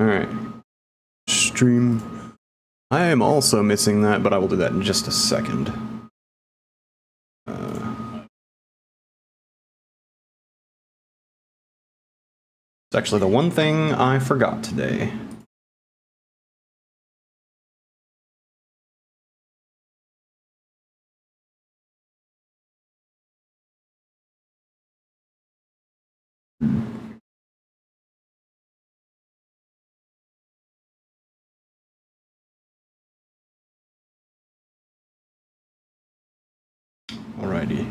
Alright. Stream. I am also missing that, but I will do that in just a second. It's actually the one thing I forgot today. Alrighty.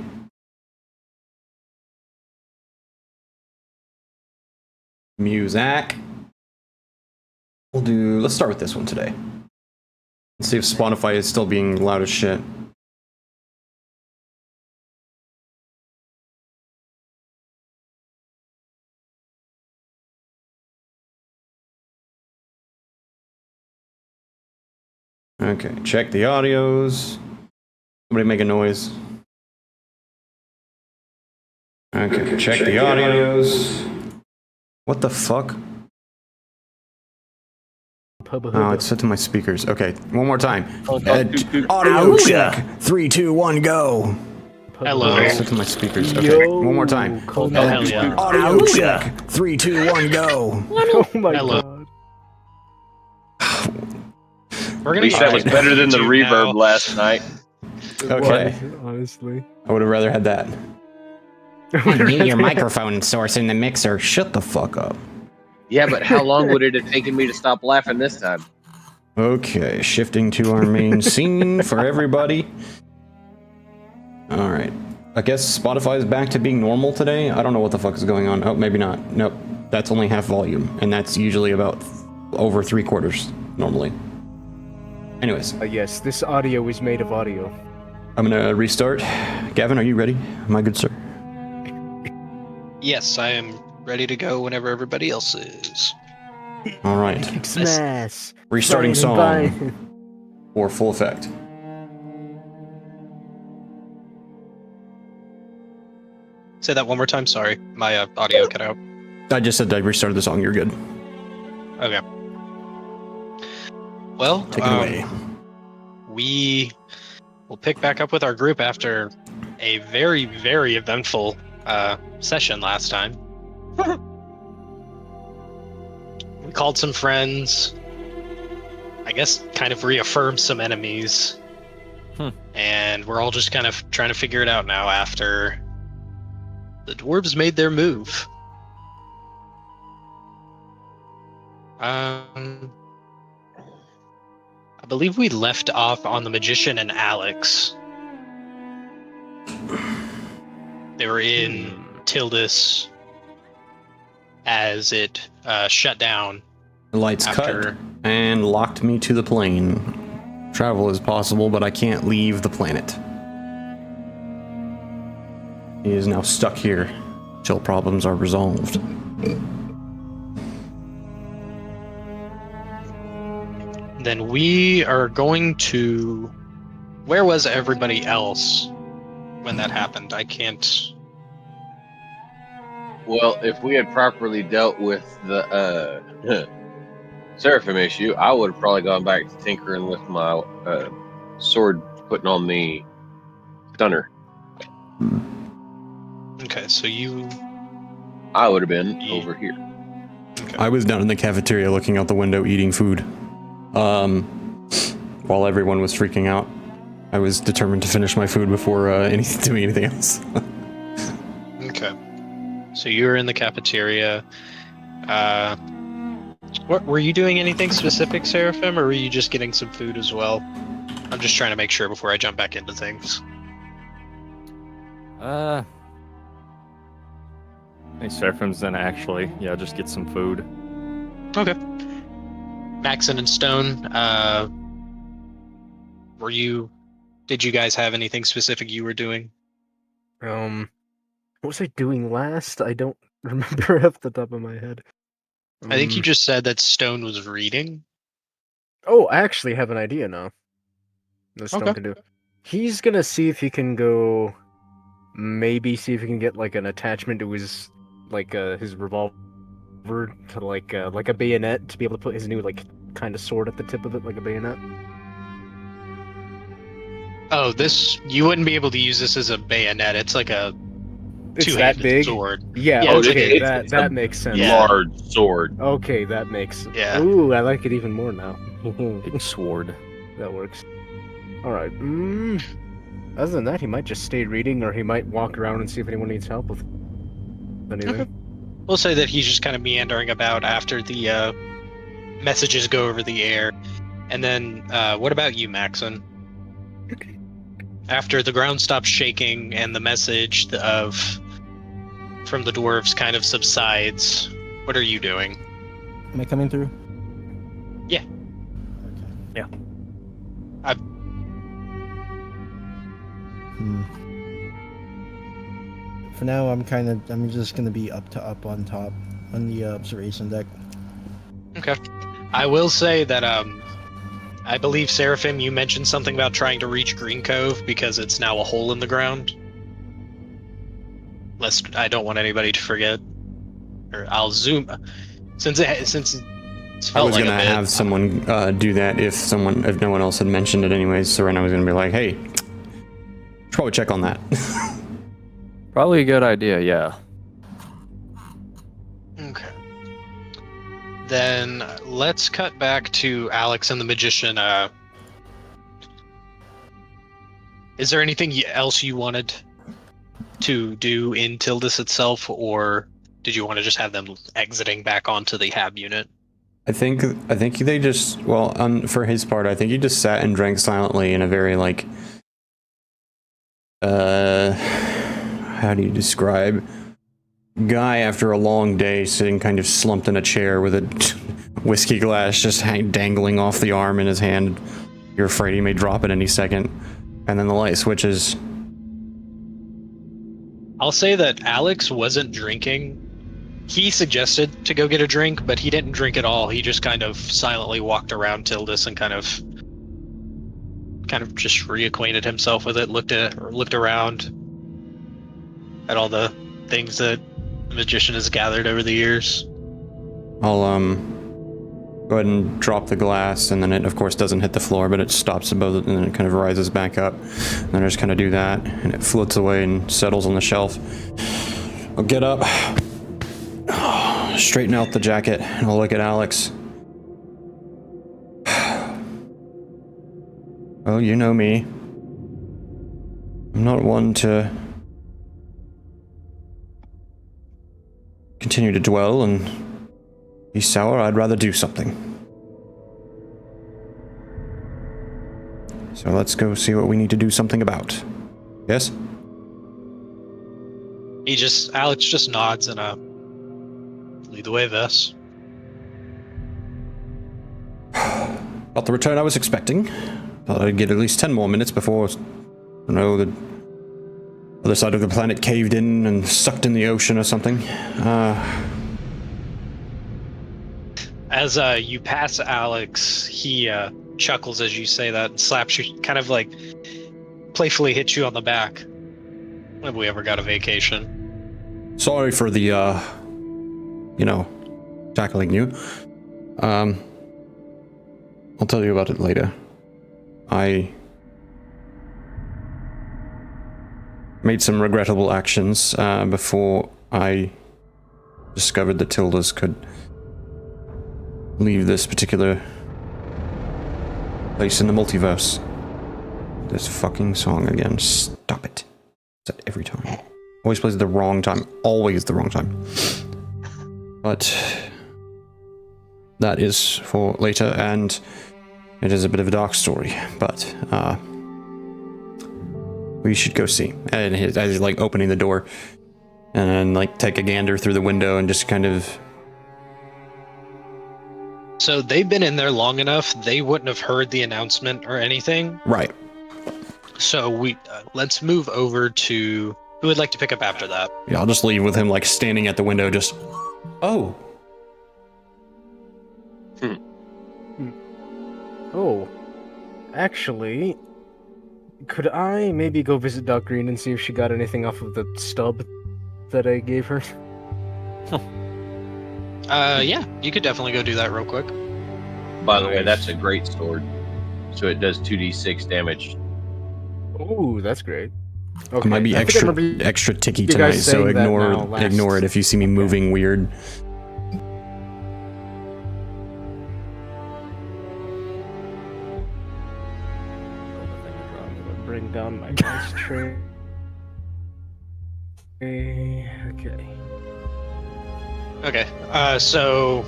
Muzak. Let's start with this one today. Let's see if Spotify is still being loud as shit. Okay, check the audios. Somebody make a noise. Okay, check the audios. What the fuck? Oh, it's set to my speakers. Okay, one more time. Audio check. 3, 2, 1, go. Hello. It's set to my speakers. Okay, one more time. Hell yeah. Audio check. 3, 2, 1, go. Oh my Hello. god. We're At least that was better than the reverb last night. Okay. Honestly. I would have rather had that. I need your microphone source in the mixer. Shut the fuck up. Yeah, but how long would it have taken me to stop laughing this time? Okay, shifting to our main scene for everybody. Alright. I guess Spotify is back to being normal today. I don't know what the fuck is going on. Oh, maybe not. Nope. That's only half volume, and that's usually about over 3/4 normally. Anyways. Yes, this audio is made of audio. I'm gonna restart. Gavin, are you ready? My good sir. Yes, I am ready to go whenever everybody else is. Alright. Smash. Restarting song Bye. for full effect. Say that one more time. Sorry, my audio cut out. I just said I restarted the song. You're good. Okay. Well, Take it away. we will pick back up with our group after a very, very eventful session last time. We called some friends. I guess kind of reaffirmed some enemies. And we're all just kind of trying to figure it out now after the dwarves made their move. I believe we left off on the magician and Alex. They were in Tildis as it shut down. The lights cut and locked me to the plane. Travel is possible, but I can't leave the planet. He is now stuck here till problems are resolved. Then we are going to... Where was everybody else when that happened? I can't... Well, if we had properly dealt with the Seraphim issue, I would have probably gone back to tinkering with my sword, putting on the stunner. Okay, so you... I would have been over here. Okay. I was down in the cafeteria looking out the window eating food. While everyone was freaking out. I was determined to finish my food before doing anything else. Okay. So you were in the cafeteria. What were you doing anything specific, Seraphim, or were you just getting some food as well? I'm just trying to make sure before I jump back into things. Hey, Seraphim's then actually, just get some food. Okay. Maxon and Stone, did you guys have anything specific you were doing? What was I doing last? I don't remember off the top of my head. I think you just said that Stone was reading. Oh, I actually have an idea now. That Stone Okay. can do. He's gonna see if he can go. Maybe see if he can get like an attachment to his his revolver over to like a bayonet to be able to put his new like kind of sword at the tip of it, like a bayonet. Oh, you wouldn't be able to use this as a bayonet. It's like a It's two-handed that big. sword. Yeah. Yeah, Okay. it's That a makes sense. Yeah. Large sword. Okay, that makes. Yeah. Ooh, I like it even more now. Big sword. That works. All right. Other than that, he might just stay reading, or he might walk around and see if anyone needs help with anything. Okay. We'll say that he's just kind of meandering about after the messages go over the air. And then, what about you, Maxon? After the ground stops shaking and the message from the dwarves kind of subsides, what are you doing? Am I coming through? Yeah. Okay. Yeah. For now, I'm just gonna be up on top on the observation deck. Okay. I will say that I believe Seraphim, you mentioned something about trying to reach Green Cove because it's now a hole in the ground. Lest I don't want anybody to forget, or I'll zoom since it's I felt was like gonna a bit. have someone do that if no one else had mentioned it anyways. So Ren, I was gonna be like, hey, should probably check on that. Probably a good idea, yeah. Okay. Then let's cut back to Alex and the magician. Is there anything else you wanted to do in Tildis itself, or did you want to just have them exiting back onto the Hab unit? I think they just for his part, I think he just sat and drank silently in a very like how do you describe guy after a long day sitting kind of slumped in a chair with a whiskey glass just dangling off the arm in his hand. You're afraid he may drop at any second, and then the light switches. I'll say that Alex wasn't drinking. He suggested to go get a drink, but he didn't drink at all. He just kind of silently walked around Tildis and kind of just reacquainted himself with it, looked around at all the things that the magician has gathered over the years. I'll go ahead and drop the glass, and then it of course doesn't hit the floor, but it stops above it, and then it kind of rises back up. And then I just kind of do that, and it floats away and settles on the shelf. I'll get up, straighten out the jacket, and I'll look at Alex. Well, you know me. I'm not one to continue to dwell and be sour. I'd rather do something. So let's go see what we need to do something about. Yes? Alex just nods and lead the way, Vess. Not the return I was expecting. Thought I'd get at least 10 more minutes before, the other side of the planet caved in and sucked in the ocean or something. As you pass Alex, he chuckles as you say that and slaps you, kind of like playfully hits you on the back. When have we ever got a vacation? Sorry for the, tackling you. I'll tell you about it later. I made some regrettable actions before I discovered that Tildas could leave this particular place in the multiverse. This fucking song again. Stop it. It's that every time. Always plays at the wrong time. Always the wrong time. But that is for later, and it is a bit of a dark story, but we should go see. And as he's like opening the door, and then like take a gander through the window and just kind of. So they've been in there long enough, they wouldn't have heard the announcement or anything. Right. So we let's move over to who would like to pick up after that. Yeah, I'll just leave with him like standing at the window, just. Oh. Oh, actually, could I maybe go visit Doc Green and see if she got anything off of the stub that I gave her? Yeah, you could definitely go do that real quick. By the way, Nice. that's a great sword. So it does 2d6 damage. Ooh, that's great. I Okay. might be I think I remember extra ticky you guys tonight, so saying that now last- ignore it if you see me Okay. moving weird. bring down my dice tray. Okay. Okay. So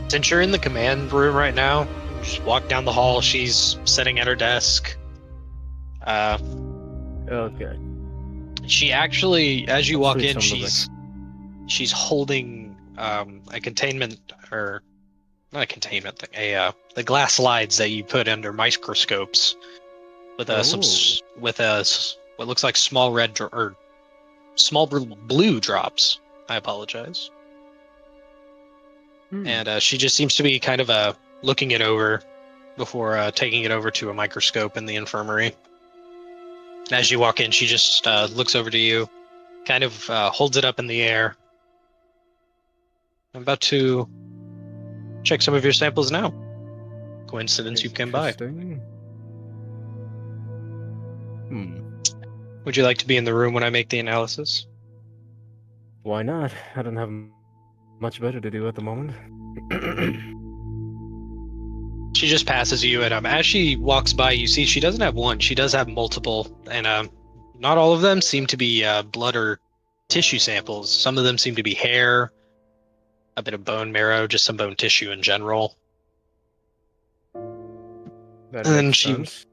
since you're in the command room right now, just walk down the hall. She's sitting at her desk. Okay. She actually, as you Let's walk read in, some of she's holding a containment, or not a containment thing, the glass slides that you put under microscopes with what looks like small red or small blue drops. I apologize. And she just seems to be kind of looking it over before taking it over to a microscope in the infirmary. And as you walk in, she just looks over to you, kind of holds it up in the air. I'm about to check some of your samples now. Coincidence you came by. Interesting. Would you like to be in the room when I make the analysis? Why not? I don't have much better to do at the moment. She just passes you, and as she walks by, you see she doesn't have one. She does have multiple, and not all of them seem to be blood or tissue samples. Some of them seem to be hair, a bit of bone marrow, just some bone tissue in general. That And then makes she sense.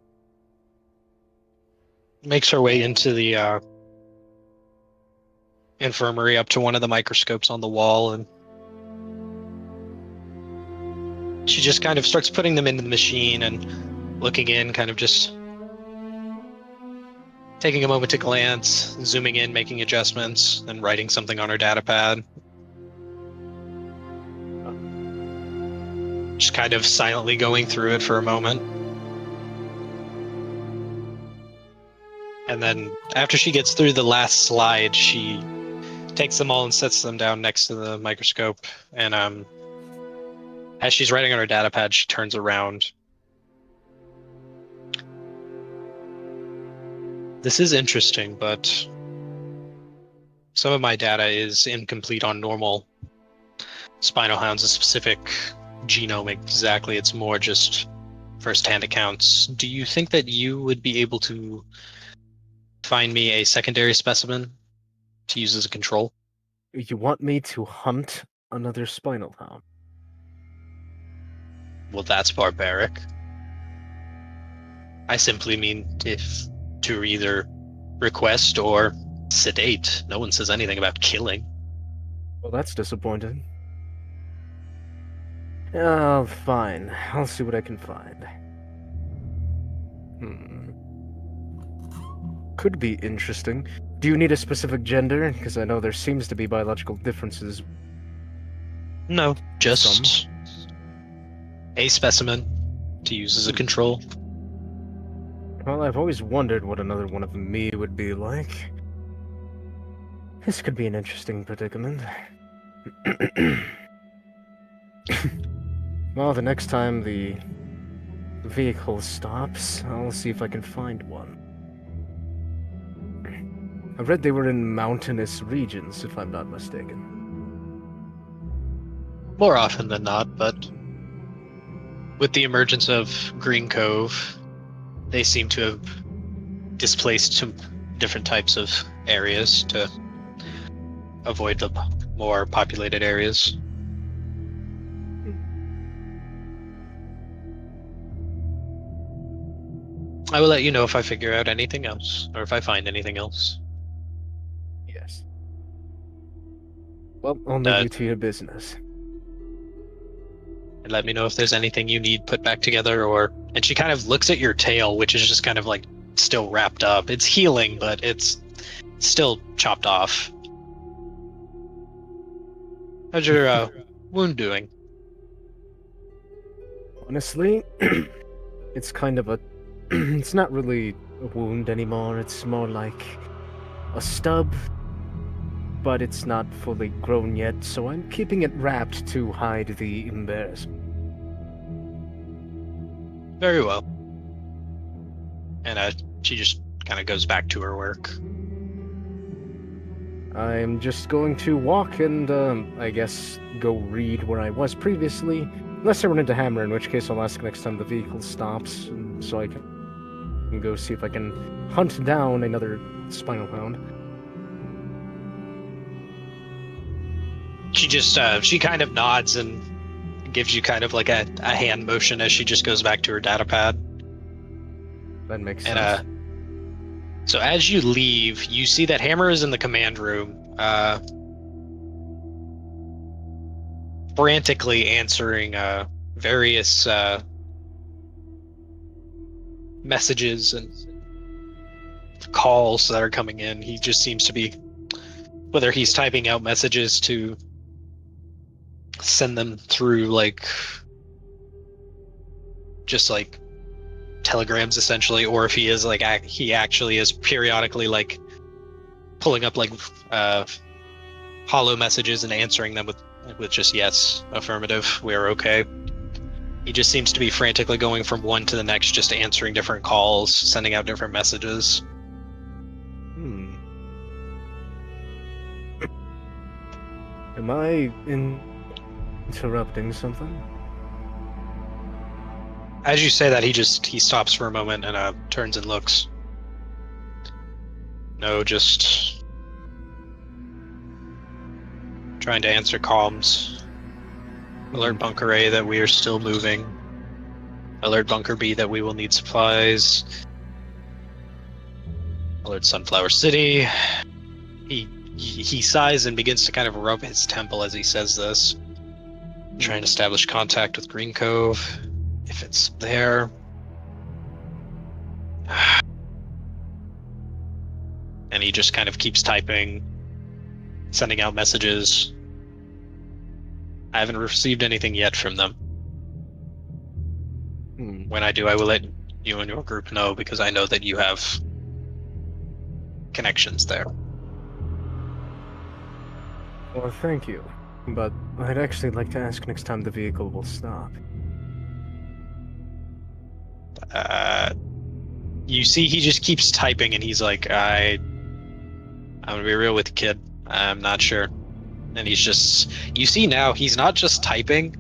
makes her way into the infirmary up to one of the microscopes on the wall, and she just kind of starts putting them into the machine and looking in, kind of just taking a moment to glance, zooming in, making adjustments, and writing something on her data pad. Just kind of silently going through it for a moment. And then after she gets through the last slide, she takes them all and sets them down next to the microscope. And as she's writing on her data pad, she turns around. This is interesting, but some of my data is incomplete on normal spinal hounds, a specific genome exactly. It's more just first-hand accounts. Do you think that you would be able to find me a secondary specimen to use as a control? You want me to hunt another spinal hound? Well, that's barbaric. I simply mean if to either request or sedate. No one says anything about killing. Well, that's disappointing. Oh, fine. I'll see what I can find. Could be interesting. Do you need a specific gender? Because I know there seems to be biological differences. No, just a specimen to use as a control. Well, I've always wondered what another one of me would be like. This could be an interesting predicament. Well, the next time the vehicle stops, I'll see if I can find one. I read they were in mountainous regions, if I'm not mistaken. More often than not, but with the emergence of Green Cove, they seem to have displaced some different types of areas to avoid the more populated areas. I will let you know if I figure out anything else, or if I find anything else. Yes. Well, I'll leave you to your business. And let me know if there's anything you need put back together, or... And she kind of looks at your tail, which is just kind of like still wrapped up. It's healing, but it's still chopped off. How's your wound doing? Honestly, it's kind of a... it's not really a wound anymore. It's more like a stub. but it's not fully grown yet, so I'm keeping it wrapped to hide the embarrassment. Very well. And she just kind of goes back to her work. I'm just going to walk and, I guess, go read where I was previously. Unless I run into Hammer, in which case I'll ask next time the vehicle stops, so I can go see if I can hunt down another Spinal Hound. She just, she kind of nods and gives you kind of like a hand motion as she just goes back to her data pad. That makes sense. And, so as you leave, you see that Hammer is in the command room, frantically answering various messages and calls that are coming in. He just seems to be, whether he's typing out messages to send them through, like, just like telegrams essentially, or if he is like he actually is periodically like pulling up like hollow messages and answering them with just yes, affirmative, we're okay. He just seems to be frantically going from one to the next, just answering different calls, sending out different messages. Am I interrupting something? As you say that, he stops for a moment and turns and looks. No, just trying to answer comms. Alert Bunker A that we are still moving. Alert Bunker B that we will need supplies. Alert Sunflower City. He sighs and begins to kind of rub his temple as he says this. Trying to establish contact with Green Cove. If it's there. And he just kind of keeps typing, sending out messages. I haven't received anything yet from them. When I do, I will let you and your group know, because I know that you have connections there. Well, thank you. But I'd actually like to ask next time the vehicle will stop. You see, he just keeps typing, and he's like, I'm gonna be real with you, kid. I'm not sure. And he's just, you see now, he's not just typing.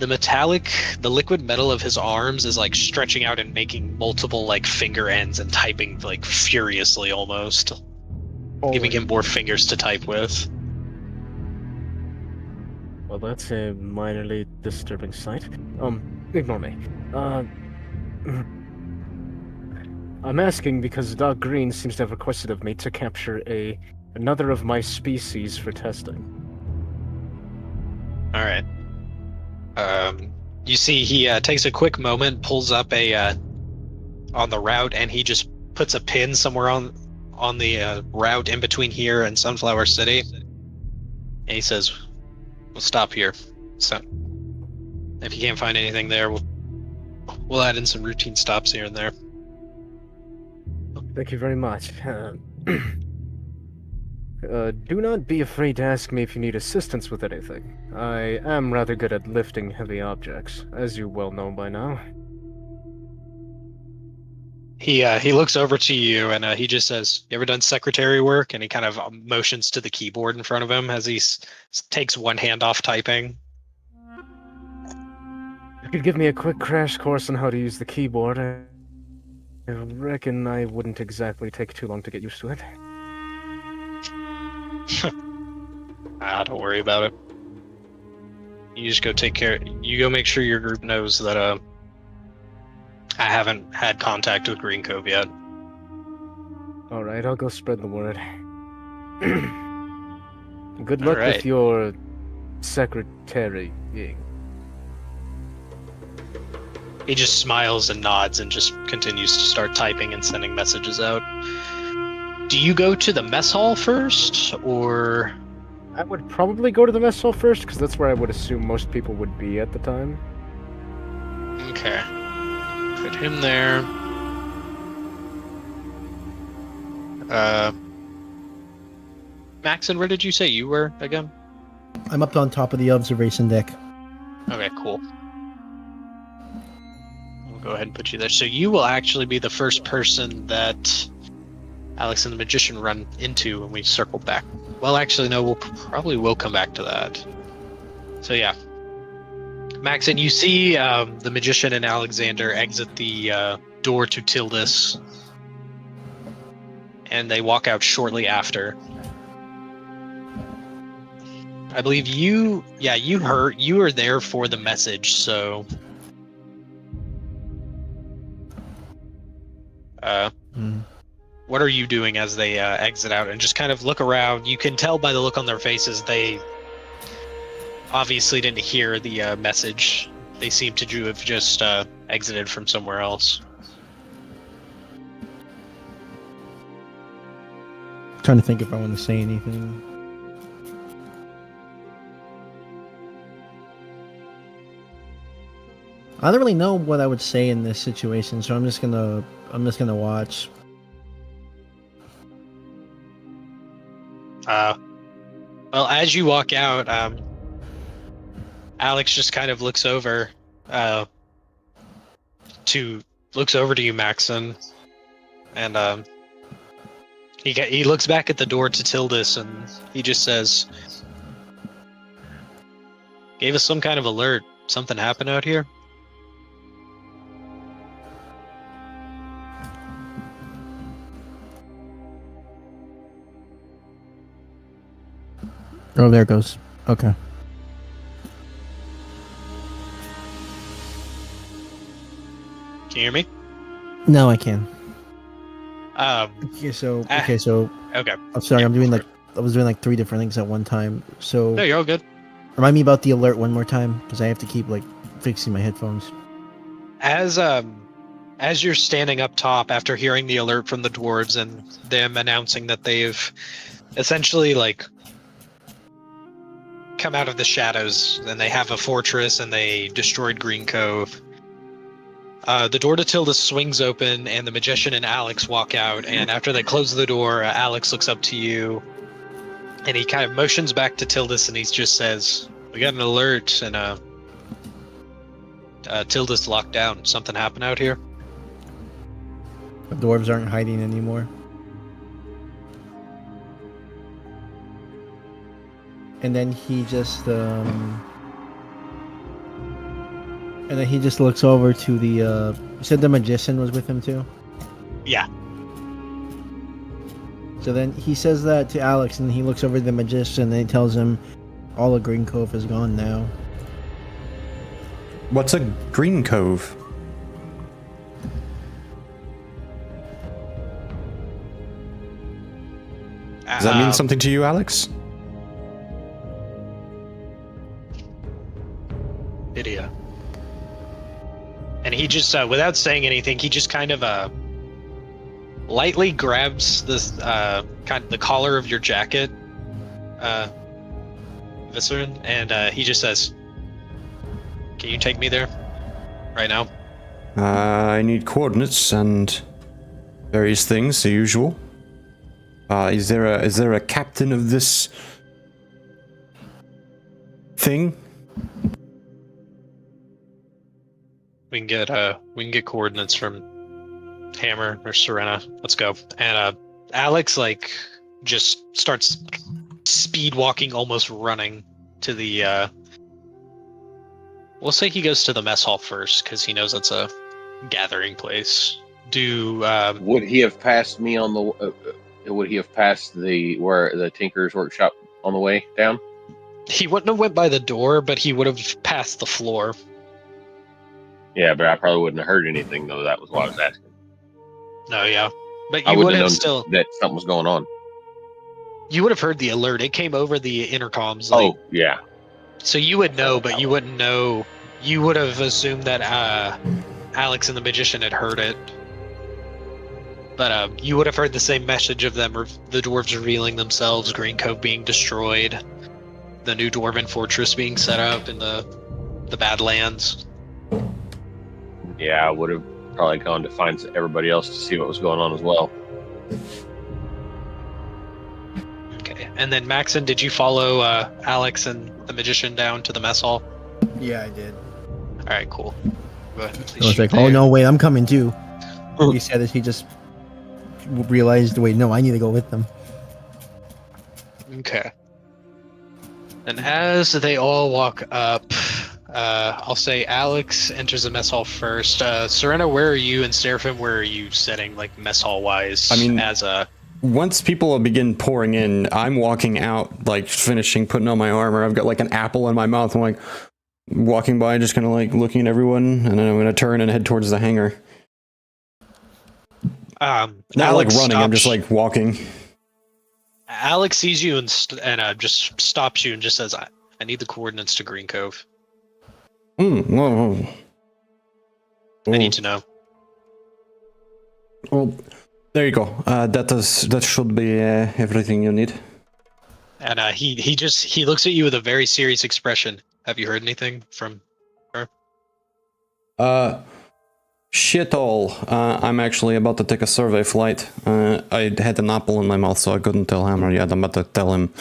The liquid metal of his arms is like stretching out and making multiple like finger ends and typing like furiously almost. Giving him more fingers to type with. Well, that's a minorly disturbing sight. Ignore me. I'm asking because Doc Green seems to have requested of me to capture another of my species for testing. All right. You see, he takes a quick moment, pulls up on the route, and he just puts a pin somewhere on the route in between here and Sunflower City. And he says, "We'll stop here. So, if you can't find anything there, we'll add in some routine stops here and there." Thank you very much. Do not be afraid to ask me if you need assistance with anything. I am rather good at lifting heavy objects, as you well know by now. He looks over to you and he just says, "You ever done secretary work?" And he kind of motions to the keyboard in front of him as he takes one hand off typing. You could give me a quick crash course on how to use the keyboard. I reckon I wouldn't exactly take too long to get used to it. Don't worry about it. You just go take care. You go make sure your group knows that I haven't had contact with Green Cove yet. Alright, I'll go spread the word. Good luck Alright. with your secretary-ing. He just smiles and nods and just continues to start typing and sending messages out. Do you go to the mess hall first, or...? I would probably go to the mess hall first, because that's where I would assume most people would be at the time. Okay. Put him there. Maxon, where did you say you were again? I'm up on top of the observation deck. Okay, cool. We'll go ahead and put you there. So you will actually be the first person that Alex and the Magician run into when we circle back. Well, actually, no, we'll probably will come back to that. So yeah. Maxon, you see the Magician and Alexander exit the door to Tildis, and they walk out shortly after. I believe you were there for the message, so what are you doing as they exit out and just kind of look around? You can tell by the look on their faces they obviously didn't hear the message. They seem to have just exited from somewhere else. Trying to think if I want to say anything. I don't really know what I would say in this situation, so I'm just gonna watch. Well, as you walk out, Alex just kind of looks over to you, Maxon, and he looks back at the door to Tildis, and he just says, "Gave us some kind of alert. Something happened out here." Oh, there it goes. Okay. Can you hear me? No, I can. Okay. Okay, so I'm sorry. Yeah, I was doing like 3 different things at one time. So No, you're all good. remind me about the alert one more time, because I have to keep like fixing my headphones. As you're standing up top after hearing the alert from the dwarves and them announcing that they've essentially like come out of the shadows and they have a fortress and they destroyed Green Cove. The door to Tildis swings open and the Magician and Alex walk out, and after they close the door, Alex looks up to you and he kind of motions back to Tildis and he just says, "We got an alert and Tildis locked down. Something happened out here?" The dwarves aren't hiding anymore. And then he just looks over to the you said the Magician was with him too? Yeah. So then he says that to Alex, and he looks over to the Magician and he tells him all of Green Cove is gone now. What's a Green Cove? Does that mean something to you, Alex? Idiot. And he just, without saying anything, he just kind of lightly grabs this kind of the collar of your jacket, Viscerin, and he just says, "Can you take me there right now?" I need coordinates and various things, the usual. Is there a captain of this thing? We can get coordinates from Hammer or Serena. Let's go. And Alex just starts speed walking, almost running to the. We'll say he goes to the mess hall first because he knows it's a gathering place. Would he have passed me on the? Would he have passed the Tinker's workshop on the way down? He wouldn't have went by the door, but he would have passed the floor. Yeah, but I probably wouldn't have heard anything though. That was what I was asking. No, yeah, but I you would would have have known still. that something was going on. You would have heard the alert. It came over the intercoms. Oh, yeah. So you would know, but you wouldn't know. You would have assumed that Alex and the Magician had heard it. But you would have heard the same message of them, the dwarves revealing themselves, Green Cove being destroyed, the new dwarven fortress being set up in the Badlands. Yeah, I would have probably gone to find everybody else to see what was going on as well. Okay. And then Maxon, did you follow Alex and the magician down to the mess hall? Yeah, I did. All right, cool. Go ahead and please I was shoot like, oh there. no, wait, I'm coming too. He said that he just realized, wait, no, I need to go with them. Okay. And as they all walk up, I'll say Alex enters the mess hall first. Serena, where are you? And Seraphim, where are you sitting, like mess hall wise? I mean, as a once people begin pouring in, I'm walking out, like finishing putting on my armor. I've got like an apple in my mouth. I'm like walking by, just kind of like looking at everyone, and then I'm gonna turn and head towards the hangar. Not Alex like running. I'm just stops- like walking. Alex sees you and just stops you and just says, "I need the coordinates to Green Cove. Whoa. I need to know." Well, there you go. That should be everything you need. And he looks at you with a very serious expression. Have you heard anything from her? Shit all. I'm actually about to take a survey flight. I had an apple in my mouth, so I couldn't tell Hammer yet. I'm about to tell him.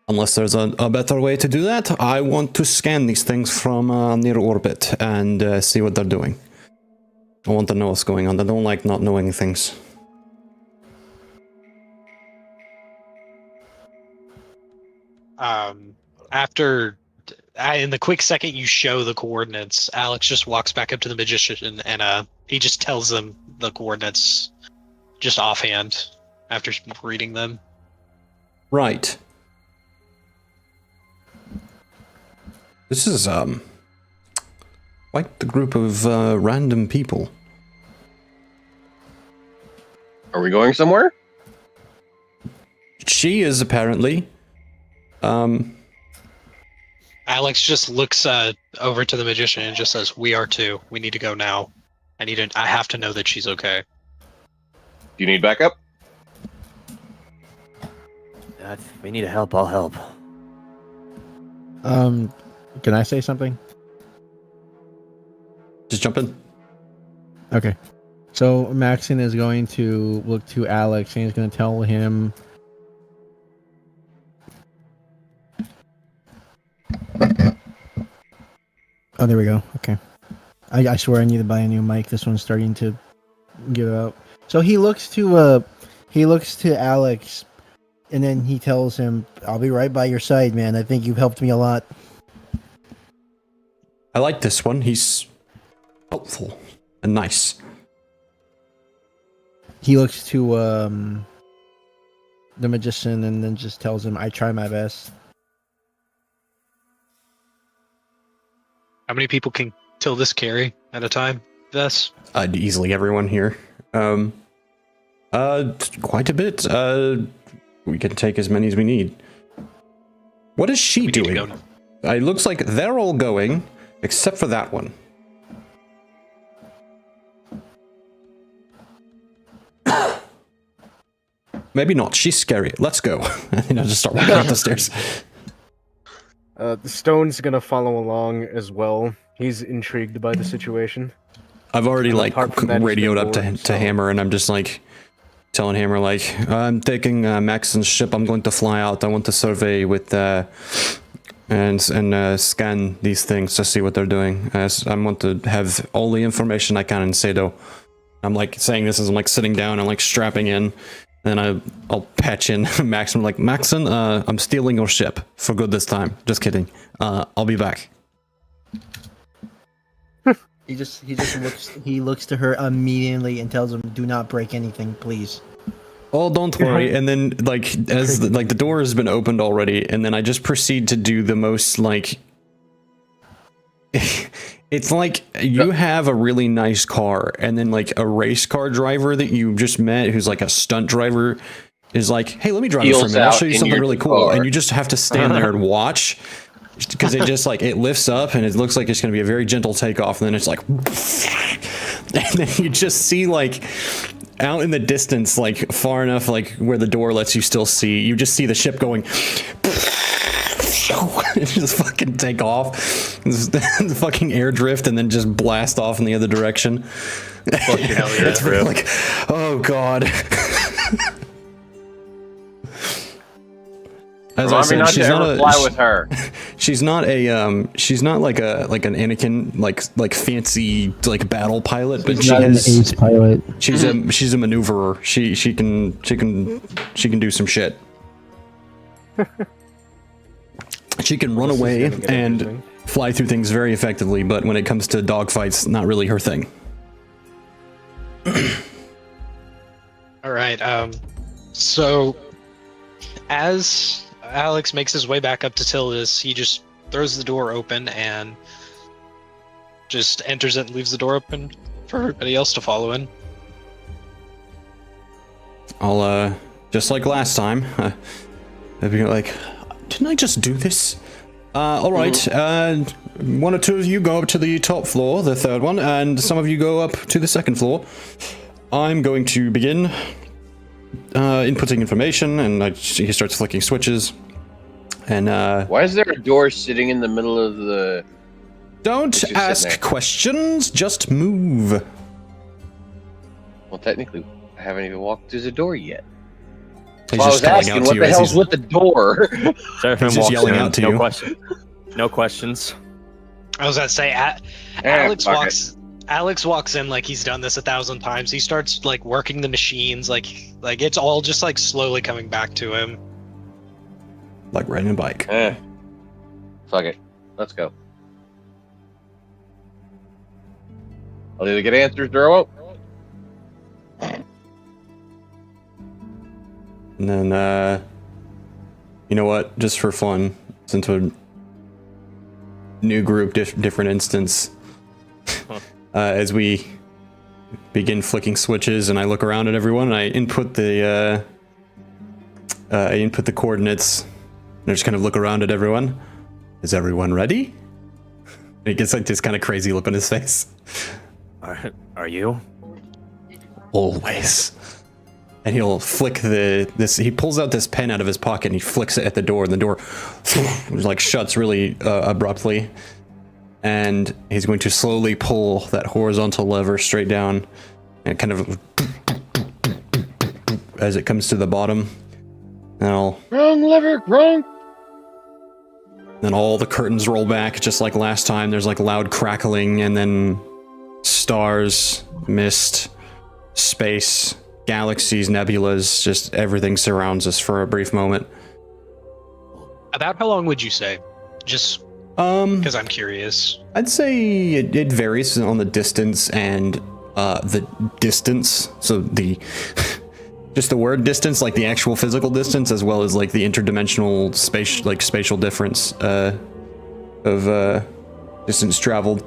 Unless there's a better way to do that, I want to scan these things from near orbit and see what they're doing. I want to know what's going on. I don't like not knowing things. After, in the quick second you show the coordinates, Alex just walks back up to the magician and he just tells them the coordinates just offhand after reading them. Right. This is quite the group of random people. Are we going somewhere? She is apparently. Alex just looks over to the magician and just says, "We are too. We need to go now. I have to know that she's okay." Do you need backup? If we need help, I'll help. Can I say something? Just jump in. Okay. So Maxon is going to look to Alex and he's going to tell him. Oh, there we go. Okay. I swear I need to buy a new mic. This one's starting to give out. So he looks to Alex, and then he tells him, "I'll be right by your side, man. I think you've helped me a lot." I like this one. He's helpful and nice. He looks to the magician and then just tells him, "I try my best." How many people can till this carry at a time, Vess? Easily everyone here. Quite a bit. We can take as many as we need. What is she We need to doing? go now. It looks like they're all going, except for that one. Maybe not. She's scary. Let's go. And I just start walking up the stairs. The Stone's gonna follow along as well. He's intrigued by the situation. I've already And like apart from that, he's radioed been up to bored, to so- Hammer, and I'm just like telling Hammer like, I'm taking Maxon's ship. I'm going to fly out. I want to survey with and scan these things to see what they're doing. I want to have all the information I can in Sado. I'm like saying this as I'm like sitting down and like strapping in. And then I'll patch in Maxon like, Maxon, I'm stealing your ship for good this time. Just kidding. I'll be back. He looks to her immediately and tells him, "Do not break anything, please." Oh, don't worry. And then like as the door has been opened already, and then I just proceed to do the most like it's like you have a really nice car, and then like a race car driver that you just met who's like a stunt driver is like, hey, let me drive it for a Heels minute. I'll out show you in something your really cool. car. And you just have to stand there and watch because it just like it lifts up and it looks like it's going to be a very gentle takeoff, and then it's like and then you just see like out in the distance, like far enough like where the door lets you still see, you just see the ship going just fucking take off, the fucking air drift, and then just blast off in the other direction. Fucking hell yeah, It's really like, oh god. As I Remind me said, not she's to not ever a fly with her. she's not like an Anakin like fancy like battle pilot, but She's not an ace pilot. she's a maneuverer. She can do some shit. She can run This is away gonna get and interesting. fly through things very effectively, but when it comes to dogfights, not really her thing. All right. So as Alex makes his way back up to Tildis, he just throws the door open and just enters it and leaves the door open for everybody else to follow in. I'll just like last time, I'd be like, didn't I just do this? All right. One or two of you go up to the top floor, the third one, and some of you go up to the second floor. I'm going to begin inputting information, and he starts flicking switches. And Why is there a door sitting in the middle of the... don't It's just sitting ask there. questions, just move. Well, technically, I haven't even walked through the door yet. He's Well, I just was calling asking, out what to you the as hell's he's- with the door? Seraphim just walks yelling in, out to no you. question. No questions. I was about to say, Alex walks in like he's done this 1,000 times. He starts like working the machines, like it's all just like slowly coming back to him. Like riding a bike. Fuck it. Let's go. I'll either get answers or I won't. And then, you know what? Just for fun, since we're new group, different instance, as we begin flicking switches, and I look around at everyone, and I input the coordinates, and I just kind of look around at everyone. Is everyone ready? And he gets like this kind of crazy look on his face. Are you? Always. And he'll flick he pulls out this pen out of his pocket and he flicks it at the door, and the door like shuts really abruptly. And he's going to slowly pull that horizontal lever straight down, and kind of as it comes to the bottom. And Wrong lever, wrong. then all the curtains roll back just like last time. There's like loud crackling, and then stars, mist, space, galaxies, nebulas, just everything surrounds us for a brief moment. About how long would you say? Just because I'm curious. I'd say it varies on the distance and the distance. So the just the word distance, like the actual physical distance, as well as like the interdimensional spatial difference of distance traveled.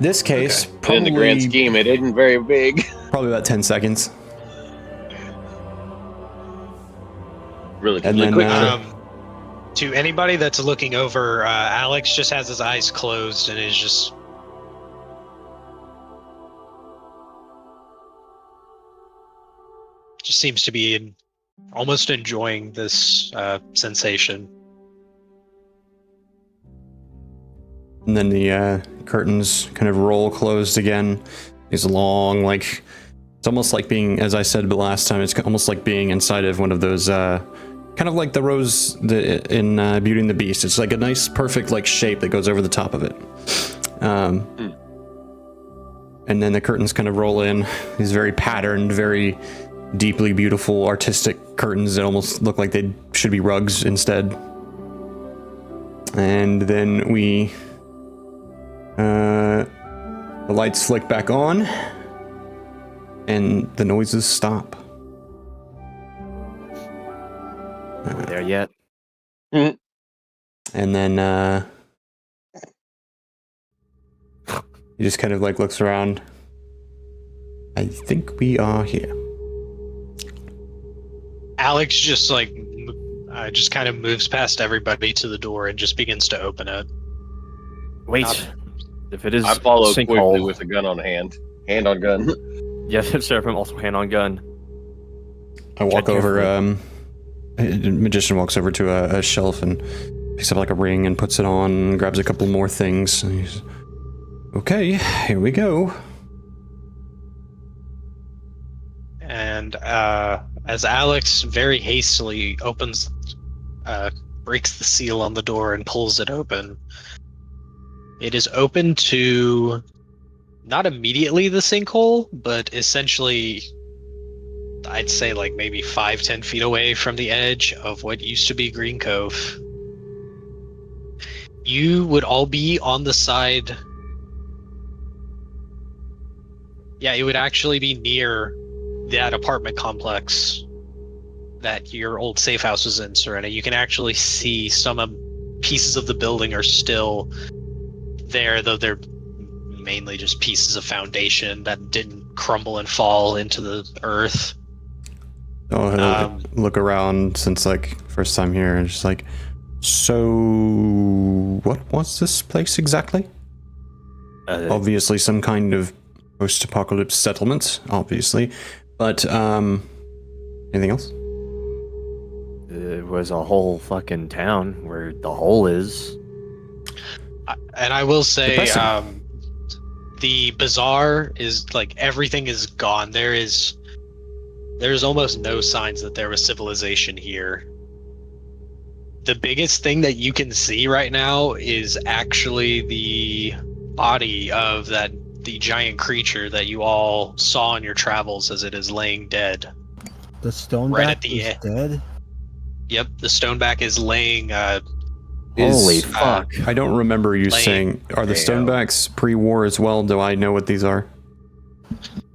This case, probably In the grand scheme, it isn't very big. probably about 10 seconds. Really And really then, quick. To anybody that's looking over, Alex just has his eyes closed and is just seems to be almost enjoying this sensation. And then the curtains kind of roll closed again. These long, like, it's almost like being, as I said the last time, it's almost like being inside of one of those, kind of like the rose in Beauty and the Beast. It's like a nice, perfect, like, shape that goes over the top of it. And then the curtains kind of roll in. These very patterned, very deeply beautiful, artistic curtains that almost look like they should be rugs instead. And then we... the lights flick back on, and the noises stop. Are we there yet? And then he just kind of like looks around. I think we are here. Alex just like just kind of moves past everybody to the door and just begins to open it. Wait. Not- If it is I follow quickly sinkhole, with a gun on hand on gun. yes, Seraphim also hand on gun. I walk Tread over, carefully. the magician walks over to a shelf and picks up like a ring and puts it on, and grabs a couple more things. And he's, okay, here we go. And as Alex very hastily breaks the seal on the door and pulls it open, it is open to not immediately the sinkhole, but essentially, I'd say like maybe 5-10 feet away from the edge of what used to be Green Cove. You would all be on the side. Yeah, it would actually be near that apartment complex that your old safe house was in, Serena. You can actually see some pieces of the building are still there, though they're mainly just pieces of foundation that didn't crumble and fall into the earth. Oh, look around since like first time here and just like, so what was this place exactly? Obviously some kind of post-apocalypse settlement, obviously, but anything else? It was a whole fucking town where the hole is. And I will say, Depressing. the bazaar is like everything is gone. There's almost no signs that there was civilization here. The biggest thing that you can see right now is actually the body of the giant creature that you all saw on your travels as it is laying dead. The stoneback Right at the is dead. Yep, the stoneback is laying. Holy fuck. I don't remember you Lame. saying, are the stonebacks pre-war as well? Do I know what these are?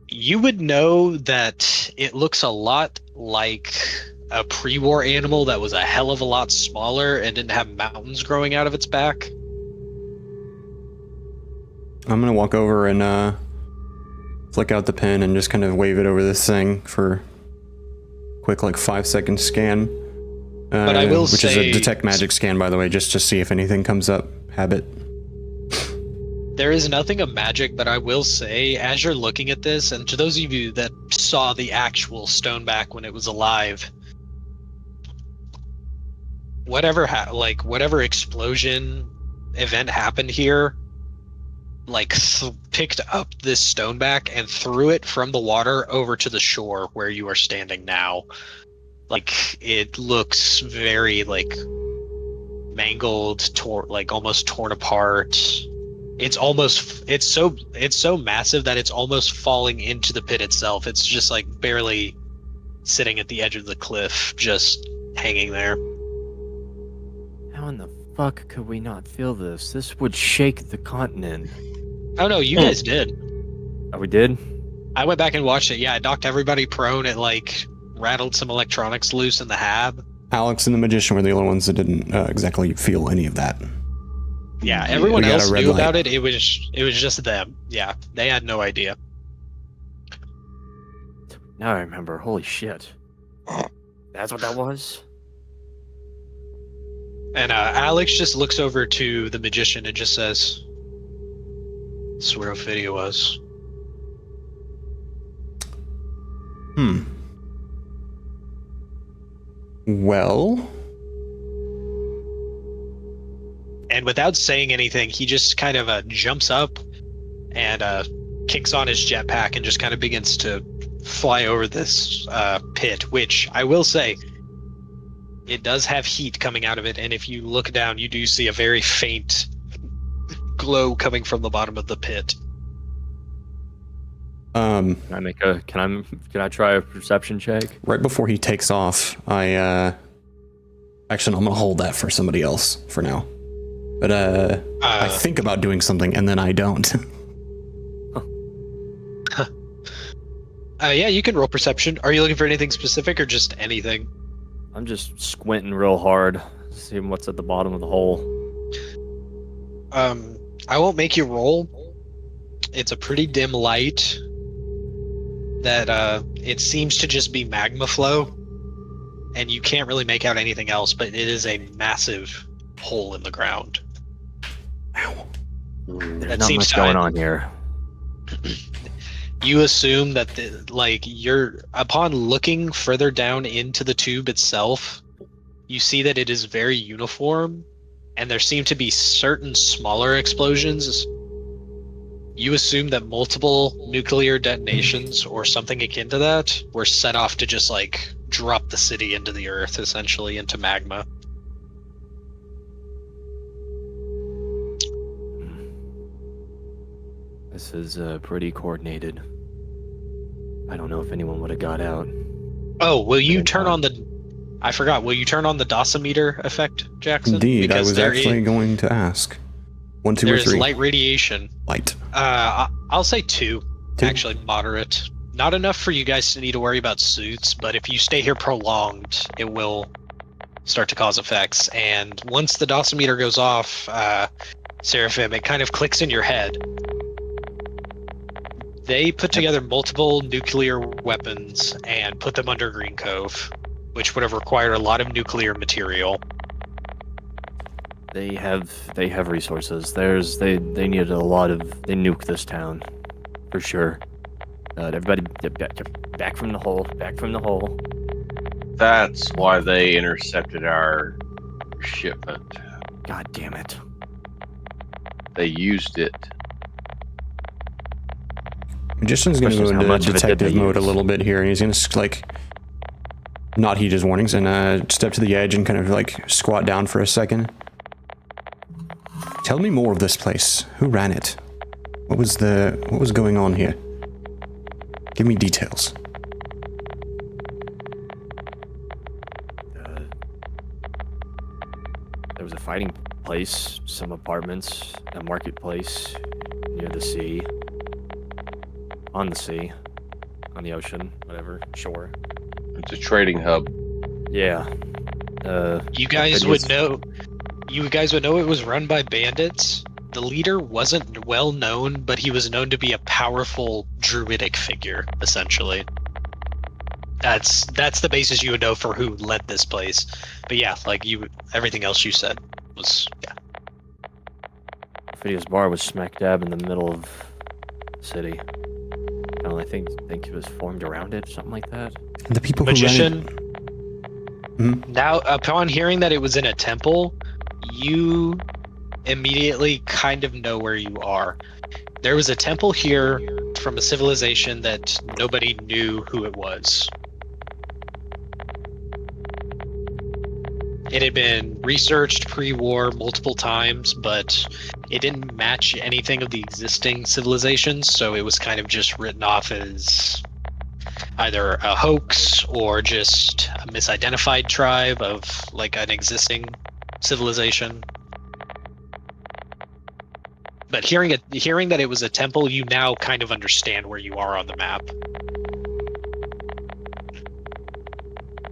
You would know that it looks a lot like a pre-war animal that was a hell of a lot smaller and didn't have mountains growing out of its back. I'm gonna walk over and flick out the pen and just kind of wave it over this thing for a quick like 5-second scan. But I will which is say- a detect magic scan, by the way, just to see if anything comes up. Habit. There is nothing of magic, but I will say, as you're looking at this, and to those of you that saw the actual stoneback when it was alive, whatever explosion event happened here, like picked up this stoneback and threw it from the water over to the shore where you are standing now. Like, it looks very like mangled, like almost torn apart. It's so massive that it's almost falling into the pit itself. It's just like barely sitting at the edge of the cliff, just hanging there. How in the fuck could we not feel this? This would shake the continent. Oh no, you guys did. Oh, we did? I went back and watched it. Yeah, it knocked everybody prone. It like rattled some electronics loose in the hab. Alex and the magician were the only ones that didn't exactly feel any of that. Yeah, everyone We got else a red knew light. about it. It was just them. Yeah, they had no idea. Now I remember. Holy shit. That's what that was? And Alex just looks over to the magician and just says, "This is where Ophidia was." Well, And without saying anything, he just kind of jumps up and kicks on his jetpack and just kind of begins to fly over this pit, which I will say, it does have heat coming out of it. And if you look down, you do see a very faint glow coming from the bottom of the pit. Can I try a perception check? right before he takes off, actually, I'm gonna hold that for somebody else for now. But I think about doing something and then I don't. Yeah, you can roll perception. Are you looking for anything specific or just anything? I'm just squinting real hard, seeing what's at the bottom of the hole. I won't make you roll. It's a pretty dim light that it seems to just be magma flow, and you can't really make out anything else, but it is a massive hole in the ground. There's That not seems much to going either- on here. You assume that upon looking further down into the tube itself, you see that it is very uniform, and there seem to be certain smaller explosions. You assume that multiple nuclear detonations or something akin to that were set off to just like drop the city into the earth, essentially, into magma. This is pretty coordinated. I don't know if anyone would have got out. Oh, will you in turn time. on the... I forgot, will you turn on the dosimeter effect, Jackson? Indeed, I Because was there actually is- going to ask. 1, 2, or There's 3. light radiation. Light. I'll say 2. 2. Actually, moderate. Not enough for you guys to need to worry about suits, but if you stay here prolonged, it will start to cause effects. And once the dosimeter goes off, Seraphim, it kind of clicks in your head. They put together multiple nuclear weapons and put them under Green Cove, which would have required a lot of nuclear material. They have resources. They needed a lot of. They nuked this town, for sure. Everybody back from the hole. Back from the hole. That's why they intercepted our shipment. God damn it. They used it. Magician's going to go Question is, into how much of it did detective they mode a use? little bit here, and he's going to like not heed his warnings and step to the edge and kind of like squat down for a second. Tell me more of this place. Who ran it? What was going on here? Give me details. There was a fighting place, some apartments, a marketplace near the sea. On the sea. On the ocean, whatever, shore. It's a trading hub. Yeah. You guys it would was- know. You guys would know it was run by bandits. The leader wasn't well known, but he was known to be a powerful druidic figure, essentially. That's the basis you would know for who led this place. But yeah, like everything else you said was yeah. Phidias Bar was smack dab in the middle of the city. I think it was formed around it, something like that. And the people Magician. who ran it. Now, upon hearing that it was in a temple, you immediately kind of know where you are. There was a temple here from a civilization that nobody knew who it was. It had been researched pre-war multiple times, but it didn't match anything of the existing civilizations, so it was kind of just written off as either a hoax or just a misidentified tribe of like an existing civilization. But hearing that it was a temple, you now kind of understand where you are on the map.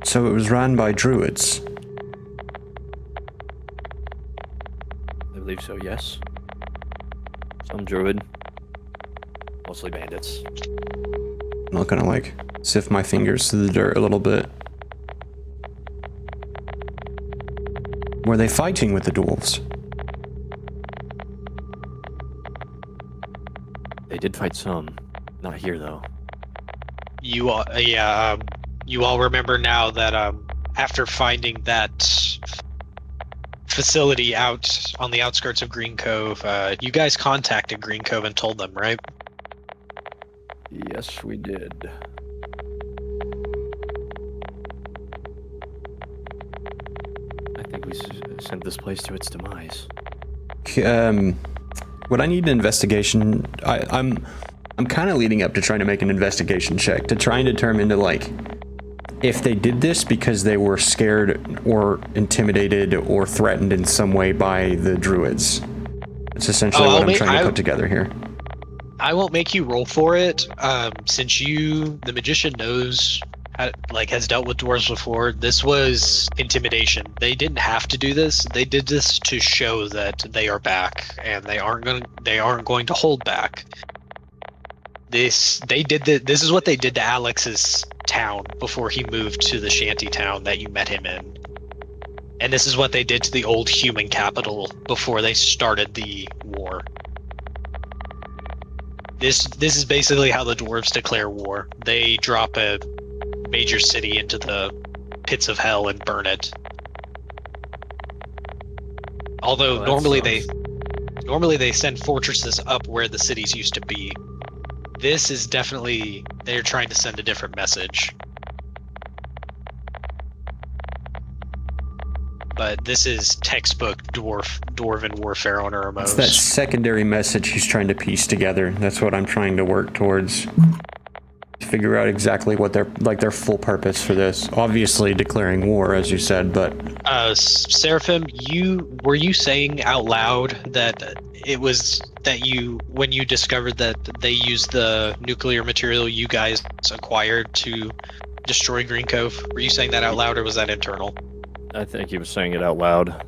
So it was ran by druids. I believe so, yes. Some druid. Mostly bandits. I'm not gonna like sift my fingers through the dirt a little bit. Were they fighting with the dwarves? They did fight some. Not here, though. You all, you all remember now that after finding that facility out on the outskirts of Green Cove, you guys contacted Green Cove and told them, right? Yes, we did. I think we sent this place to its demise. Would I need an investigation? I'm kind of leading up to trying to make an investigation check to try and determine like if they did this because they were scared or intimidated or threatened in some way by the druids. It's essentially what I'm trying to put together here. I won't make you roll for it, since the magician knows, has dealt with dwarves before. This was intimidation. They didn't have to do this. They did this to show that they are back, and they aren't going to hold back. This is what they did to Alex's town before he moved to the shanty town that you met him in. And this is what they did to the old human capital before they started the war. This is basically how the dwarves declare war. They drop a major city into the pits of hell and burn it. Although normally they send fortresses up where the cities used to be. This is definitely, they're trying to send a different message. but this is textbook dwarven warfare on Urromos. It's that secondary message he's trying to piece together. That's what I'm trying to work towards. Figure out exactly what their full purpose for this. Obviously declaring war, as you said, but Seraphim, were you saying out loud that it was that when you discovered that they used the nuclear material you guys acquired to destroy Green Cove? Were you saying that out loud, or was that internal? I think he was saying it out loud.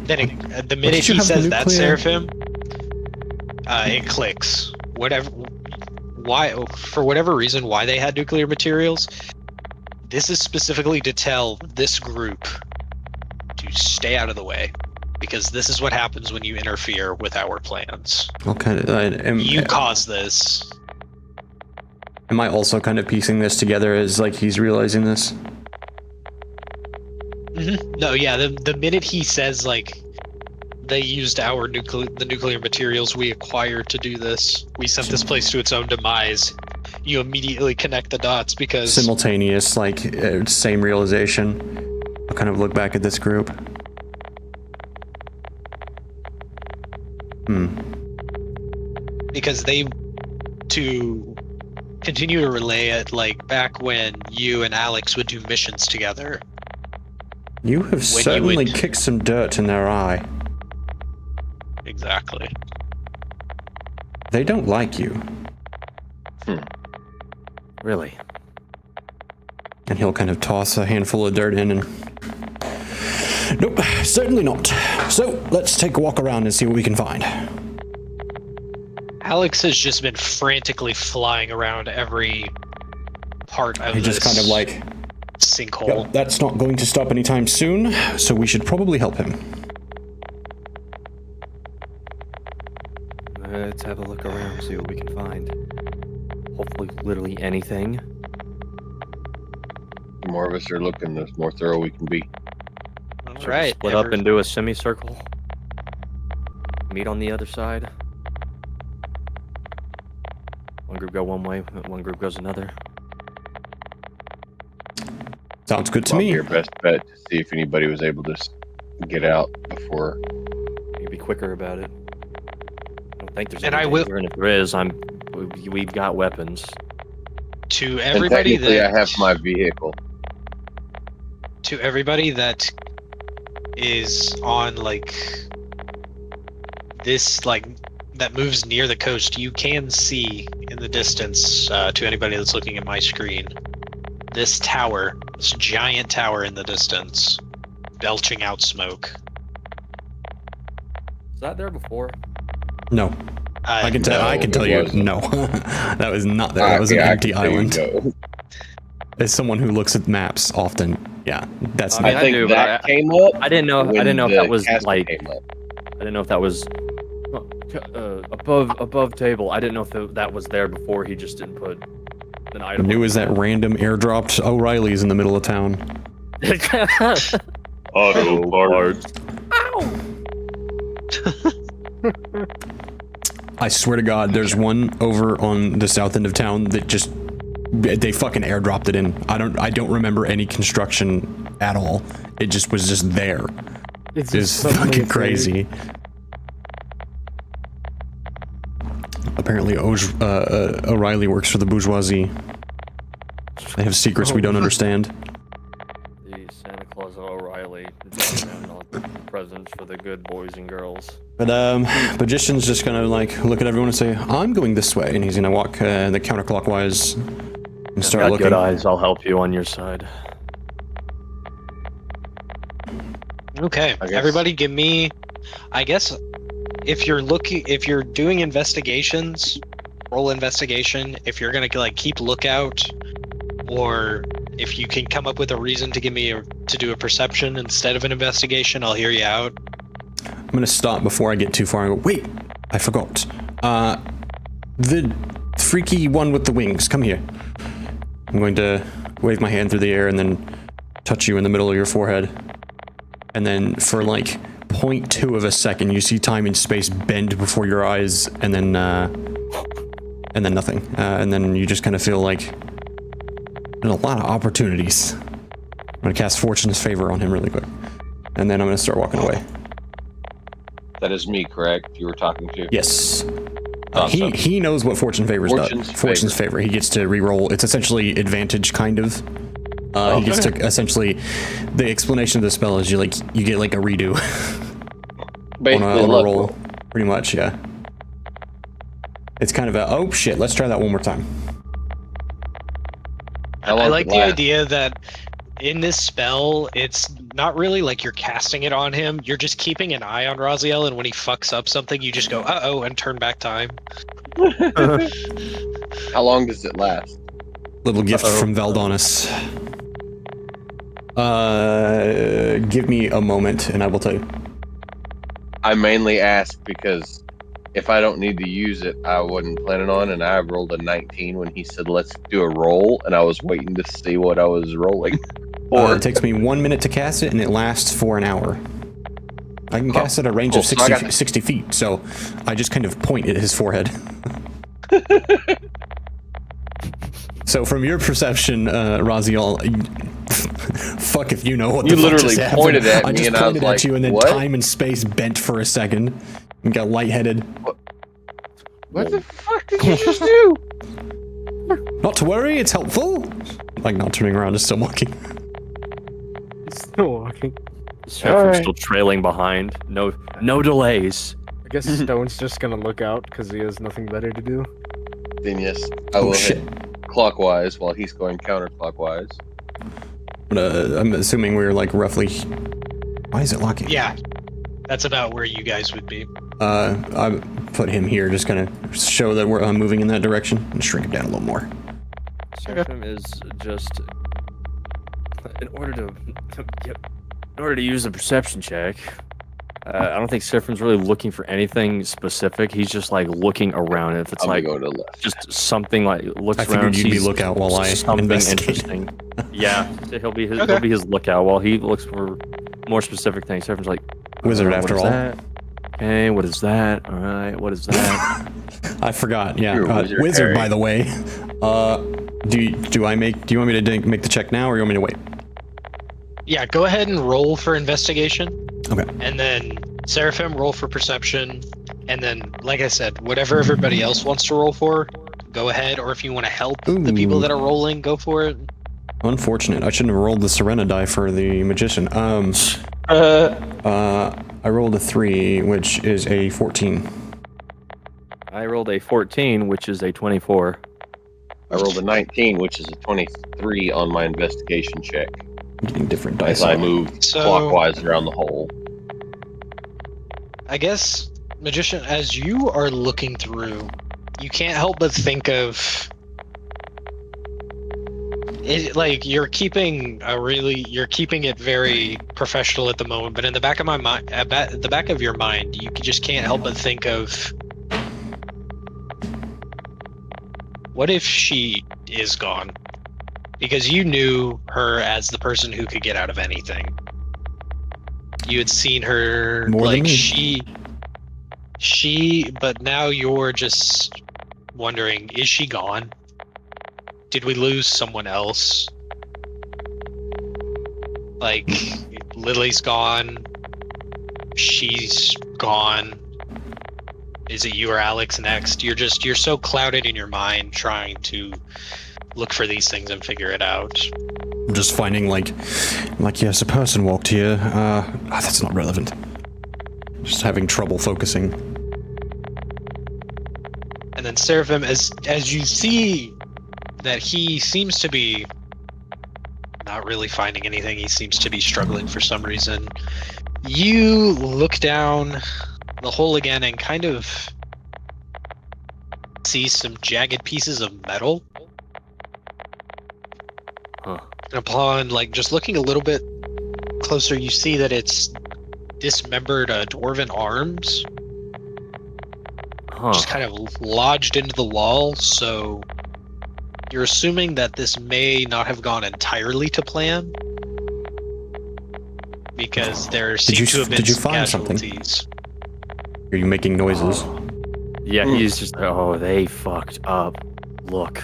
Then the minute he says that, Seraphim, it clicks. For whatever reason, why they had nuclear materials, this is specifically to tell this group to stay out of the way, because this is what happens when you interfere with our plans. You caused this. Am I also kind of piecing this together as like he's realizing this? Mm-hmm. No, yeah. The minute he says like they used the nuclear materials we acquired to do this, we sent this place to its own demise, you immediately connect the dots because simultaneous, like same realization. I'll kind of look back at this group. Because to continue to relay it, like back when you and Alex would do missions together. You have certainly kicked some dirt in their eye. Exactly. They don't like you. Really? And he'll kind of toss a handful of dirt in and... Nope, certainly not. So, let's take a walk around and see what we can find. Alex has just been frantically flying around every part of this. He just kind of like... sinkhole. Well, that's not going to stop anytime soon, so we should probably help him. Let's have a look around, see what we can find. Hopefully, literally anything. The more of us are looking, the more thorough we can be. All right. Split up and do a semicircle. Meet on the other side. One group go one way, one group goes another. Sounds good to me. Your best bet to see if anybody was able to get out before. You'd be quicker about it. I don't think there's And any I will- danger, and if there is, we've got weapons. To And everybody technically, that I have my vehicle. to everybody that is on like this, like that moves near the coast, you can see in the distance, to anybody that's looking at my screen, this tower, this giant tower in the distance, belching out smoke. Was that there before? No. I can tell you, wasn't. no. That was not there. That was an empty island. As someone who looks at maps often, yeah, that's I mean, not. I think do, but that came up. I didn't know if when that was the castle like. came up. I didn't know if that was above table. I didn't know if that was there before he just didn't put an item. New as that random airdropped O'Reilly's in the middle of town. Auto parts. I swear to God, there's one over on the south end of town that just they fucking airdropped it in. I don't remember any construction at all. It just was just there. It's fucking crazy. Apparently, O'Reilly works for the bourgeoisie. They have secrets we don't understand. The Santa Claus of O'Reilly dropping down presents for the good boys and girls. But Magician's just gonna like look at everyone and say, "I'm going this way," and he's gonna walk the counterclockwise and start Got looking. good eyes. I'll help you on your side. Okay, everybody give me, I guess, if you're doing investigations, roll investigation. If you're gonna like keep lookout, or if you can come up with a reason to give me to do a perception instead of an investigation, I'll hear you out. I'm gonna stop before I get too far and go, wait, I forgot. The freaky one with the wings, come here. I'm going to wave my hand through the air and then touch you in the middle of your forehead. And then for like 0.2 of a second, you see time and space bend before your eyes, and then nothing. And then you just kind of feel like there's a lot of opportunities. I'm gonna cast Fortune's Favor on him really quick. And then I'm going to start walking away. That is me, correct? You were talking to? Yes. Awesome. He knows what fortune favors does. Fortune's favor. He gets to re-roll. It's essentially advantage, kind of. He gets to essentially. The explanation of the spell is you get like a redo Basically, on a luck roll, roll. pretty much. Yeah. It's kind of a oh shit. Let's try that one more time. How long I like does it the last? idea that in this spell, it's not really like you're casting it on him. You're just keeping an eye on Raziel, and when he fucks up something, you just go, uh-oh, and turn back time. How long does it last? Little gift from Valdonis. Give me a moment, and I will tell you. I mainly ask because if I don't need to use it, I wasn't planning on, and I rolled a 19 when he said, let's do a roll, and I was waiting to see what I was rolling for. It takes me 1 minute to cast it, and it lasts for an hour. I can cast it at a range of Cool. So I 60, got 60 feet, so I just kind of point at his forehead. So from your perception, Raziel, fuck if you know what You the fuck literally just pointed happened. at I me just and I was pointed like, at you, and then "What?" time and space bent for a second, and got lightheaded. What the fuck did you just do? Not to worry, it's helpful. Like not turning around, just still walking. Still walking. Shepard's still trailing behind. No delays. I guess Stone's just gonna look out because he has nothing better to do. Then yes, I Oh will shit! hit clockwise while he's going counterclockwise. I'm assuming we're like roughly. Why is it locking? Yeah, that's about where you guys would be. I put him here, just gonna show that we're moving in that direction and shrink him down a little more. Seraphim is just in order to use a perception check. I don't think Seraphim's really looking for anything specific. He's just like looking around. If it's I'm like gonna go to the left. just something like looks I around, figured you'd be sees lookout while I something investigate. interesting. Yeah, he'll be Okay. his lookout while he looks for more specific things. Seraphims like Wizard what after is all. that? Okay, what is that? All right, what is that? I forgot. Yeah, You're a wizard, wizard, Harry. by the way. Do you want me to make the check now, or you want me to wait? Yeah, go ahead and roll for investigation. Okay. And then Seraphim, roll for perception. And then, like I said, whatever everybody else wants to roll for, go ahead. Or if you want to help the people Ooh. that are rolling, go for it. Unfortunate. I shouldn't have rolled the Serena die for the magician. I rolled a 3, which is a 14. I rolled a 14, which is a 24. I rolled a 19, which is a 23 on my investigation check. I'm getting different dice. As I move So- clockwise around the hole. I guess, Magician, as you are looking through, you can't help but think of it, like you're keeping it very professional at the moment, but in the back of my mind, at the back of your mind, you just can't help but think of what if she is gone? Because you knew her as the person who could get out of anything. You had seen her More than like me. but now you're just wondering, is she gone? Did we lose someone else? Like, Lily's gone. She's gone. Is it you or Alex next? You're so clouded in your mind trying to look for these things and figure it out. I'm just finding like yes, a person walked here. That's not relevant. Just having trouble focusing. And then Seraphim, as you see that he seems to be not really finding anything, he seems to be struggling for some reason. You look down the hole again and kind of see some jagged pieces of metal. Huh. And upon just looking a little bit closer, you see that it's dismembered dwarven arms, Huh. just kind of lodged into the wall. So you're assuming that this may not have gone entirely to plan, because there seem to have been did you some find something? casualties. Are you making noises? Yeah, he's just they fucked up. Look.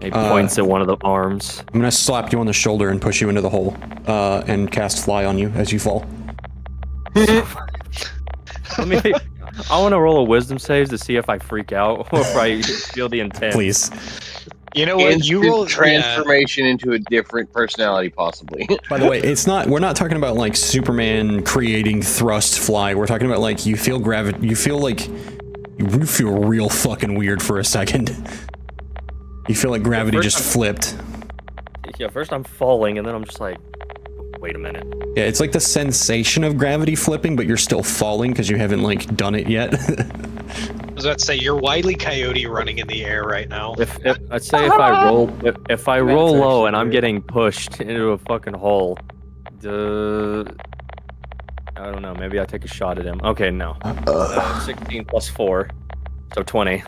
He points at one of the arms. I'm gonna slap you on the shoulder and push you into the hole, and cast fly on you as you fall. Let me. I want to roll a wisdom save to see if I freak out or if I feel the intent. Please. You know what? Instant You roll transformation into a different personality, possibly. By the way, we're not talking about like Superman creating thrust fly. We're talking about like you feel real fucking weird for a second. You feel like gravity just flipped. Yeah, first I'm falling, and then I'm just like, wait a minute. Yeah, it's like the sensation of gravity flipping, but you're still falling because you haven't like done it yet. I was about to say you're Wile E. Coyote running in the air right now. If I'd say if I roll low and I'm getting pushed into a fucking hole, I don't know. Maybe I take a shot at him. Okay, no. 16 plus 4, so 20.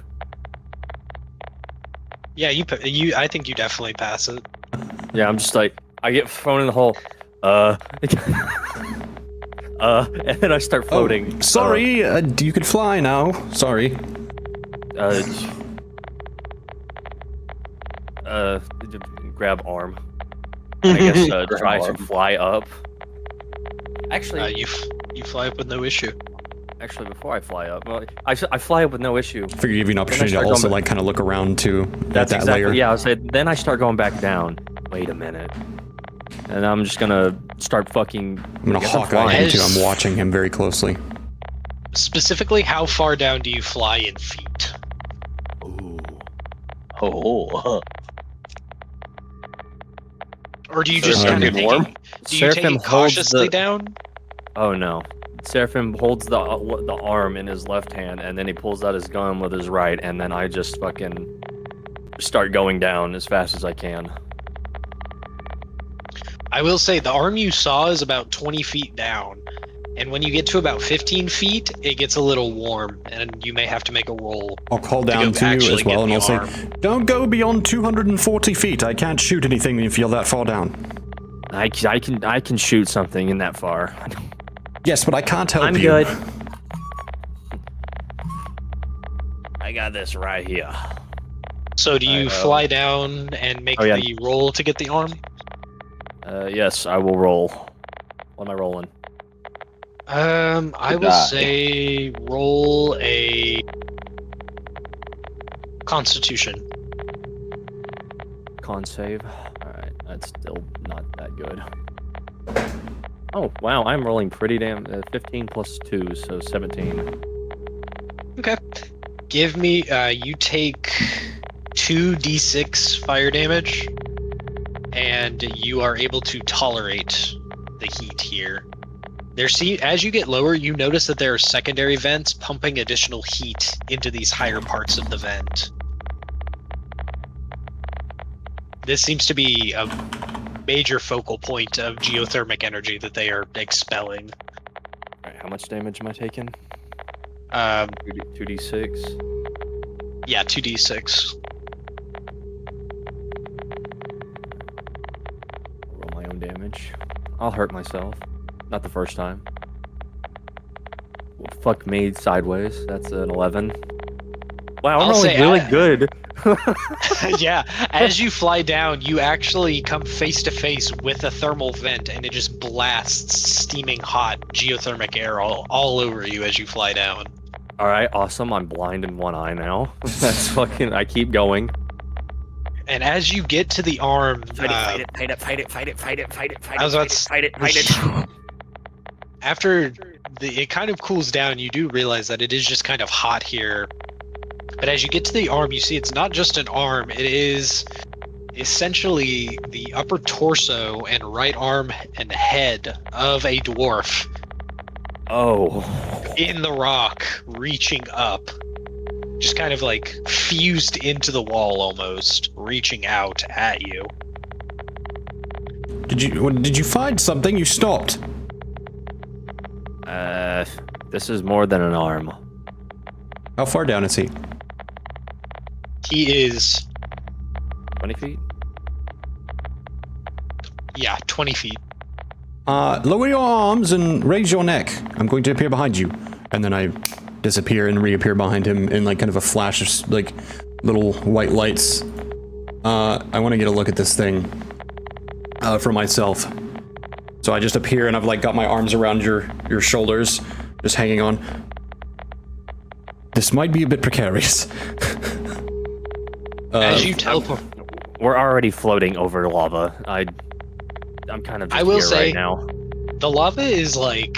Yeah, I think you definitely pass it. Yeah, I'm just like, I get thrown in the hole. And then I start floating. Oh, sorry, you could fly now. Sorry. Grab arm. I guess try to fly up. Actually, you fly up with no issue. Actually, before I fly up, well, I fly up with no issue. Figure give you an opportunity to also like kind of look around too at that layer. Yeah, I was saying. Then I start going back down. Wait a minute. And I'm just gonna start fucking. I'm gonna Hawkeye him too. I'm watching him very closely. Specifically, how far down do you fly in feet? Ooh. Oh. Or do you just kind of take it cautiously down? Oh no. Seraphim holds the arm in his left hand, and then he pulls out his gun with his right, and then I just fucking start going down as fast as I can. I will say the arm you saw is about 20 feet down, and when you get to about 15 feet, it gets a little warm, and you may have to make a roll. I'll call down to you as well, and I'll say, "Don't go beyond 240 feet. I can't shoot anything if you're that far down." I can shoot something in that far. Yes, but I can't help you. I'm good. I got this right here. So do you fly down and make the roll to get the arm? Yes, I will roll. What am I rolling? I will say roll a Constitution. Con save. Alright, that's still not that good. Oh, wow, I'm rolling pretty damn... 15 plus 2, so 17. Okay. Give me... you take 2d6 fire damage, and you are able to tolerate the heat here. As you get lower, you notice that there are secondary vents pumping additional heat into these higher parts of the vent. This seems to be a major focal point of geothermic energy that they are expelling. Alright, how much damage am I taking? 2d6? Yeah, 2d6. Roll my own damage. I'll hurt myself. Not the first time. Well, fuck me sideways. That's an 11. Wow, I'm rolling really good. Yeah, as you fly down, you actually come face to face with a thermal vent, and it just blasts steaming hot geothermic air all over you as you fly down. Alright, awesome. I'm blind in one eye now. That's fucking... I keep going. And as you get to the arm... Fight it. After it kind of cools down, you do realize that it is just kind of hot here. But as you get to the arm, you see it's not just an arm. It is essentially the upper torso and right arm and head of a dwarf. Oh. In the rock, reaching up. Just kind of like fused into the wall almost, reaching out at you. Did you find something? You stopped. This is more than an arm. How far down is he? He is 20 feet? Yeah, 20 feet. Lower your arms and raise your neck. I'm going to appear behind you. And then I disappear and reappear behind him in like kind of a flash of like little white lights. I want to get a look at this thing for myself. So I just appear and I've like got my arms around your shoulders, just hanging on. This might be a bit precarious. As you teleport, We're already floating over lava. I'm kind of just I will here say, right now. the lava is like.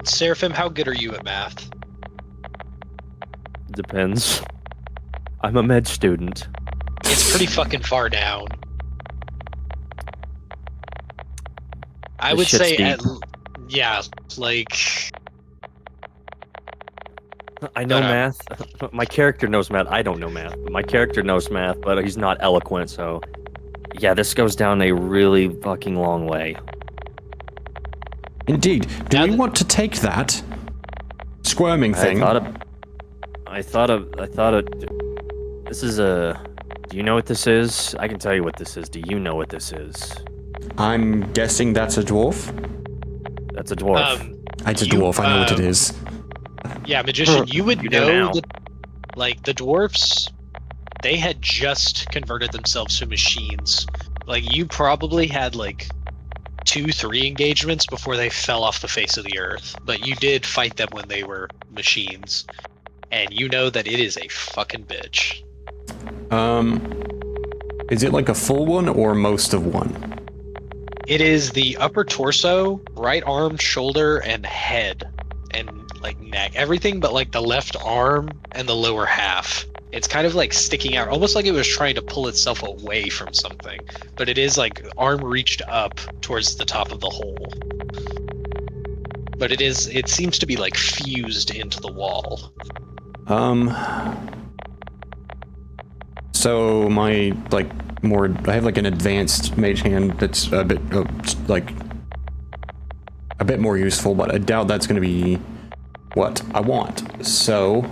Seraphim, how good are you at math? Depends. I'm a med student. It's pretty fucking far down. I This would shit's say, deep. yeah, like I know But, math. My character knows math. I don't know math. But my character knows math, but he's not eloquent, so... Yeah, this goes down a really fucking long way. Indeed. Do Now we that- want to take that squirming thing? I thought of... This is a... Do you know what this is? I can tell you what this is. Do you know what this is? I'm guessing that's a dwarf. That's a dwarf. It's a You, dwarf. I know what it is. yeah, magician, you would You do know now. that, like the dwarfs, they had just converted themselves to machines. Like you probably had like 2-3 engagements before they fell off the face of the earth, but you did fight them when they were machines, and you know that it is a fucking bitch. Is it like a full one or most of one? It is the upper torso, right arm, shoulder, and head, and like neck. Everything but like the left arm and the lower half. It's kind of like sticking out, almost like it was trying to pull itself away from something. But it is like arm reached up towards the top of the hole. But it seems to be like fused into the wall. So my I have like an advanced mage hand that's a bit like a bit more useful, but I doubt that's going to be what I want. So,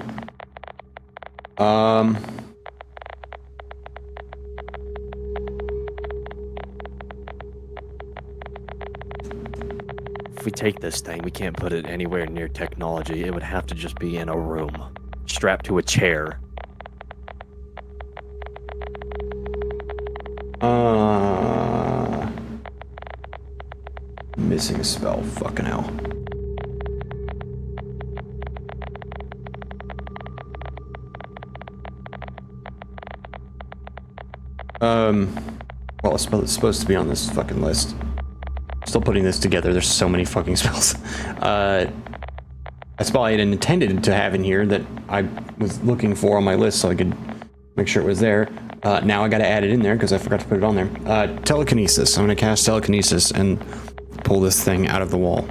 If we take this thing, we can't put it anywhere near technology. It would have to just be in a room, strapped to a chair. Missing a spell. Fucking hell. Well, it's supposed to be on this fucking list. Still putting this together. There's so many fucking spells. A spell I had intended to have in here that I was looking for on my list so I could make sure it was there. Now I gotta add it in there because I forgot to put it on there. Telekinesis. I'm gonna cast telekinesis and pull this thing out of the wall.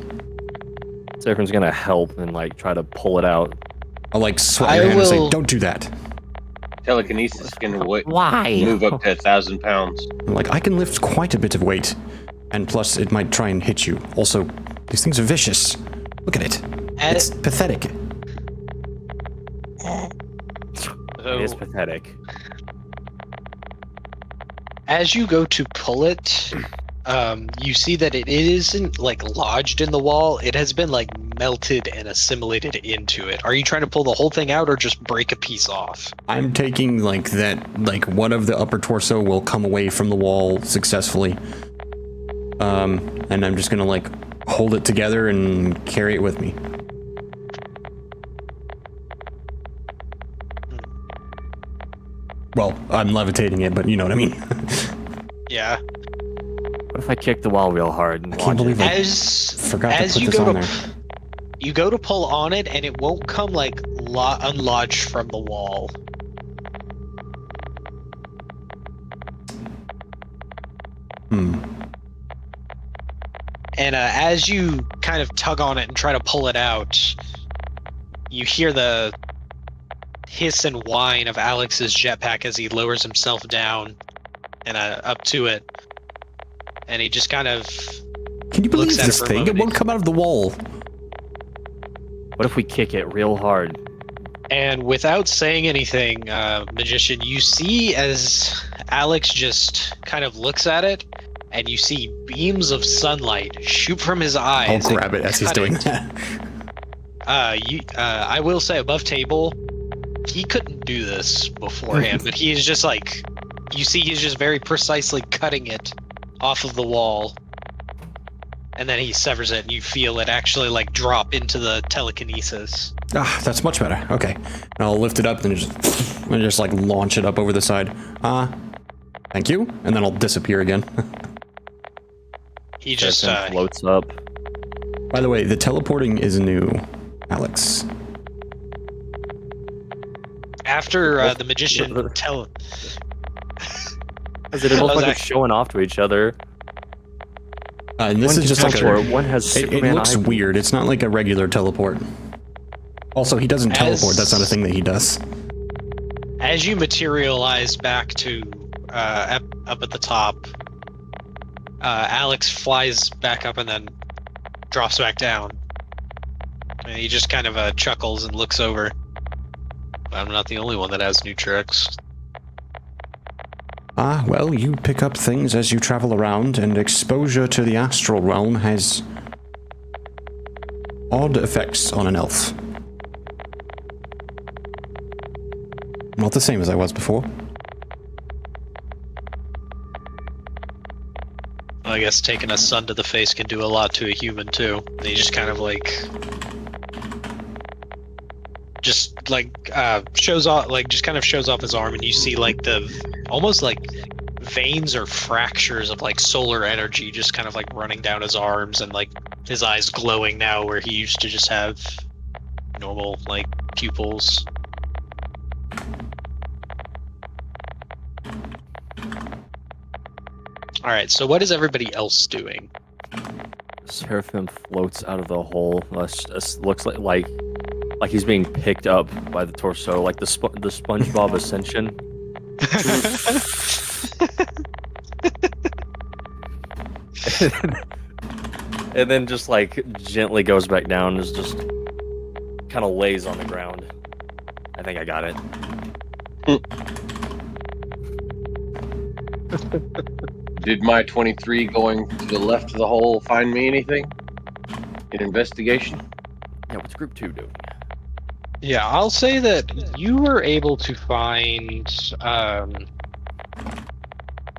So everyone's gonna help and like try to pull it out. I'll like sweat I your hand and say, will- "Don't do that." Telekinesis can Why? move up to 1,000 pounds. I'm like, I can lift quite a bit of weight, and plus it might try and hit you. Also, these things are vicious. Look at it. It's pathetic. It is pathetic. As you go to pull it, you see that it isn't like lodged in the wall. It has been like melted and assimilated into it. Are you trying to pull the whole thing out or just break a piece off? I'm taking like one of the upper torso will come away from the wall successfully. And I'm just gonna like hold it together and carry it with me. Well, I'm levitating it, but you know what I mean. Yeah. What if I kick the wall real hard and I can't launch it? believe I As forgot to as put you this go on to there. you go to pull on it and it won't come like unlodged from the wall. And as you kind of tug on it and try to pull it out, you hear the hiss and whine of Alex's jetpack as he lowers himself down and up to it. And he just kind of Can you believe looks at it this for a thing? It moment. won't come out of the wall. What if we kick it real hard? And without saying anything, Magician, you see as Alex just kind of looks at it, and you see beams of sunlight shoot from his eyes. I'll and grab it as he's cut doing it. that. I will say above table, he couldn't do this beforehand, but he is just like, you see he's just very precisely cutting it off of the wall, and then he severs it, and you feel it actually like drop into the telekinesis. Ah, that's much better. Okay. And I'll lift it up and just like launch it up over the side. Thank you. And then I'll disappear again. He just floats up. By the way, the teleporting is new, Alex. after the magician Is it almost was like it's showing off to each other? And this One is just can like teleport, one has it Superman looks eyes. weird. It's not like a regular teleport. Also, he doesn't teleport. That's not a thing that he does. As you materialize back to up at the top, Alex flies back up and then drops back down. And he just kind of chuckles and looks over. I'm not the only one that has new tricks. Ah, well, you pick up things as you travel around, and exposure to the astral realm has odd effects on an elf. Not the same as I was before. I guess taking a sun to the face can do a lot to a human too. And he just kind of like shows off, like just kind of shows off his arm, and you see like the almost like veins or fractures of like solar energy just kind of like running down his arms, and like his eyes glowing now where he used to just have normal like pupils. Alright, so what is everybody else doing? Seraphim floats out of the hole. Looks like he's being picked up by the torso, like the SpongeBob ascension. And then just like gently goes back down, and just kind of lays on the ground. I think I got it. Did my 23 going to the left of the hole find me anything? In investigation? Yeah, what's group 2 doing? Yeah, I'll say that you were able to find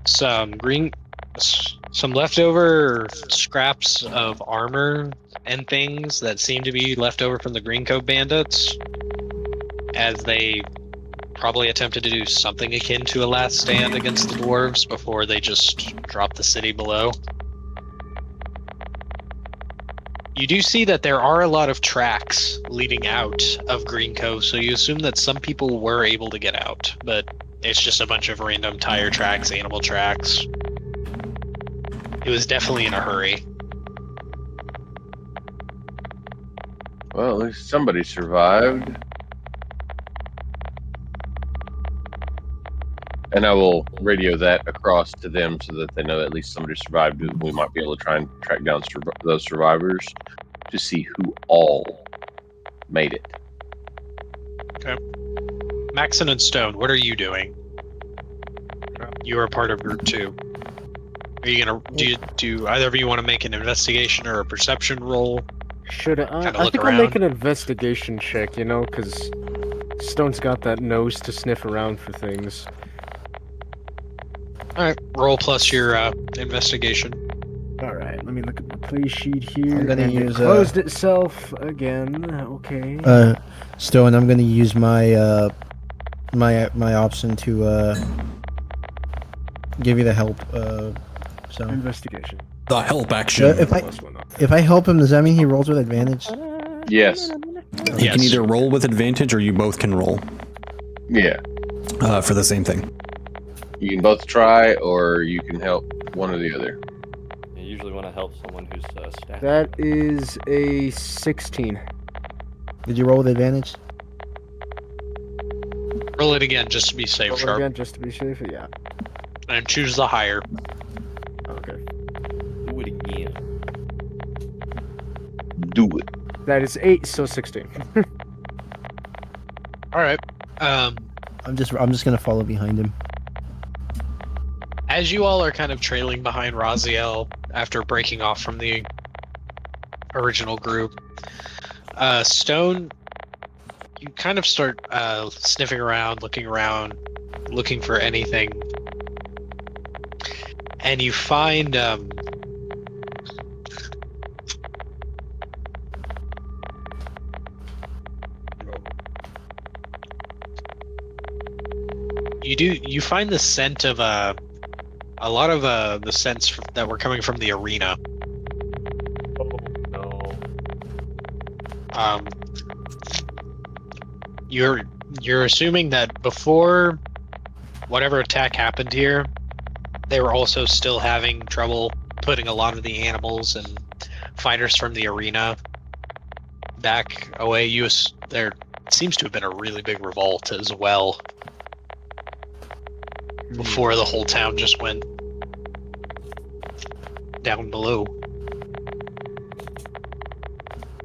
some leftover scraps of armor and things that seem to be left over from the Greencoat bandits, as they probably attempted to do something akin to a last stand against the dwarves before they just dropped the city below. You do see that there are a lot of tracks leading out of Greencoat, so you assume that some people were able to get out, but it's just a bunch of random tire tracks, animal tracks. It was definitely in a hurry. Well, at least somebody survived. And I will radio that across to them so that they know at least somebody survived. We might be able to try and track down those survivors to see who all made it. Okay. Maxon and Stone, what are you doing? You are part of group 2. Are you gonna do either of you want to make an investigation or a perception roll? Should I Kinda I look think around. I'll make an investigation check, you know, because Stone's got that nose to sniff around for things. Alright, roll plus your investigation. Alright, let me look at the play sheet here. I'm gonna and use, it closed itself again. Okay. Stone, I'm gonna use my my option to give you the help. So Investigation. The help action. if I help him, does that mean he rolls with advantage? Yes. You Yes. can either roll with advantage or you both can roll Yeah. for the same thing. You can both try, or you can help one or the other. You usually want to help someone who's staff. That is a 16. Did you roll with advantage? Roll it again just to be safe, Roll Sharp. again, just to be safe. Yeah. And choose the higher. Okay. Do it again. Do it. That is 8, so 16. Alright. I'm just gonna follow behind him. As you all are kind of trailing behind Raziel after breaking off from the original group, Stone, you kind of start sniffing around, looking for anything. and you find you find the scent of a lot of the scents that were coming from the arena. No. You're assuming that before whatever attack happened here, they were also still having trouble putting a lot of the animals and fighters from the arena back away. There seems to have been a really big revolt as well before the whole town just went down below.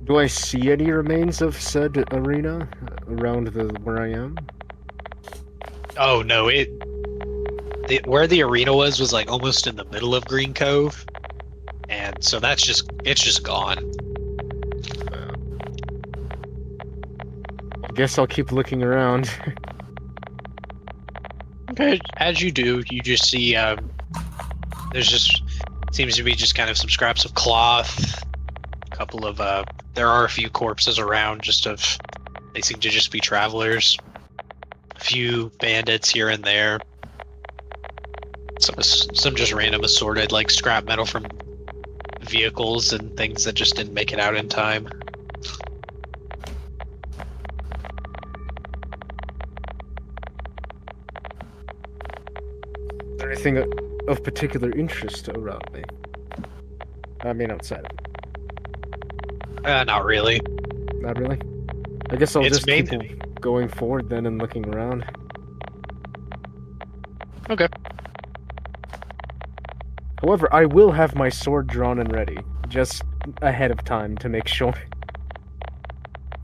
Do I see any remains of said arena around where I am? Oh no, where the arena was like almost in the middle of Green Cove, and so it's just gone. I guess I'll keep looking around. Okay, as you do, you just see there's just seems to be just kind of some scraps of cloth, a couple of there are a few corpses around, they seem to just be travelers, a few bandits here and there, some just random assorted like scrap metal from vehicles and things that just didn't make it out in time. Is there anything of particular interest around me? I mean, outside of it. Not really. Not really? I guess I'll It's just keep going forward then and looking around. Okay. However, I will have my sword drawn and ready, just ahead of time to make sure.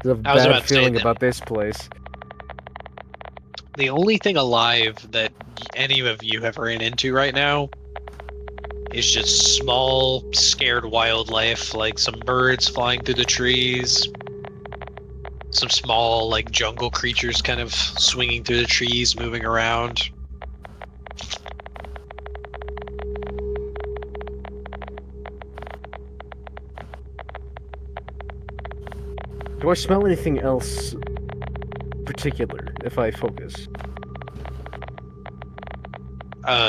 There's a I was bad about to say feeling that- about this place. The only thing alive that any of you have ran into right now is just small, scared wildlife, like some birds flying through the trees, some small, like, jungle creatures kind of swinging through the trees, moving around. Do I smell anything else particular if I focus?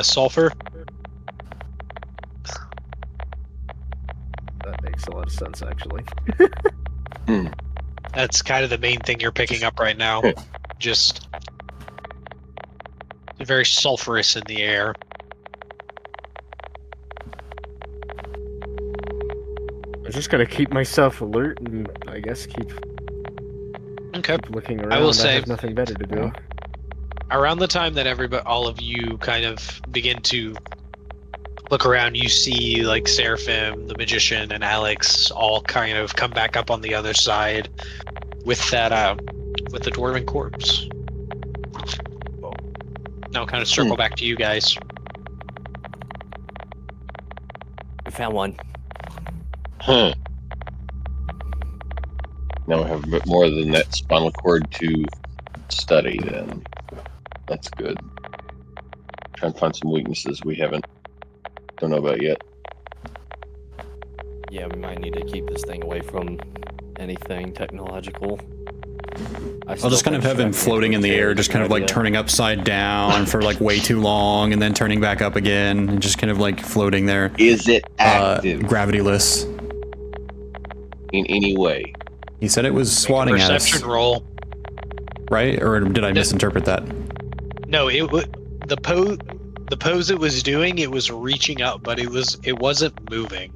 Sulfur? That makes a lot of sense, actually. That's kind of the main thing you're picking up right now. Just very sulfurous in the air. I'm just gonna keep myself alert and I guess keep Okay. looking around. I will say- have nothing better to do. Around the time that all of you kind of begin to look around, you see like Seraphim, the magician, and Alex all kind of come back up on the other side with with the dwarven corpse. Now kind of circle back to you guys. We found one. Huh. Now we have a bit more than that spinal cord to study then. That's good. Try and find some weaknesses we don't know about yet. Yeah, we might need to keep this thing away from anything technological. I'll just kind of have him floating in the air, just kind of like turning upside down for like way too long, and then turning back up again, and just kind of like floating there. Is it active Gravityless. in any way? He said it was swatting at us, Perception roll. right? Or did I misinterpret that? No, the pose it was doing, it was reaching up, but it wasn't moving.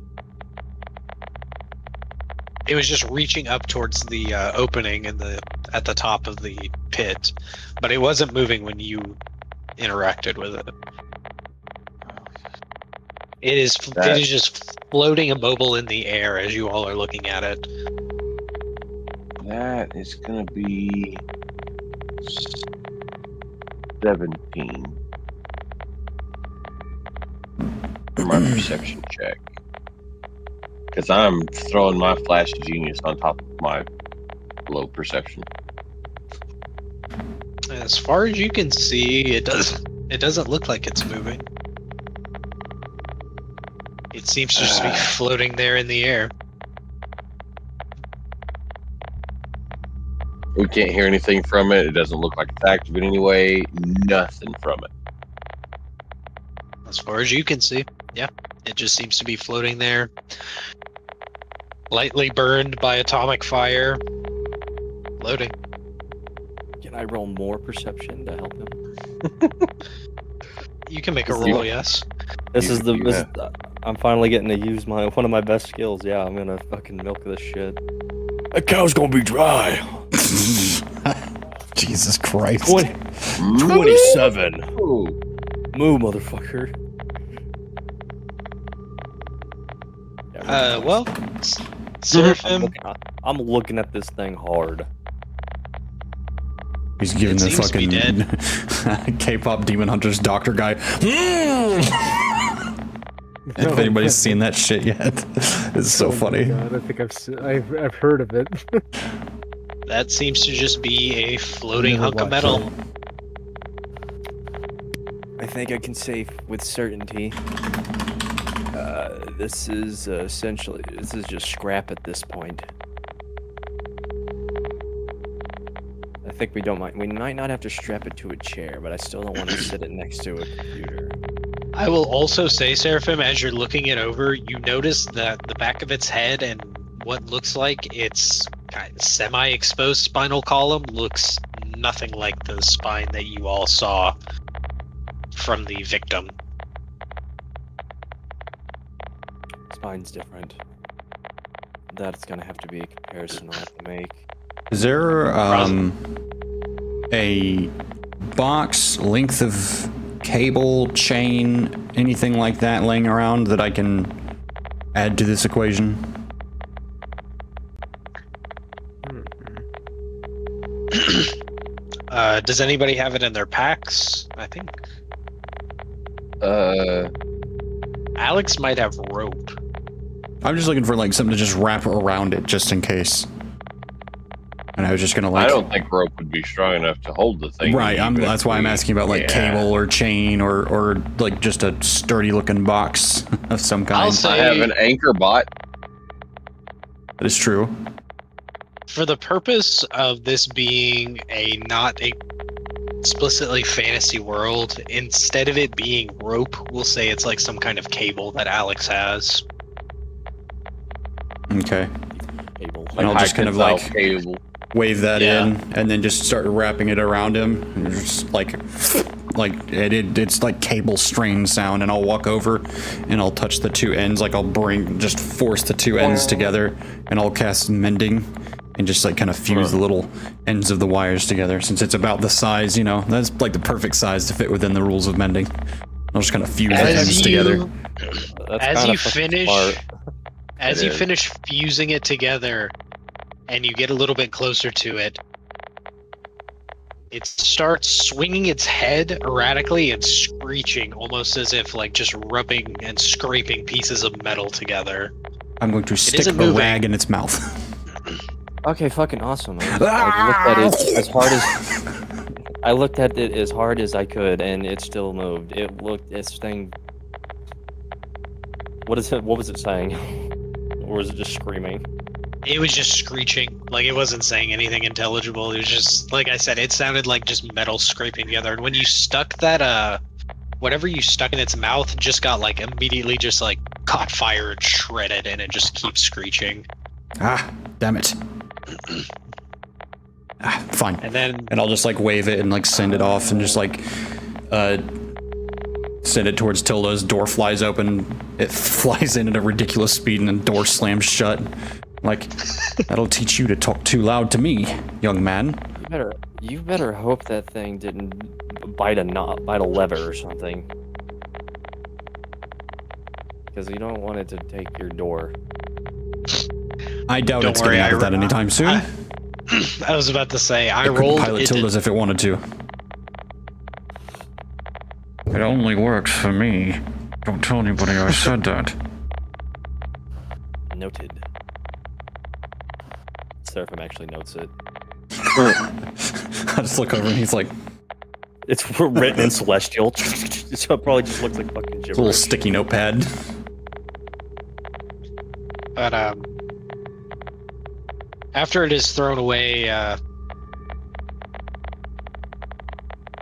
It was just reaching up towards the opening at the top of the pit, but it wasn't moving when you interacted with it. It is just floating immobile in the air as you all are looking at it. That is gonna be 17 for my perception check. Because I'm throwing my flash genius on top of my low perception. As far as you can see, it doesn't look like it's moving. It seems to just be floating there in the air. We can't hear anything from it. It doesn't look like it's active in any way. Nothing from it. As far as you can see, yeah. It just seems to be floating there. Lightly burned by atomic fire. Floating. Can I roll more perception to help him? You can make a roll, yes. I'm finally getting to use one of my best skills. Yeah, I'm gonna fucking milk this shit. That cow's gonna be dry. Jesus Christ. 27. Ooh. Moo, motherfucker. Well, Seraphim, I'm looking at this thing hard. He's giving It the seems to be fucking K-pop demon hunters doctor guy. If anybody's seen that shit yet, it's so funny. God, I think I've heard of it. that seems to just be a floating Never hunk of watched metal. I think I can say with certainty. This is just scrap at this point. I think we might not have to strap it to a chair, but I still don't want to sit it next to a computer. I will also say, Seraphim, as you're looking it over, you notice that the back of its head and what looks like its kind of semi-exposed spinal column looks nothing like the spine that you all saw from the victim. Spine's different. That's gonna have to be a comparison I'll have to make. Is there a box, length of cable, chain, anything like that laying around that I can add to this equation? Does anybody have it in their packs? I think Alex might have rope. I'm just looking for like something to just wrap around it just in case. And I was just gonna like. I don't think rope would be strong enough to hold the thing. Right, that's why I'm asking about like cable or chain or like just a sturdy looking box of some kind. I'll say I have an anchor bot. That is true. for the purpose of this being a not explicitly fantasy world, instead of it being rope, we'll say it's like some kind of cable that Alex has. Okay. Cable. And I'll just kind of like cable. wave that Yeah. in and then just start wrapping it around him. And just like it's like cable strain sound, and I'll walk over and I'll touch the two ends, like I'll just force the two ends together, and I'll cast mending and just like kind of fuse the little ends of the wires together. Since it's about the size, that's like the perfect size to fit within the rules of mending. I'll just kind of fuse the ends together. As you finish fusing it together and you get a little bit closer to it, it starts swinging its head erratically and screeching, almost as if like just rubbing and scraping pieces of metal together. I'm going to stick isn't the moving. rag in its mouth. Okay, fucking awesome. I looked at it as hard as I could, and it still moved. This thing. What was it saying? Or was it just screaming? It was just screeching. Like, it wasn't saying anything intelligible. It was just, like I said, it sounded like just metal scraping together. And when you stuck that, whatever you stuck in its mouth just got, like, immediately just, like, caught fire and shredded, and it just keeps screeching. Ah, damn it. Fine. And I'll just, like, wave it and, like, send it off and just, like, send it towards Tilda's. Door flies open. It flies in at a ridiculous speed, and the door slams shut. Like, that'll teach you to talk too loud to me, young man. You better hope that thing didn't bite a lever or something. Because you don't want it to take your door. I doubt it's getting out of that anytime soon. I was about to say, I It rolled. couldn't pilot Tilda's if it wanted to. It only works for me. Don't tell anybody I said that. Noted. Seraphim actually notes it. I just look over and he's like, It's written in Celestial. So it probably just looks like fucking gibberish. a little sticky notepad. But after it is thrown away,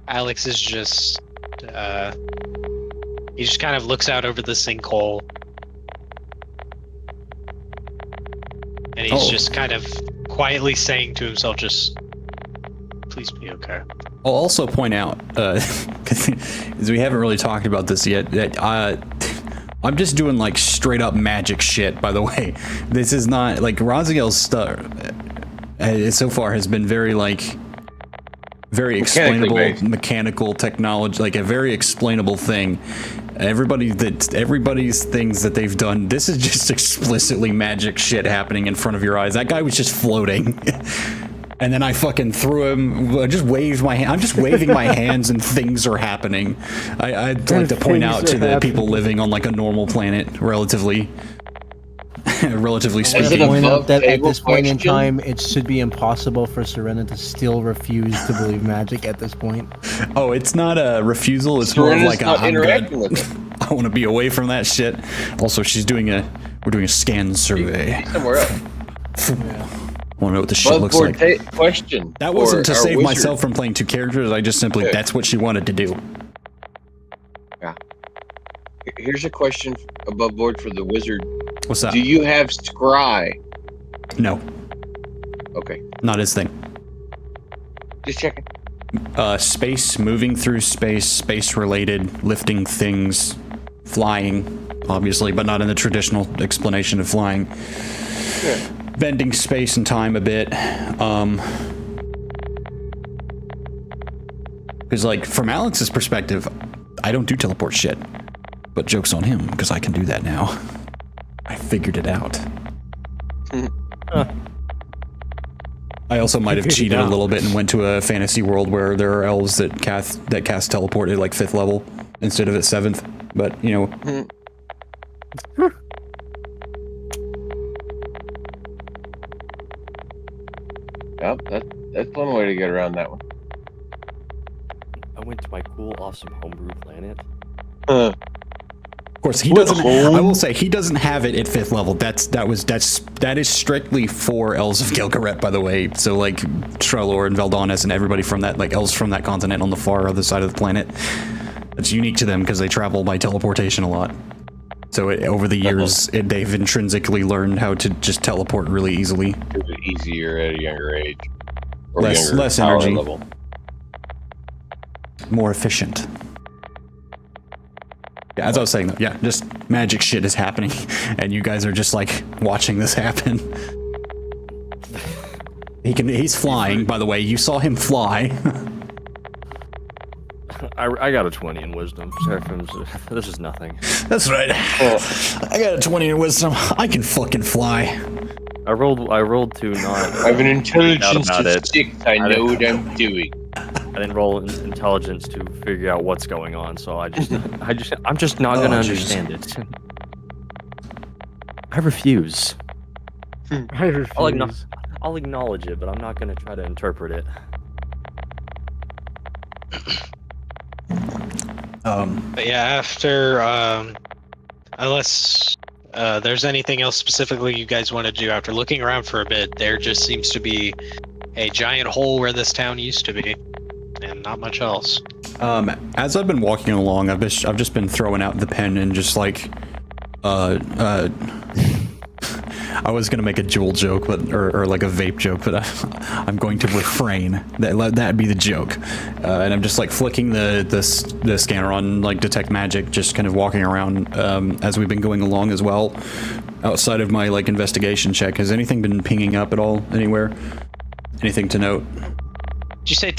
Alex is just he just kind of looks out over the sinkhole, and he's just kind of quietly saying to himself, "Just please be okay." I'll also point out, because we haven't really talked about this yet, that I'm just doing like straight up magic shit, by the way. This is not like Raziel's stuff so far has been very explainable, mechanical technology, like a very explainable thing. Everybody's things that they've done, this is just explicitly magic shit happening in front of your eyes. That guy was just floating. And then I fucking threw him, I just waved my hand. I'm just waving my hands and things are happening. I'd like to point out to the people living on like a normal planet, relatively speaking. Point out that at this point in time, it should be impossible for Serena to still refuse to believe magic at this point. Oh, it's not a refusal. It's more of like a I'm good. I want to be away from that shit. Also, we're doing a scan survey. Somewhere else. I want to know what the shit looks like. Question. That wasn't to save myself from playing two characters. I just simply, that's what she wanted to do. Yeah. Here's a question above board for the wizard. What's that? Do you have scry? No. Okay. Not his thing. Just checking. Space, moving through space, space-related, lifting things, flying, obviously, but not in the traditional explanation of flying. Sure. Bending space and time a bit. Because, like, from Alex's perspective, I don't do teleport shit. But joke's on him, because I can do that now. I figured it out. I also might have cheated a little bit and went to a fantasy world where there are elves that cast teleport at, like, 5th level instead of at 7th. But, you know... Yep, that's one way to get around that one. I went to my cool, awesome homebrew planet. Of course, he doesn't. I will say he doesn't have it at 5th level. That is strictly for elves of Gilgaret, by the way. So like Trelor and Veldanis and everybody from that, like elves from that continent on the far other side of the planet. It's unique to them because they travel by teleportation a lot. So over the years, they've intrinsically learned how to just teleport really easily. It was easier at a younger age. Or Less power energy. level. More efficient. Yeah, as I was saying though, yeah, just magic shit is happening, and you guys are just like watching this happen. He's flying, by the way. You saw him fly. I got a 20 in wisdom. This is nothing. That's right. I got a 20 in wisdom. I can fucking fly. I rolled to not. I have an intelligence about of it. 6. I know what I'm doing. I didn't roll intelligence to figure out what's going on, so I'm just not gonna understand it. I refuse. I refuse. I'll acknowledge it, but I'm not gonna try to interpret it. But yeah, after unless there's anything else specifically you guys want to do after looking around for a bit, there just seems to be a giant hole where this town used to be, and not much else. As I've been walking along, I've just been throwing out the pen and just like, I was gonna make a jewel joke, but or like a vape joke, but I'm going to refrain. Let that be the joke. And I'm just like flicking the scanner on like detect magic, just kind of walking around as we've been going along as well. Outside of my like investigation check, has anything been pinging up at all anywhere? Anything to note? Did you say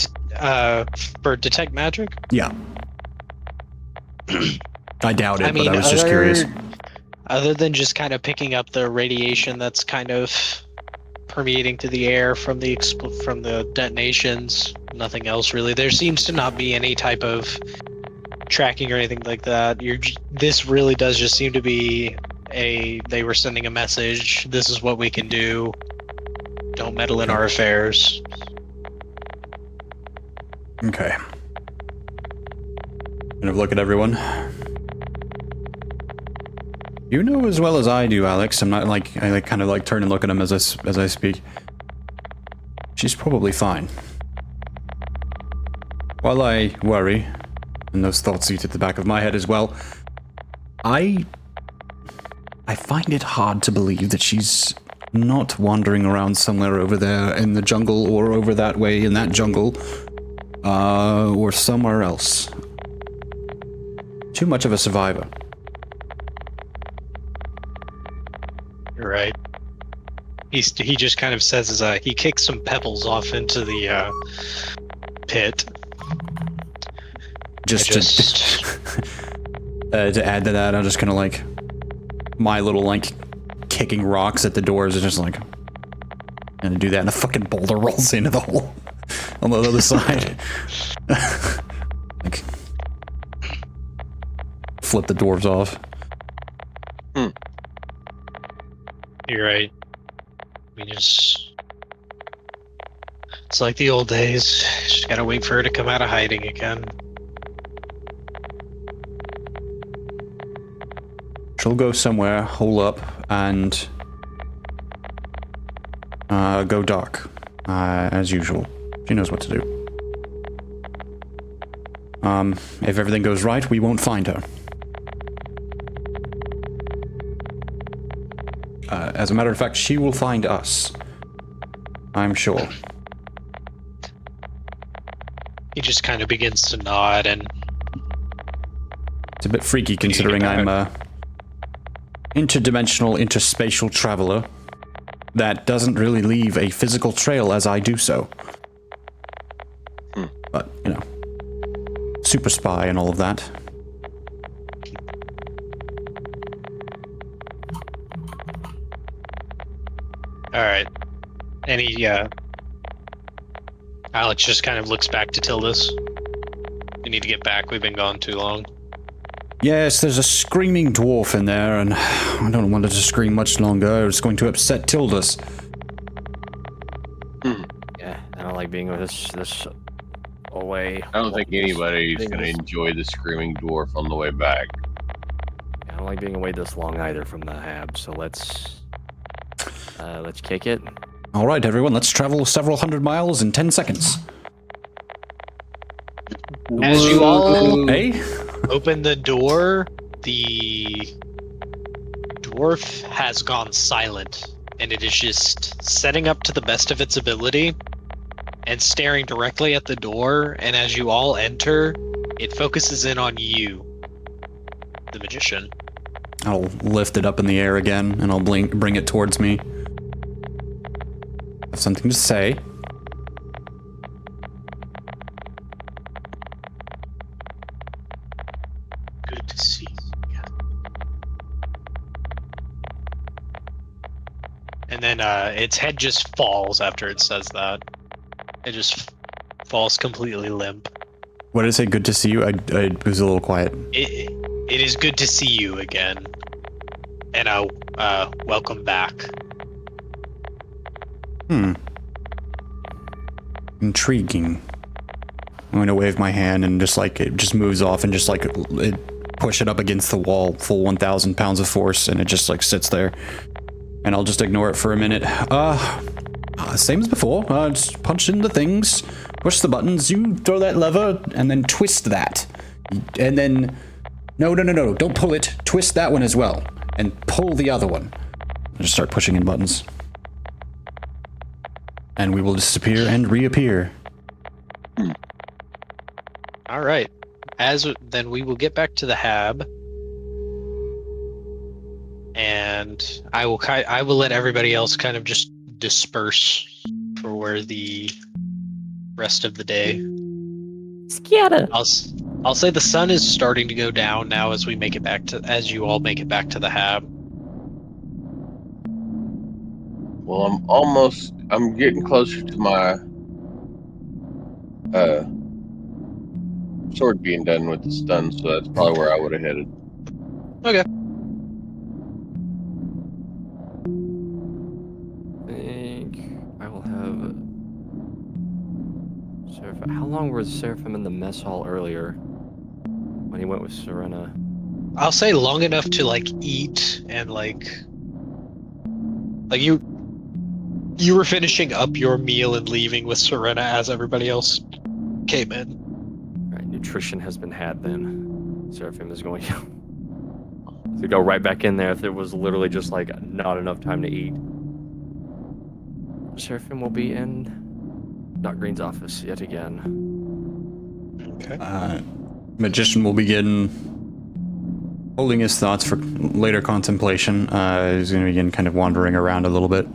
for detect magic? Yeah. I doubt it, but I was just curious. Other than just kind of picking up the radiation that's kind of permeating to the air from the detonations, nothing else really. There seems to not be any type of tracking or anything like that. This really does just seem to be they were sending a message. This is what we can do. Don't meddle in our affairs. Okay. Kind of look at everyone. You know as well as I do, Alex. I'm not like I kind of like turn and look at him as I speak. She's probably fine. While I worry, and those thoughts eat at the back of my head as well, I find it hard to believe that she's not wandering around somewhere over there in the jungle or over that way in that jungle, or somewhere else. Too much of a survivor. You're right. He just kind of says as he kicks some pebbles off into the pit. To add to that, I'm just kind of like my little like kicking rocks at the doors is just like gonna do that, and a fucking boulder rolls into the hole on the other side. Like flip the doors off. You're right. It's like the old days. Just gotta wait for her to come out of hiding again. She'll go somewhere, hole up, and go dark, as usual. She knows what to do. If everything goes right, we won't find her. As a matter of fact, she will find us. I'm sure. He just kind of begins to nod, and It's a bit freaky considering I'm a interdimensional, interspatial traveler that doesn't really leave a physical trail as I do so. But, you know, super spy and all of that. alright. And Alex just kind of looks back to Tildus. We need to get back, we've been gone too long. Yes, there's a screaming dwarf in there, and I don't want it to scream much longer. It's going to upset Tildus. Yeah, I don't like being with this away. I don't think anybody's going to enjoy the screaming dwarf on the way back. I don't like being away this long either from the hab, so let's kick it. All right, everyone, let's travel several hundred miles in 10 seconds. As you all Hey? open the door, the dwarf has gone silent, and it is just setting up to the best of its ability and staring directly at the door, and as you all enter, it focuses in on you, the magician. I'll lift it up in the air again, and I'll bring it towards me. Have something to say. Good to see you. And then its head just falls after it says that. It just falls completely limp. What did it say? Good to see you? I was a little quiet. It is good to see you again. And welcome back. Intriguing. I'm going to wave my hand and just like it just moves off and just like it push it up against the wall, full 1,000 pounds of force, and it just like sits there. And I'll just ignore it for a minute. Same as before. Just punch in the things, push the buttons, you throw that lever, and then twist that. And then, no, don't pull it. Twist that one as well, and pull the other one. I just start pushing in buttons. And we will disappear and reappear. All right. Then we will get back to the hab, and I will let everybody else kind of just disperse for where the rest of the day. Scatter. I'll say the sun is starting to go down now as you all make it back to the hab. Well, I'm getting closer to my sword being done with the stun, so that's probably where I would have headed. Okay. I think I will have Seraphim. How long was Seraphim in the mess hall earlier when he went with Serena? I'll say long enough to like eat and like you were finishing up your meal and leaving with Serena as everybody else came in. All right, nutrition has been had then. Seraphim is going to go right back in there if there was literally just like not enough time to eat. Seraphim will be in Doc Green's office yet again. Okay. Magician will begin holding his thoughts for later contemplation. He's going to begin kind of wandering around a little bit.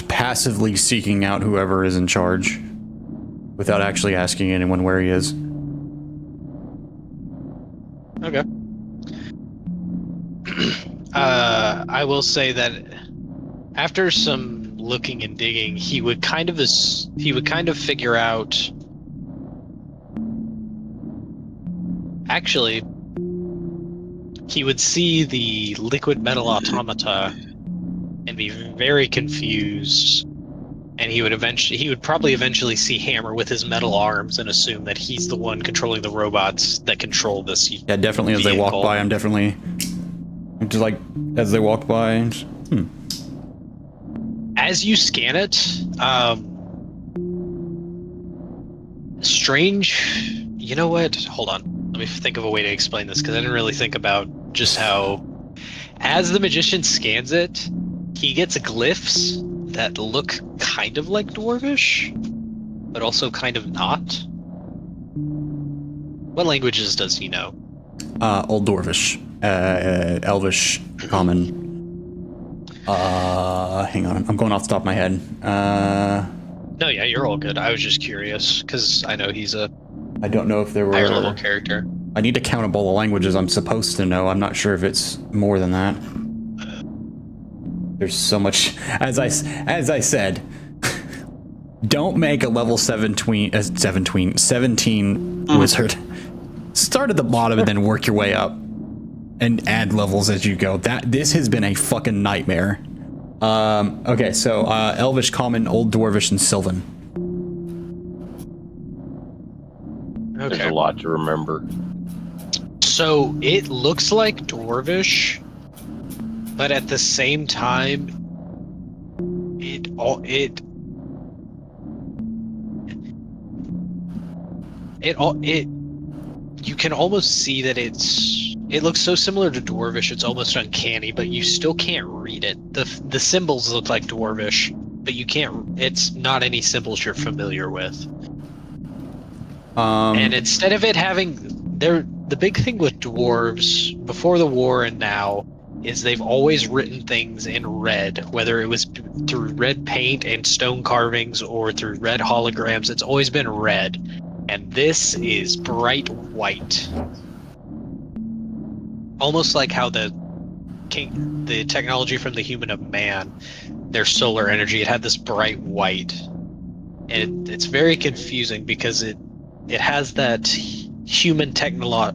Passively seeking out whoever is in charge without actually asking anyone where he is. Okay. I will say that after some looking and digging, he would kind of figure out. Actually, he would see the liquid metal automata and be very confused. And he would probably eventually see Hammer with his metal arms and assume that he's the one controlling the robots that control this. Yeah, definitely. As they walk by, I'm just like, as they walk by. As you scan it, strange. You know what? Hold on. Let me think of a way to explain this because I didn't really think about just how. As the magician scans it, he gets glyphs that look kind of like Dwarvish, but also kind of not. What languages does he know? Old Dwarvish, Elvish, Common. Hang on, I'm going off the top of my head. No, yeah, you're all good. I was just curious because I know he's a I don't know if there were higher level character. I need to count up all the languages I'm supposed to know. I'm not sure if it's more than that. There's so much. As I said, don't make a level 17 wizard. Start at the bottom and then work your way up, and add levels as you go. This has been a fucking nightmare. Okay, so Elvish, Common, Old Dwarvish, and Sylvan. Okay. There's a lot to remember. So it looks like Dwarvish, but at the same time, you can almost see that it looks so similar to Dwarvish, it's almost uncanny, but you still can't read it. The symbols look like Dwarvish, but you can't. It's not any symbols you're familiar with. And instead of it having the big thing with dwarves before the war and now is they've always written things in red, whether it was through red paint and stone carvings or through red holograms. It's always been red, and this is bright white, almost like how the technology from the Human of Man, their solar energy, it had this bright white, and it's very confusing because it has that human technology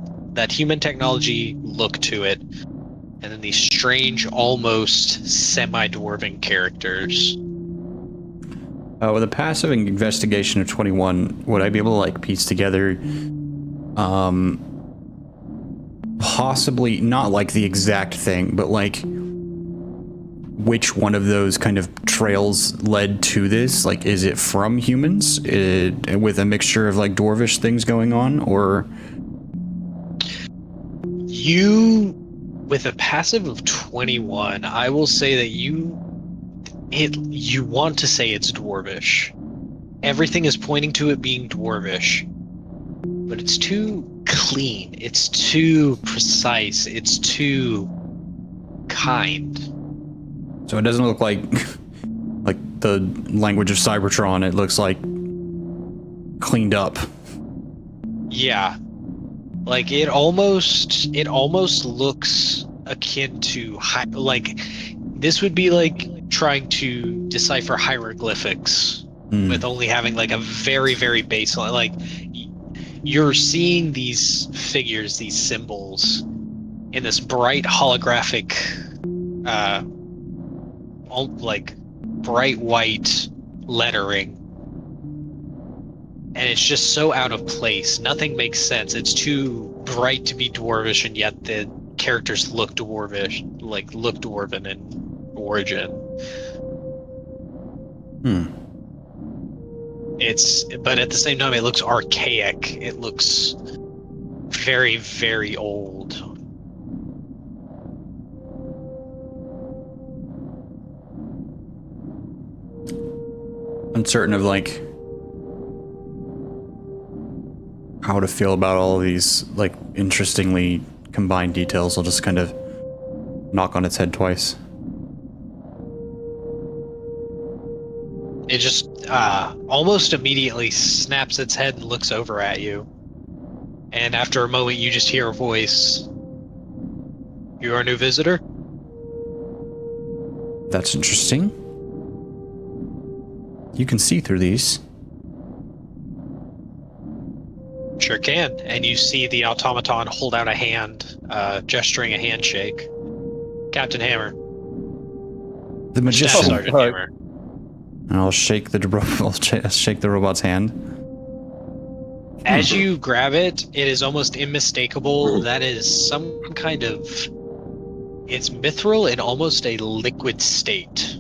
look to it, and then these strange, almost semi-dwarven characters. With a passive investigation of 21, would I be able to like piece together, possibly not like the exact thing, but like which one of those kind of trails led to this? Like, is it from humans with a mixture of like dwarvish things going on, or you, with a passive of 21, I will say that you want to say it's dwarvish. Everything is pointing to it being dwarvish, but it's too clean, it's too precise, it's too kind. So it doesn't look like the language of Cybertron. It looks like cleaned up. Yeah, like it almost looks akin to like this would be like trying to decipher hieroglyphics with only having like a very, very baseline. Like you're seeing these figures, these symbols in this bright holographic like bright white lettering, And it's just so out of place. Nothing makes sense. It's too bright to be dwarvish, and yet the characters look dwarvish, look dwarven in origin. But at the same time, it looks archaic. It looks very, very old. Uncertain of like how to feel about all of these like interestingly combined details, I'll just kind of knock on its head twice. It just almost immediately snaps its head and looks over at you. And after a moment, you just hear a voice. You are a new visitor? That's interesting. You can see through these. Sure can. And you see the automaton hold out a hand, gesturing a handshake. Captain Hammer. The Staff magician. Sergeant Hammer. And I'll shake the robot's hand. As you grab it, it is almost unmistakable. That is some kind of... It's mithril in almost a liquid state.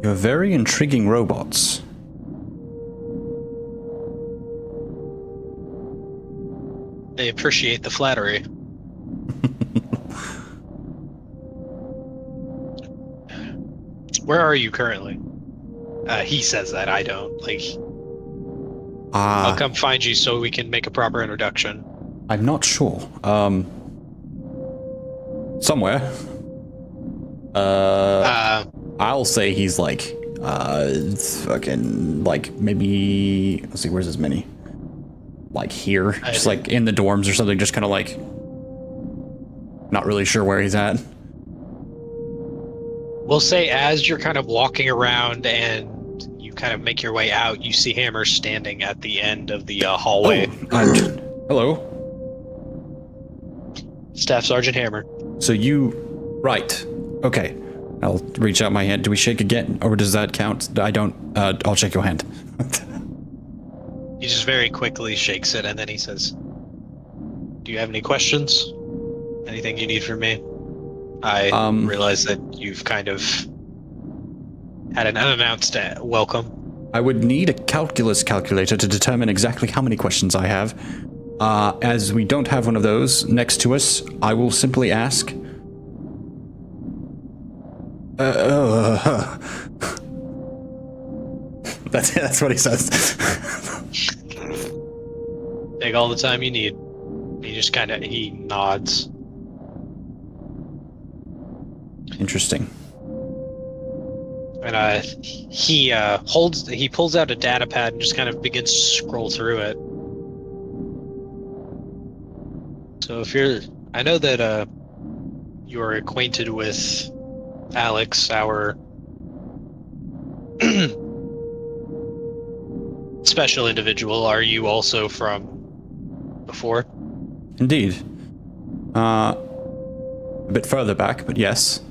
You're very intriguing robots. They appreciate the flattery. Where are you currently? He says that, I don't. I'll come find you so we can make a proper introduction. I'm not sure. Somewhere. I'll say he's fucking, maybe, let's see, where's his mini? Here, just in the dorms or something, just kind of not really sure where he's at. We'll say as you're kind of walking around and you kind of make your way out, you see Hammer standing at the end of the hallway. Hello. Staff Sergeant Hammer. So right. Okay. I'll reach out my hand. Do we shake again, or does that count? I don't. I'll shake your hand. He just very quickly shakes it, and then he says, "Do you have any questions? Anything you need from me?" I realize that you've kind of had an unannounced welcome. I would need a calculus calculator to determine exactly how many questions I have. As we don't have one of those next to us, I will simply ask... That's what he says. Take all the time you need. He nods. Interesting. And he pulls out a data pad and just kind of begins to scroll through it. So I know that you're acquainted with Alex, our special individual. Are you also from before? Indeed. A bit further back, but yes.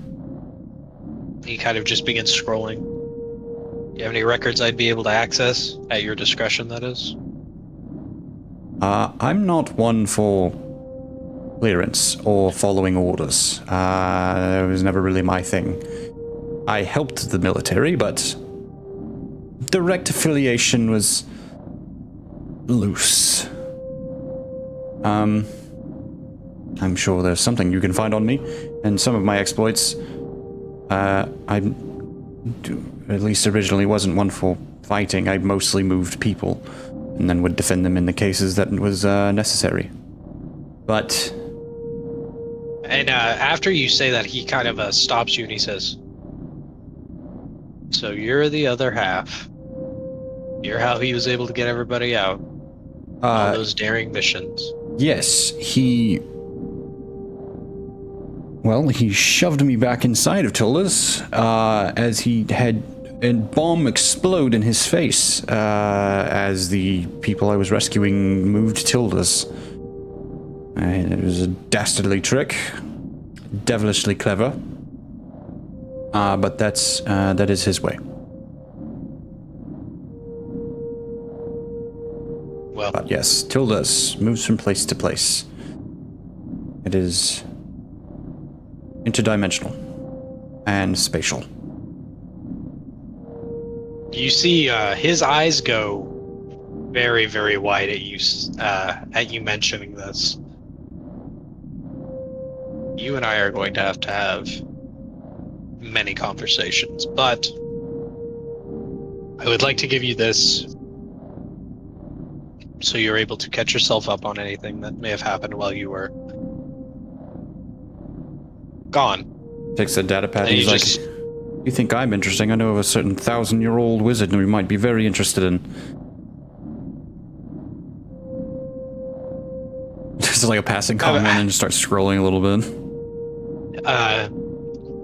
He kind of just begins scrolling. Do you have any records I'd be able to access? At your discretion, that is. I'm not one for clearance or following orders. It was never really my thing. I helped the military, but direct affiliation was loose. I'm sure there's something you can find on me, and some of my exploits. I at least originally wasn't one for fighting. I mostly moved people, and then would defend them in the cases that was necessary. But... And after you say that, he kind of stops you and he says, "So you're the other half. You're how he was able to get everybody out. All those daring missions." Yes, he shoved me back inside of Tullas, as he had a bomb explode in his face, as the people I was rescuing moved Tildas. It was a dastardly trick, devilishly clever, but that is his way. well. But yes, Tilda's moves from place to place. It is interdimensional and spatial. You see his eyes go very, very wide at you mentioning this. You and I are going to have many conversations, but I would like to give you this so you're able to catch yourself up on anything that may have happened while you were gone. Takes the data pad. And He's like, "You think I'm interesting? I know of a certain 1,000-year-old wizard we might be very interested in." Just like a passing comment, and just start scrolling a little bit.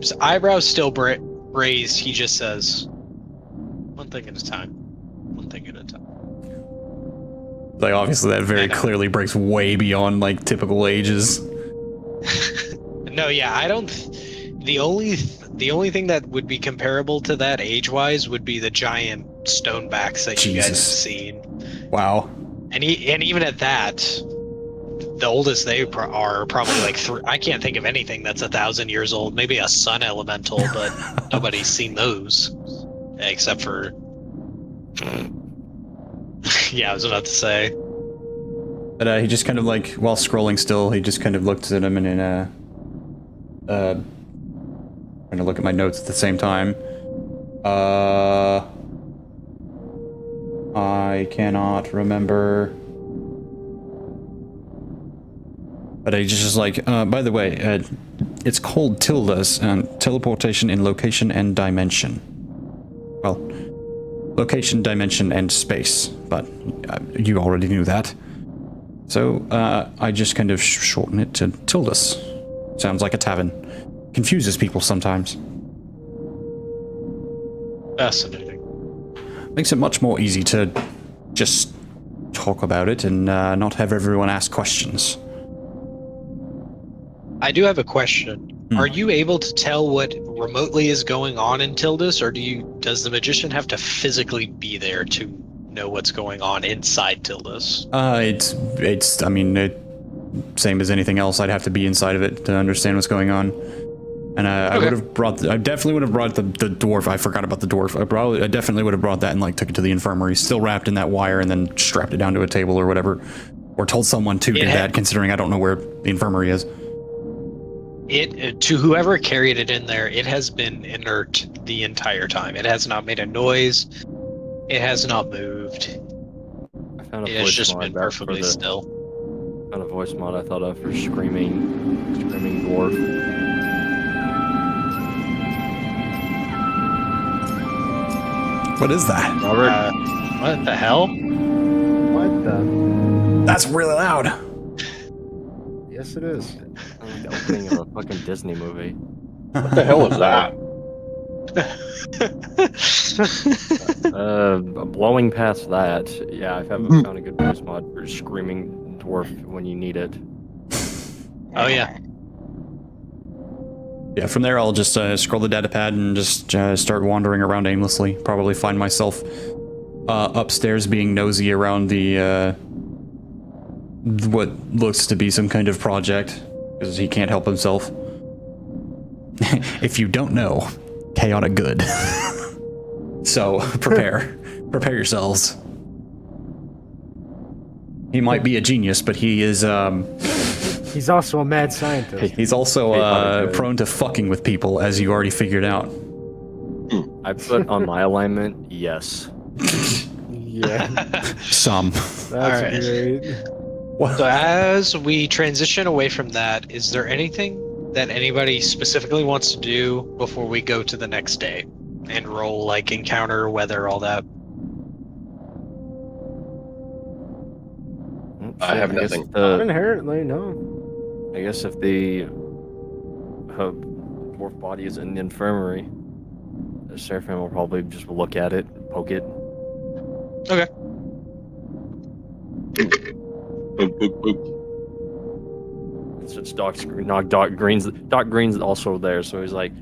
His eyebrows still raised. He just says, "One thing at a time. One thing at a time." Like, obviously, that very clearly breaks way beyond like typical ages. No, yeah, I don't. The only thing that would be comparable to that age-wise would be the giant stonebacks that you guys have seen. Wow. And even at that, the oldest they are probably like I can't think of anything that's 1,000 years old. Maybe a sun elemental, but nobody's seen those except for. Yeah, I was about to say. But he just kind of like, while scrolling still, he just kind of looks at him and trying to look at my notes at the same time. I cannot remember. But I just like, by the way, it's called Tilda's, teleportation in location and dimension. Well, location, dimension, and space, but you already knew that. So, I just kind of shorten it to Tilda's. Sounds like a tavern. Confuses people sometimes. Fascinating. Makes it much more easy to just talk about it and not have everyone ask questions. I do have a question. Are you able to tell what remotely is going on in Tildas, or does the magician have to physically be there to know what's going on inside Tildas? It's I mean, same as anything else. I'd have to be inside of it to understand what's going on. And I definitely would have brought the dwarf. I forgot about the dwarf. I definitely would have brought that and like took it to the infirmary, still wrapped in that wire, and then strapped it down to a table or whatever, or told someone to do that, considering I don't know where the infirmary is. To whoever carried it in there, it has been inert the entire time. It has not made a noise. It has not moved. I found a It has voice just mod been back perfectly for the- still. Found a voice mod I thought of for screaming dwarf. What is that? Robert, What the hell? What the? That's really loud. Yes, it is. like the opening of a fucking Disney movie. What the hell was that? Blowing past that, yeah, I haven't found a good voice mod for screaming dwarf when you need it. Oh yeah. Yeah, from there I'll just scroll the data pad and just start wandering around aimlessly. Probably find myself upstairs being nosy around the what looks to be some kind of project, because he can't help himself. If you don't know, chaotic good. So prepare yourselves. He might be a genius, but he is He's also a mad scientist. he's also prone to fucking with people, as you already figured out. I put on my alignment, yes. Yeah, Some. that's Alright. great. So as we transition away from that, is there anything that anybody specifically wants to do before we go to the next day and roll like encounter, weather, all that? I have guess nothing. Not inherently, no. I guess if the dwarf body is in the infirmary, the Seraphim will probably just look at it, poke it. Okay. Boop, boop, boop. It's Doc Green's. Doc Green's also there, so he's like,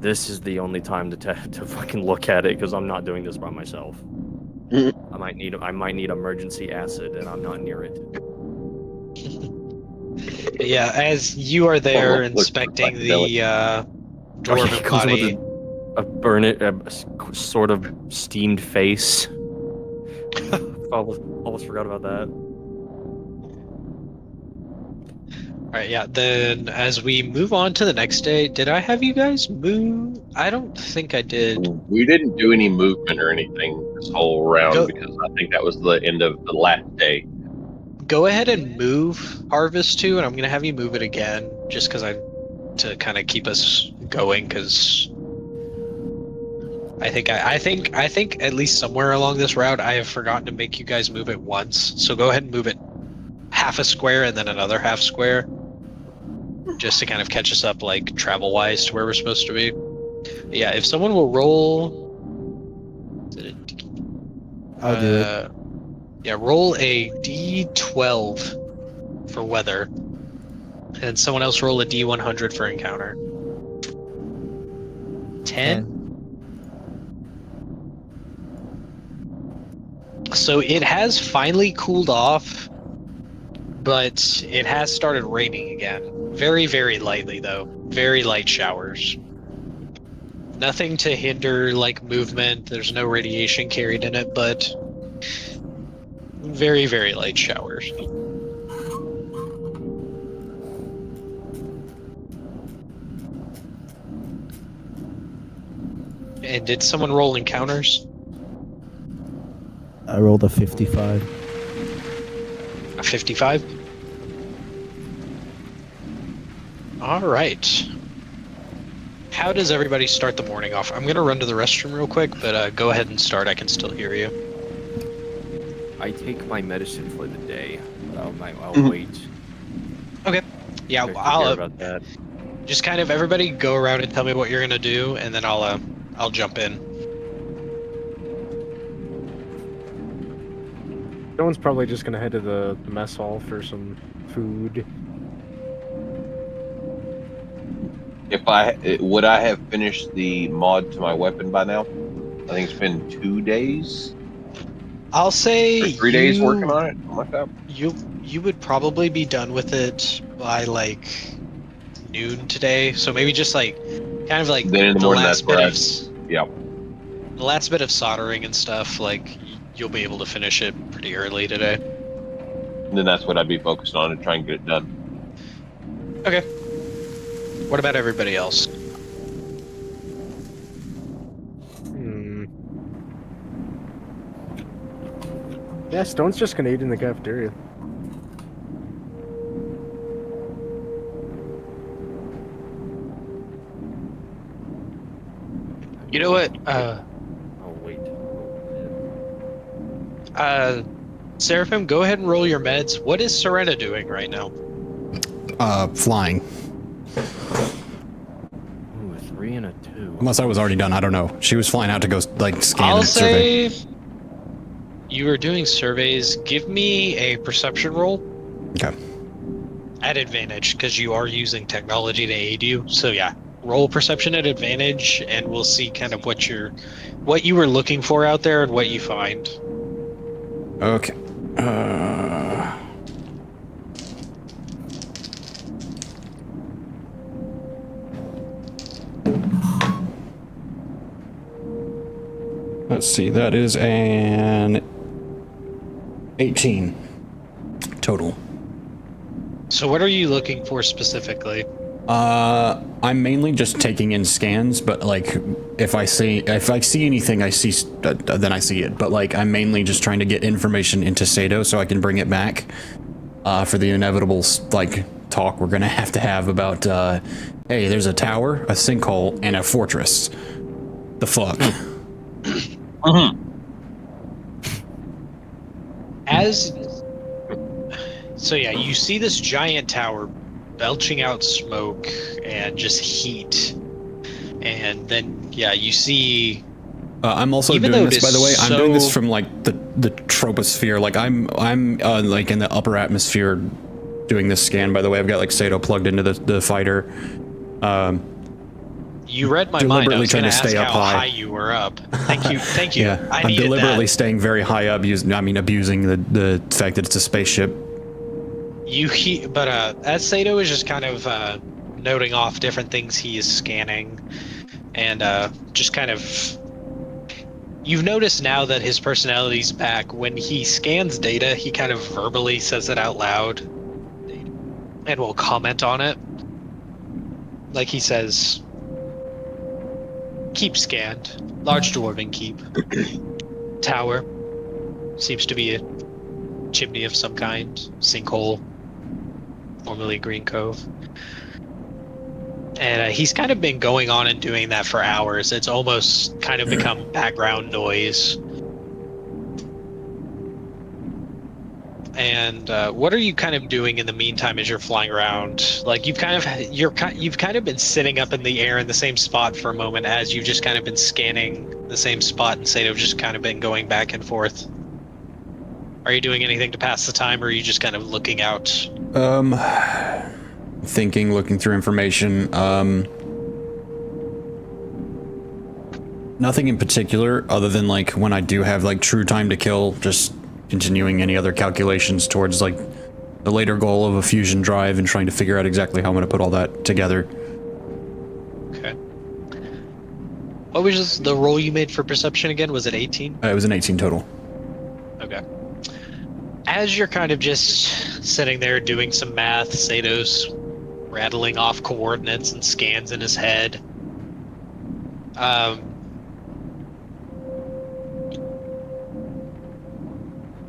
"This is the only time to fucking look at it, because I'm not doing this by myself." I might need emergency acid, and I'm not near it. Yeah, as you are there Look, inspecting like the dwarven Comes with body, a sort of steamed face. almost forgot about that. Alright, yeah, then as we move on to the next day, did I have you guys move? I don't think I did. We didn't do any movement or anything this whole round Go- because I think that was the end of the last day. Go ahead and move Harvest 2, and I'm gonna have you move it again, just because to kind of keep us going, because I think at least somewhere along this route I have forgotten to make you guys move it once. So go ahead and move it half a square and then another half square, just to kind of catch us up, like travel wise, to where we're supposed to be. Yeah, if someone will roll, I'll do it. Yeah, roll a D12 for weather, and someone else roll a D100 for encounter. 10. So it has finally cooled off, but it has started raining again. Very, very lightly, though. Very light showers. Nothing to hinder, like, movement. There's no radiation carried in it, but very, very light showers. And did someone roll encounters? I rolled a 55. A 55? Alright. How does everybody start the morning off? I'm going to run to the restroom real quick, but go ahead and start. I can still hear you. I take my medicine for the day. I'll wait. Okay. Yeah, I forget I'll about that. just kind of everybody go around and tell me what you're going to do, and then I'll jump in. No one's probably just gonna head to the mess hall for some food. Would I have finished the mod to my weapon by now? I think it's been 2 days. I'll say Or 3 days working on it. Something like that. You would probably be done with it by like noon today. So maybe just like kind of like Then in the morning, that's last bit where of Yeah. the last bit of soldering and stuff. Like you'll be able to finish it pretty early today. And then that's what I'd be focused on to try and get it done. Okay. What about everybody else? Yeah, Stone's just gonna eat in the cafeteria. You know what? Oh wait. Seraphim, go ahead and roll your meds. What is Serena doing right now? Flying. Ooh, a 3 and a 2. Unless I was already done, I don't know. She was flying out to go, like, scan I'll and survey. say you were doing surveys. Give me a perception roll Okay. at advantage, because you are using technology to aid you. So yeah, roll perception at advantage, and we'll see kind of what you were looking for out there and what you find. Okay. Let's see, that is an 18 total. So what are you looking for specifically? I'm mainly just taking in scans, but like if I see anything, I see then I see it. But like I'm mainly just trying to get information into Sato so I can bring it back for the inevitable like talk we're gonna have to have about hey, there's a tower, a sinkhole, and a fortress. The fuck. So yeah, you see this giant tower belching out smoke and just heat, and then yeah, you see. I'm also Even doing though this, it by the way. is I'm doing this so- from like the troposphere. Like I'm like in the upper atmosphere, doing this scan. By the way, I've got like Sato plugged into the fighter. You read my mind. I Deliberately was trying going to to ask stay up how high. high you were up. Thank you. Thank you. Yeah, I I'm needed deliberately that. staying very high up, abusing the fact that it's a spaceship. But as Sato is just kind of noting off different things he is scanning, and just kind of, you've noticed now that his personality's back. When he scans data, he kind of verbally says it out loud, and will comment on it. Like he says, "Keep scanned. Large dwarven keep. Tower. Seems to be a chimney of some kind. Sinkhole. Formerly Green Cove." And he's kind of been going on and doing that for hours. It's almost kind of become background noise. And what are you kind of doing in the meantime as you're flying around? Like you've kind of been sitting up in the air in the same spot for a moment as you've just kind of been scanning the same spot, and Sato just kind of been going back and forth. Are you doing anything to pass the time, or are you just kind of looking out? Thinking, looking through information. Nothing in particular, other than like when I do have like true time to kill, just continuing any other calculations towards like the later goal of a fusion drive and trying to figure out exactly how I'm going to put all that together. Okay. What was the roll you made for perception again? Was it 18? It was an 18 total. Okay. As you're kind of just sitting there doing some math, Sato's rattling off coordinates and scans in his head.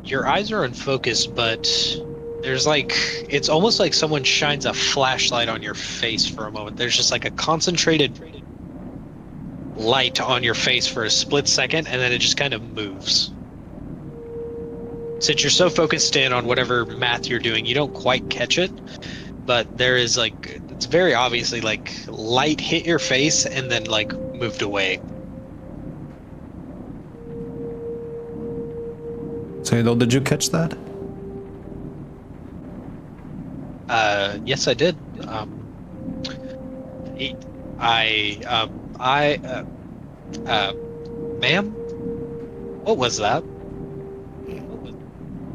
Your eyes are unfocused, but there's like, it's almost like someone shines a flashlight on your face for a moment. There's just like a concentrated light on your face for a split second, and then it just kind of moves. Since you're so focused in on whatever math you're doing, you don't quite catch it, but there is like, it's very obviously like light hit your face and then like moved away. Sato, did you catch that? Yes, I did. Ma'am? What was that?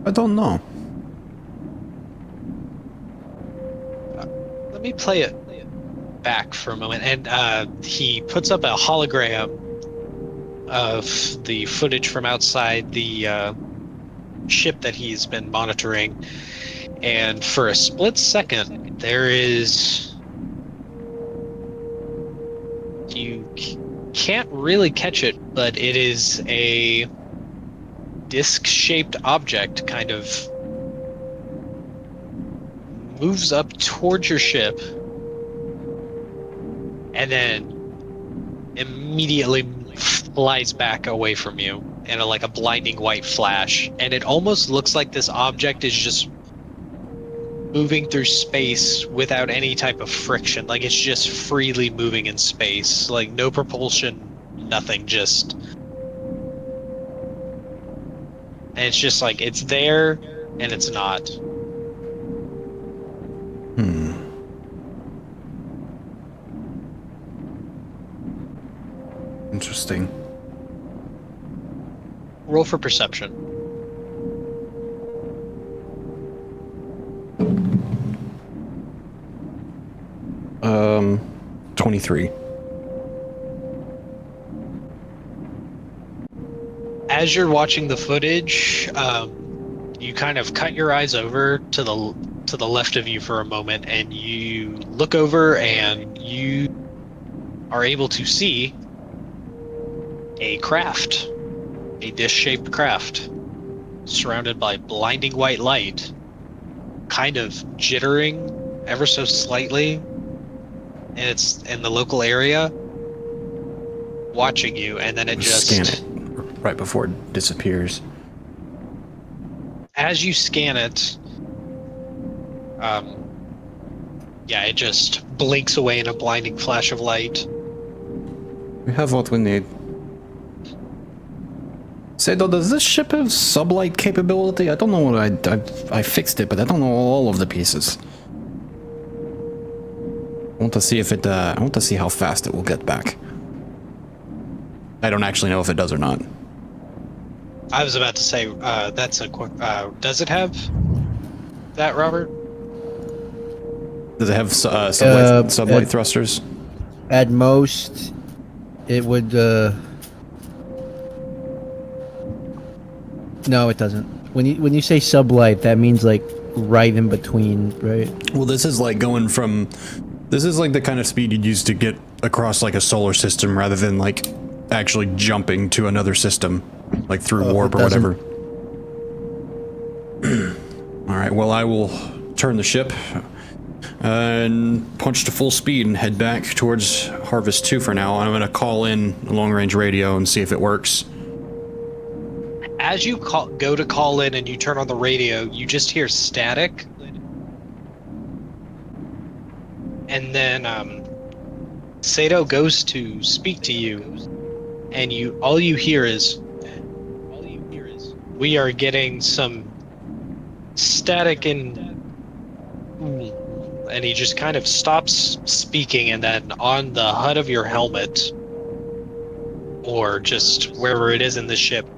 I don't know. Let me play it back for a moment. And he puts up a hologram of the footage from outside the ship that he's been monitoring. And for a split second, there is... You can't really catch it, but it is a disc-shaped object kind of moves up towards your ship and then immediately flies back away from you in like a blinding white flash. And it almost looks like this object is just moving through space without any type of friction. Like it's just freely moving in space, like no propulsion, nothing, just... And it's just like, it's there, and it's not. Interesting. Roll for perception. 23. As you're watching the footage, you kind of cut your eyes over to the left of you for a moment, and you look over and you are able to see a craft, a disc-shaped craft, surrounded by blinding white light, kind of jittering ever so slightly, and it's in the local area, watching you, and then it just... Scan it right before it disappears. As you scan it, it just blinks away in a blinding flash of light. We have what we need. Sato, does this ship have sublight capability? I don't know what I fixed it, but I don't know all of the pieces. want to see if it. I want to see how fast it will get back. I don't actually know if it does or not. I was about to say, that's a quick. Does it have that, Robert? Does it have sublight thrusters? At most, it would. No, it doesn't. When you say sublight, that means like right in between, right? Well, this is like going from. This is like the kind of speed you'd use to get across like a solar system rather than like actually jumping to another system, like through warp or whatever. All right. Well, I will turn the ship and punch to full speed and head back towards Harvest 2 for now. I'm going to call in a long-range radio and see if it works. As you go to call in and you turn on the radio, you just hear static. And then Sato goes to speak to you, and all you hear is we are getting some static and he just kind of stops speaking, and then on the HUD of your helmet or just wherever it is in the ship,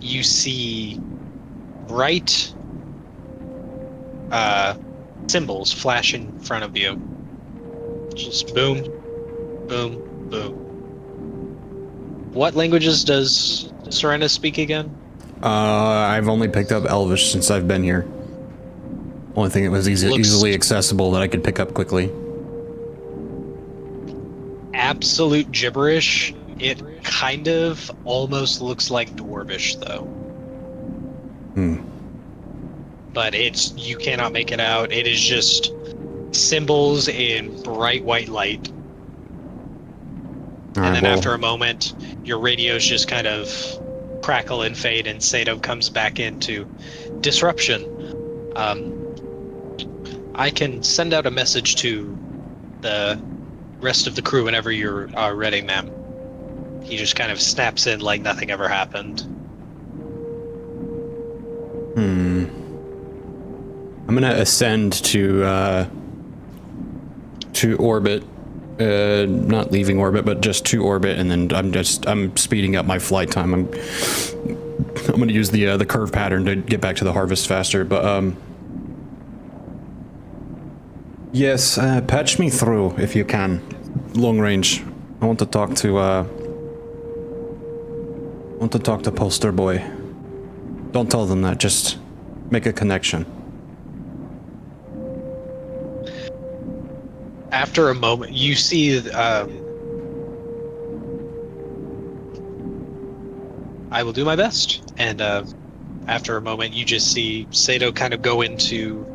you see bright symbols flash in front of you. Just boom, boom, boom. What languages does Serena speak again? I've only picked up Elvish since I've been here. Only thing that was easily accessible that I could pick up quickly. Absolute gibberish. It kind of almost looks like Dwarvish, though. But you cannot make it out. It is just symbols in bright white light. And then after a moment, your radios just kind of crackle and fade, and Sato comes back into disruption. I can send out a message to the rest of the crew whenever you're ready, ma'am. He just kind of snaps in like nothing ever happened. I'm gonna ascend to orbit. Not leaving orbit, but just to orbit, and then I'm speeding up my flight time. I'm gonna use the curve pattern to get back to the Harvest faster, but yes, patch me through if you can. Long range. I want to talk to Poster Boy. Don't tell them that, just make a connection. After a moment, you see I will do my best. And after a moment, you just see Sato kind of go into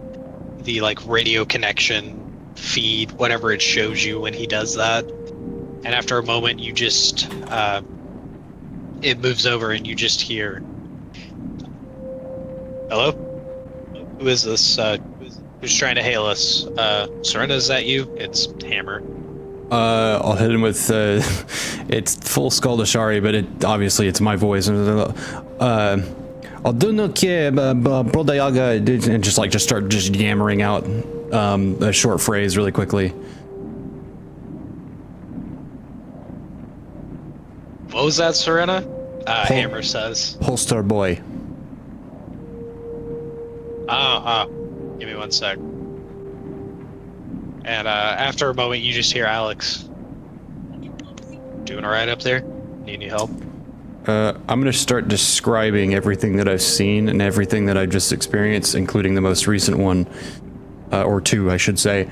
the radio connection feed, whatever it shows you when he does that. And after a moment, you just it moves over, and you just hear, "Hello? Who is this? Who's trying to hail us? Serena, is that you? It's Hammer." I'll hit him with, it's full Skaldashari, but obviously it's my voice. I do not care, Brodayaga, and just start yammering out, a short phrase really quickly. What was that, Serena? Hammer says. Holster Boy. Give me one sec. And after a moment, you just hear Alex. Doing alright up there? Need any help? I'm gonna start describing everything that I've seen and everything that I've just experienced, including the most recent one, or two, I should say,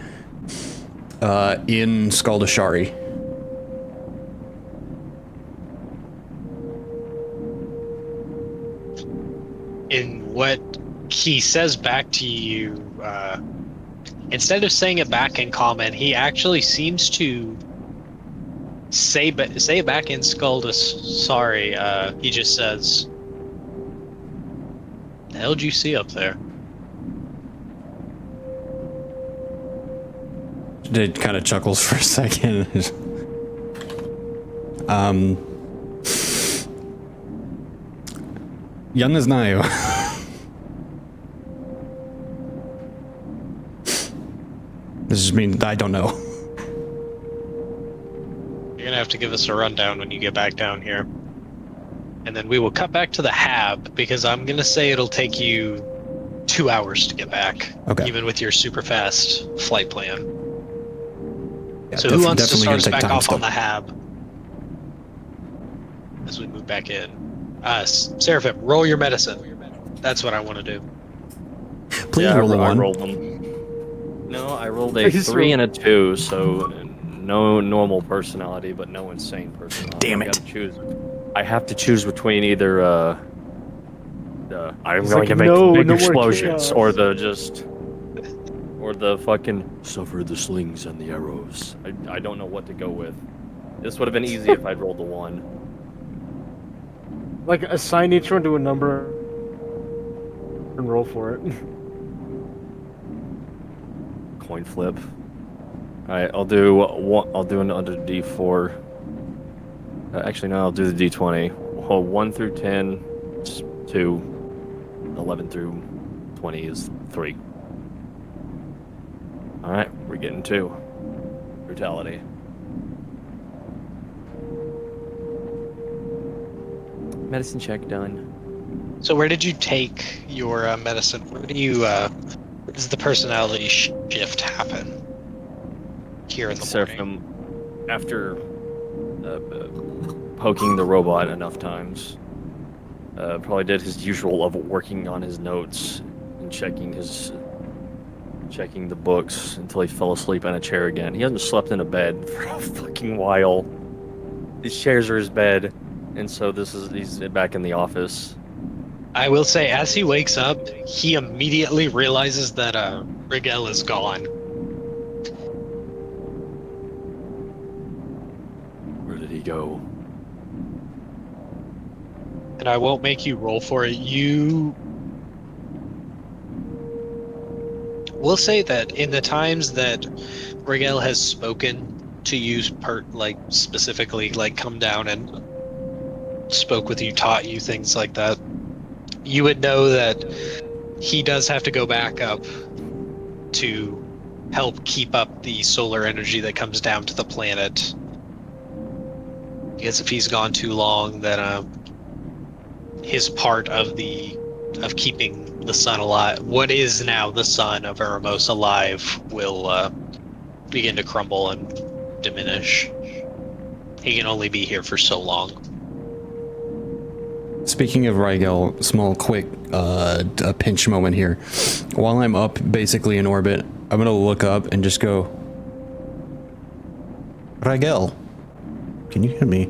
in Skaldashari. In what he says back to you, instead of saying it back in common, he actually seems to say it back in Skaldashari. He just says, "The hell did you see up there?" It kind of chuckles for a second. Я не знаю. This just means I don't know. You're gonna have to give us a rundown when you get back down here. And then we will cut back to the hab, because I'm gonna say it'll take you 2 hours to get back. Okay. Even with your super fast flight plan. Yeah, So who wants to definitely start us gonna take back time off still. on the hab? As we move back in. Seraphim, roll your medicine. That's what I want to do. Please Yeah, roll a I 1. rolled them. No, I rolled a Please 3 roll. and a 2, so no normal personality, but no insane personality. Damn I it. gotta choose. I have to choose between either I'm He's going like, to make "No, big no more explosions, chaos." or the fucking suffer the slings and the arrows. I don't know what to go with. This would have been easy if I'd rolled a 1. Like, assign each one to a number and roll for it. Coin flip. Alright, I'll do another D4. Actually, no, I'll do the D20. Well, 1 through 10 is 2. 11 through 20 is 3. Alright, we're getting 2. Brutality. Medicine check done. So where did you take your medicine? Where does the personality shift happen? Here in the morning. Seraphim, after poking the robot enough times, probably did his usual of working on his notes and checking the books until he fell asleep in a chair again. He hasn't slept in a bed for a fucking while. These chairs are his bed, and so he's back in the office. I will say, as he wakes up, he immediately realizes that Rigel is gone. Where did he go? And I won't make you roll for it. We'll say that in the times that Rigel has spoken to you, specifically, come down and spoke with you, taught you things like that, you would know that he does have to go back up to help keep up the solar energy that comes down to the planet. Because if he's gone too long, then his part of keeping the sun alive, what is now the sun of Urromos alive, will begin to crumble and diminish. He can only be here for so long. Speaking of Rigel, small, quick, a pinch moment here. While I'm up, basically in orbit, I'm gonna look up and just go, Rigel, can you hear me?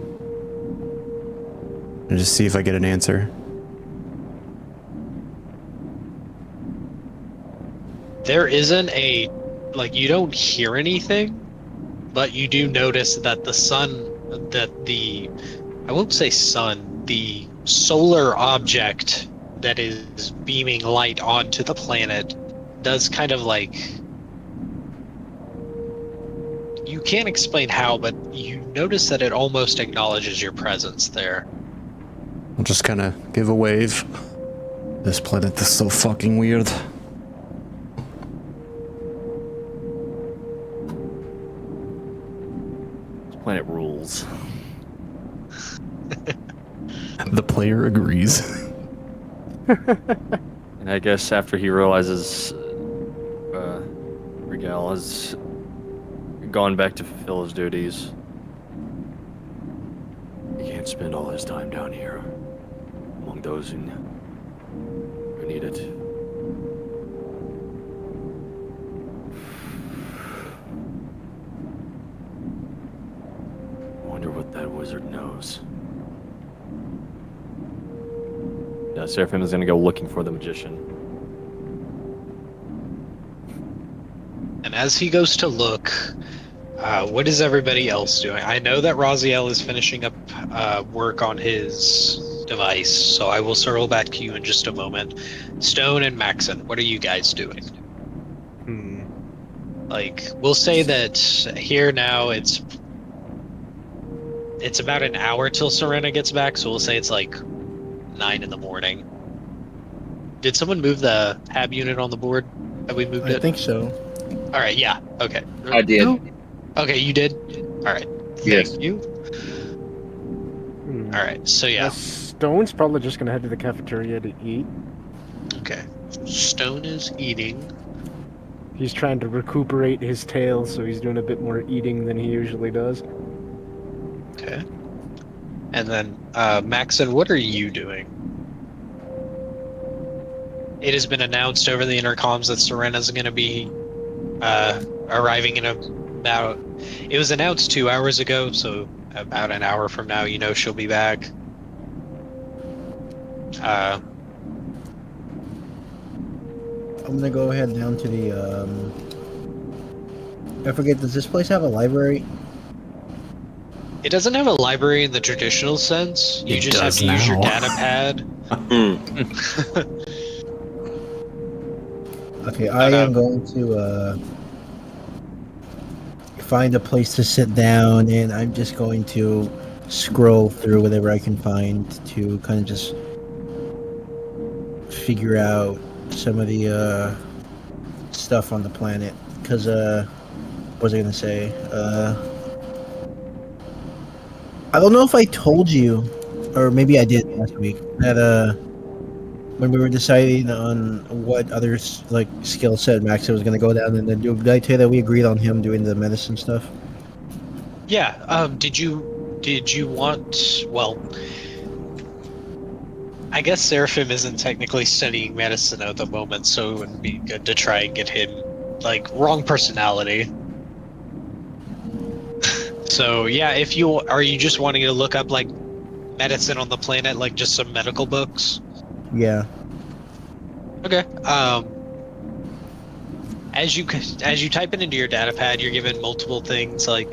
And just see if I get an answer. There isn't you don't hear anything, but you do notice that I won't say sun, the solar object that is beaming light onto the planet does kind of you can't explain how, but you notice that it almost acknowledges your presence there. I'll just kind of give a wave. This planet is so fucking weird. This planet rules. The player agrees. And I guess after he realizes Rigel has gone back to fulfill his duties, he can't spend all his time down here among those who need it. I wonder what that wizard knows. Yeah, Seraphim is gonna go looking for the magician. And as he goes to look, what is everybody else doing? I know that Raziel is finishing up work on his device, so I will circle back to you in just a moment. Stone and Maxon, what are you guys doing? We'll say that here now it's about an hour till Serena gets back, so we'll say it's 9 in the morning. Did someone move the hab unit on the board? Have we moved it? I think so. All right, yeah, okay. I did. Okay, you did? All right. Yes. Thank you. Hmm. All right, so yeah. Stone's probably just gonna head to the cafeteria to eat. Okay. Stone is eating. He's trying to recuperate his tail, so he's doing a bit more eating than he usually does. Okay. And then, Maxon, what are you doing? It has been announced over the intercoms that Serena's going to be arriving in about. It was announced 2 hours ago, so about an hour from now, you know she'll be back. I'm gonna go ahead down to the. I forget. Does this place have a library? It doesn't have a library in the traditional sense. You It just have does to use your now. data pad. Hmm. Okay, I am going to find a place to sit down, and I'm just going to scroll through whatever I can find to kind of just figure out some of the stuff on the planet. Because, what was I going to say? I don't know if I told you, or maybe I did last week, that when we were deciding on what other like skill set Max was going to go down and then do, did I tell you that we agreed on him doing the medicine stuff? Yeah. Did you want? Well, I guess Seraphim isn't technically studying medicine at the moment, so it would be good to try and get him like wrong personality. So yeah, if you are you just wanting to look up like medicine on the planet, like just some medical books? Yeah. Okay. As you type it into your data pad, you're given multiple things like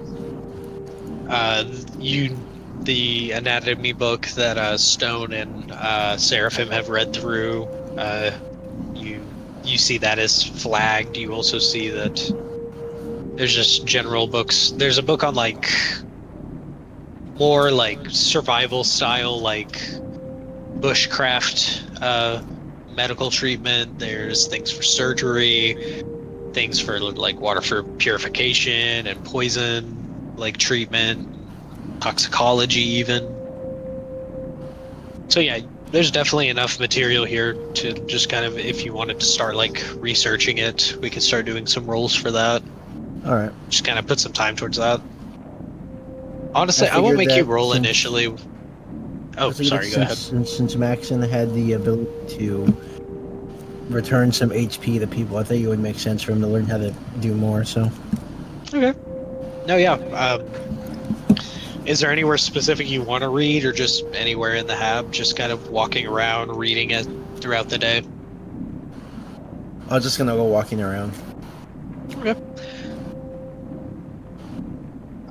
the anatomy book that Stone and Seraphim have read through. You see that is flagged. You also see that there's just general books. There's a book on like more like survival style, like bushcraft medical treatment. There's things for surgery, things for like water for purification and poison like treatment, toxicology even. So yeah, there's definitely enough material here to just kind of, if you wanted to start like researching it, we could start doing some rolls for that. All right. Just kind of put some time towards that. Honestly, I figured won't make you that roll since- initially. Oh, I figured sorry, go ahead. Since Maxon had the ability to return some HP to people, I thought it would make sense for him to learn how to do more. So. Okay. No, yeah. Is there anywhere specific you want to read, or just anywhere in the hab? Just kind of walking around, reading it throughout the day. I was just gonna go walking around. Okay.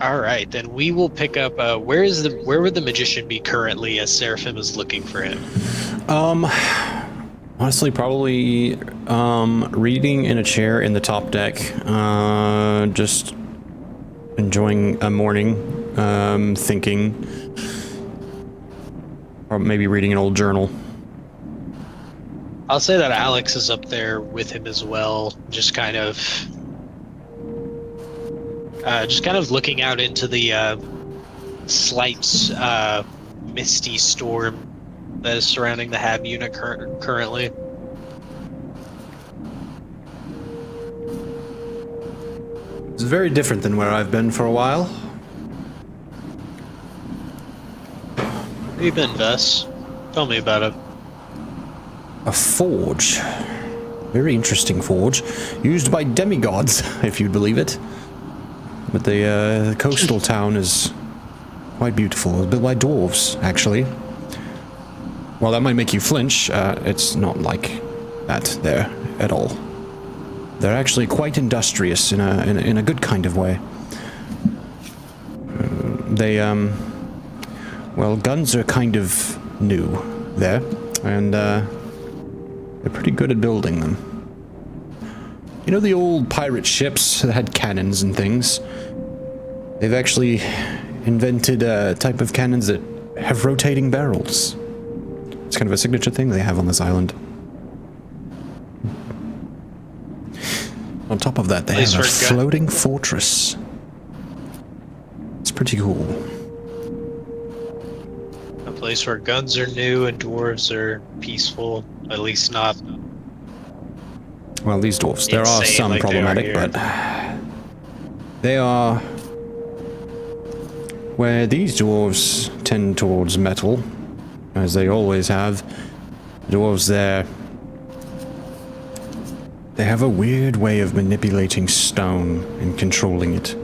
All right, then we will pick up. Where would the magician be currently, as Seraphim is looking for him? Honestly, probably reading in a chair in the top deck, just enjoying a morning, thinking, or maybe reading an old journal. I'll say that Alex is up there with him as well, just kind of looking out into the slight misty storm that is surrounding the hab unit currently. It's very different than where I've been for a while. Where you been, Vess? Tell me about it. A forge. Very interesting forge. Used by demigods, if you'd believe it. But the coastal town is quite beautiful. It was built by dwarves, actually. Well, that might make you flinch. It's not like that there at all. They're actually quite industrious in a good kind of way. Well, guns are kind of new there, and they're pretty good at building them. You know the old pirate ships that had cannons and things? They've actually invented a type of cannons that have rotating barrels. It's kind of a signature thing they have on this island. On top of that, they have a floating fortress. It's pretty cool. A place where guns are new and dwarves are peaceful. At least not. Well, these dwarves, there are Insane some like they are problematic, here. but they are where these dwarves tend towards metal, as they always have. Dwarves there, they have a weird way of manipulating stone and controlling it.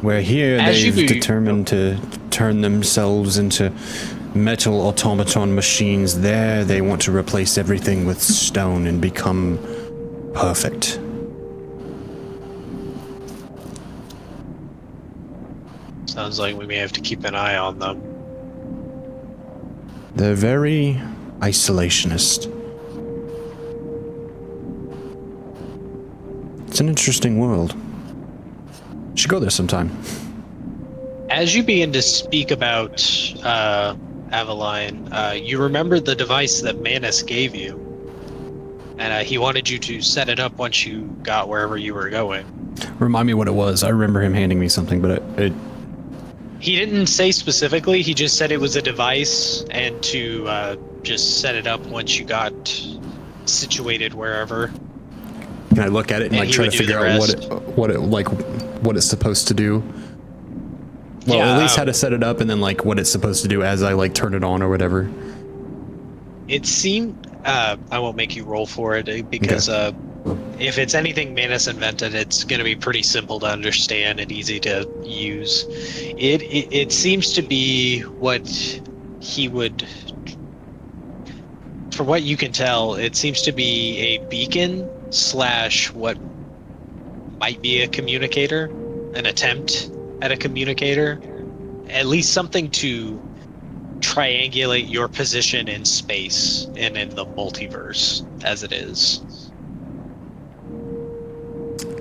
Where here they've determined to turn themselves into metal automaton machines, there they want to replace everything with stone and become perfect. Sounds like we may have to keep an eye on them. They're very isolationist. It's an interesting world. Should go there sometime. As you begin to speak about Aveline, you remember the device that Manus gave you, and he wanted you to set it up once you got wherever you were going. Remind me what it was. I remember him handing me something, but it He didn't say specifically, he just said it was a device, and to just set it up once you got situated wherever. can I look at it and like he try would to do figure the out rest. what it's supposed to do? Well, Yeah, at least how to set it up, and then like what it's supposed to do as I like turn it on or whatever. It seemed, I won't make you roll for it, because if it's anything Manus invented, it's going to be pretty simple to understand and easy to use. It seems to be what he would, from what you can tell, it seems to be a beacon / what might be a communicator, an attempt at a communicator, at least something to triangulate your position in space and in the multiverse as it is.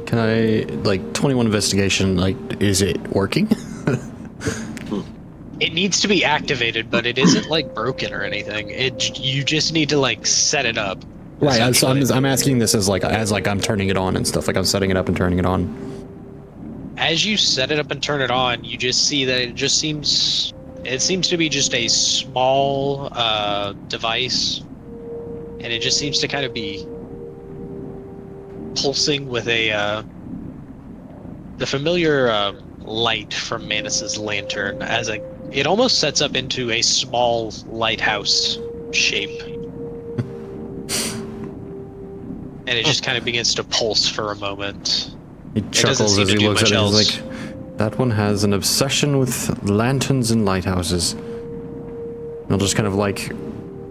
Can I, like, 21 investigation, like, is it working? It needs to be activated, but it isn't like broken or anything. You just need to like set it up. Right, so essentially. I'm asking this as I'm turning it on and stuff, like I'm setting it up and turning it on. As you set it up and turn it on, you just see that it seems to be just a small device, and it just seems to kind of be pulsing with the familiar light from Manus's lantern. It almost sets up into a small lighthouse shape, and it just kind of begins to pulse for a moment. He chuckles as he looks at it. He's like, that one has an obsession with lanterns and lighthouses. I'll just kind of like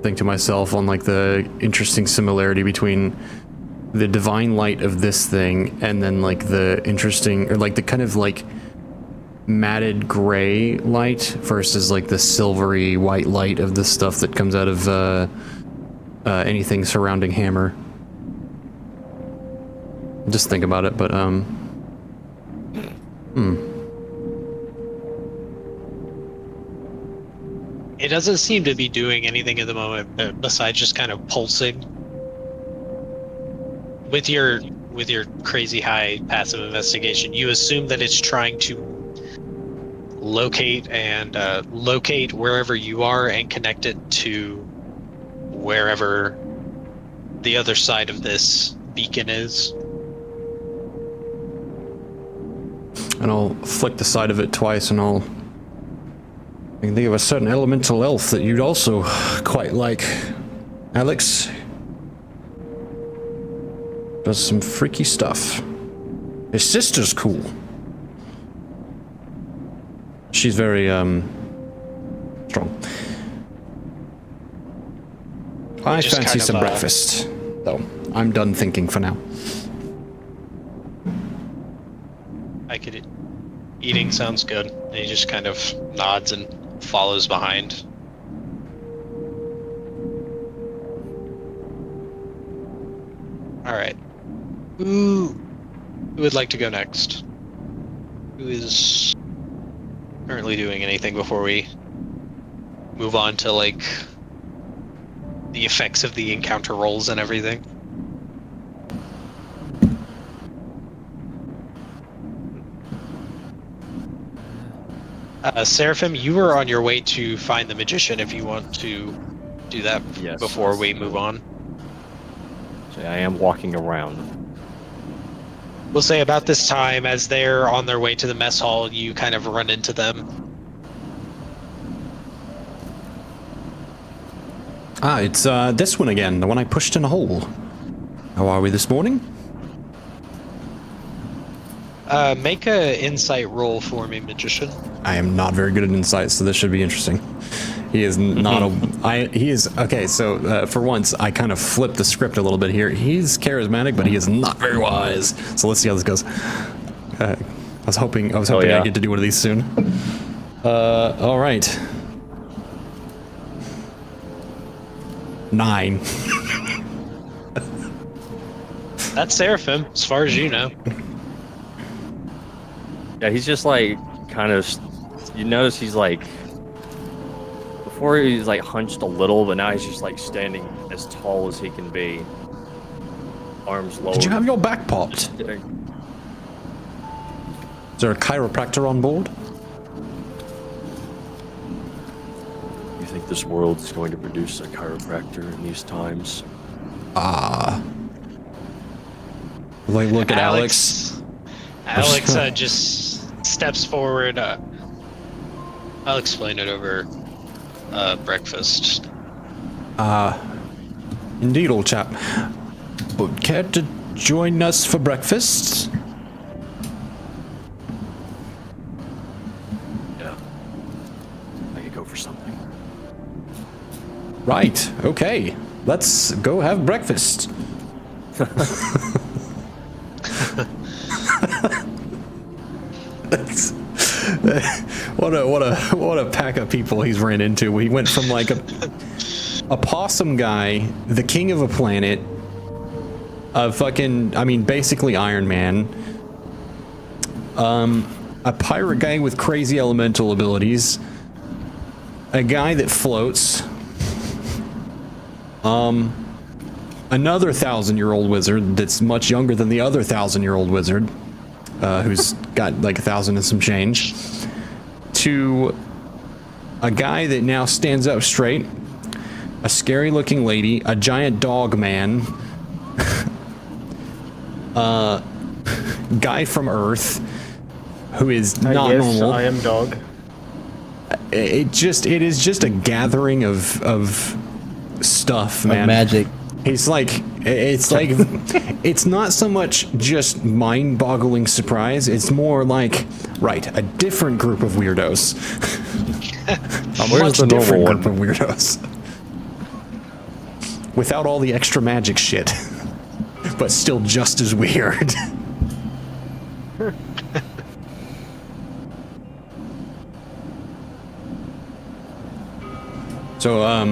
think to myself on like the interesting similarity between the divine light of this thing and then like the interesting, or like the kind of like matted gray light versus like the silvery white light of the stuff that comes out of anything surrounding Hammer. Just think about it, but It doesn't seem to be doing anything at the moment besides just kind of pulsing. With your crazy high passive investigation, you assume that it's trying to locate wherever you are and connect it to wherever the other side of this beacon is. and I'll flick the side of it twice, and I can think of a certain elemental elf that you'd also quite like. Alex does some freaky stuff. His sister's cool. She's very, strong. I just fancy kind of, some breakfast, though. I'm done thinking for now. Eating sounds good. And he just kind of nods and follows behind. Alright. Who would like to go next? Who is currently doing anything before we move on to, like, the effects of the encounter rolls and everything? Seraphim, you were on your way to find the magician if you want to do that Yes. before we move on. So I am walking around. We'll say about this time, as they're on their way to the mess hall, you kind of run into them. Ah, it's this one again, the one I pushed in a hole. How are we this morning? Make a insight roll for me, magician. I am not very good at insight, so this should be interesting. He is not he is, okay, so for once, I kind of flipped the script a little bit here. He's charismatic, but he is not very wise. So let's see how this goes. I was hoping yeah. I'd get to do one of these soon. All right. 9. That's Seraphim, as far as you know. Yeah, he's just like kind of. You notice he's like. Before he's like hunched a little, but now he's just like standing as tall as he can be. Arms lowered. Did you have your back popped? Is there a chiropractor on board? You think this world is going to produce a chiropractor in these times? Like, look at Alex. Alex just steps forward. I'll explain it over breakfast. Indeed, old chap. But care to join us for breakfast? Yeah. I could go for something. Right, okay. Let's go have breakfast. What a pack of people he's ran into. He went from like a possum guy, the king of a planet, a fucking, I mean, basically Iron Man, a pirate guy with crazy elemental abilities, a guy that floats, another 1,000-year-old wizard that's much younger than the other 1,000-year-old wizard, who's got like 1,000 and some change, to a guy that now stands up straight, a scary-looking lady, a giant dog man, guy from Earth, who is not normal. I am dog. It is just a gathering of stuff, man. Magic. It's like, it's not so much just mind-boggling surprise, it's more like, right, a different group of weirdos. A much the normal different one? group of weirdos. Without all the extra magic shit. But still just as weird. So,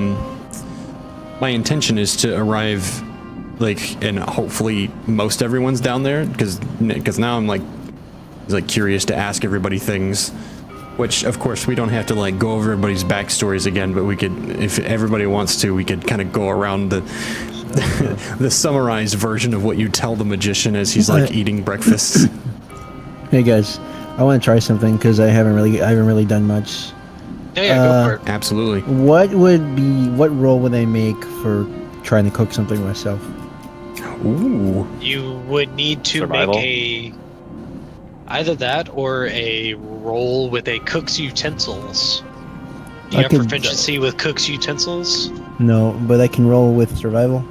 my intention is to arrive, like, and hopefully most everyone's down there, because now I'm like curious to ask everybody things, which of course we don't have to like go over everybody's backstories again, but we could, if everybody wants to, we could kind of go around the the summarized version of what you tell the magician as he's like eating breakfast. Hey guys, I want to try something because I haven't really done much. Yeah, go for it. Absolutely. What role would I make for trying to cook something myself? Ooh. You would need to Survival? make either that or a roll with a cook's utensils. Do you have proficiency with cook's utensils? No, but I can roll with survival.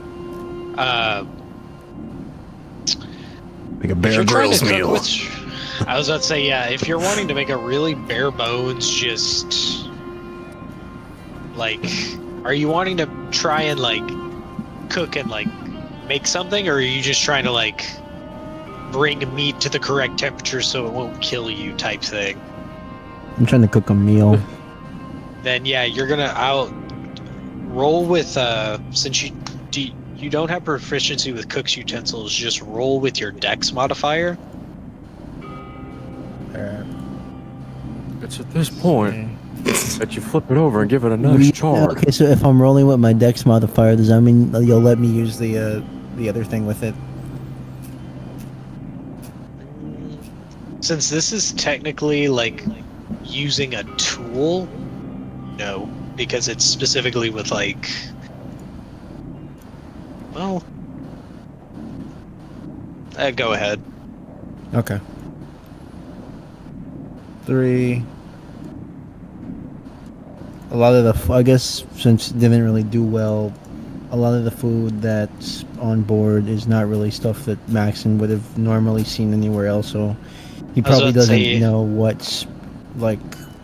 Like a Bear Grylls meal. I was about to say, yeah, if you're wanting to make a really bare bones, just like, are you wanting to try and like cook and like make something, or are you just trying to like bring meat to the correct temperature so it won't kill you type thing? I'm trying to cook a meal. Then yeah, I'll roll with since you don't have proficiency with cook's utensils, just roll with your dex modifier. It's at this point that you flip it over and give it a nice charge. Okay, so if I'm rolling with my dex modifier, does that mean you'll let me use the other thing with it? Since this is technically like using a tool, no, because it's specifically with like, well, go ahead. Okay. 3. A lot of the, I guess, since it didn't really do well, a lot of the food that's on board is not really stuff that Maxon would have normally seen anywhere else. So he probably doesn't know what's like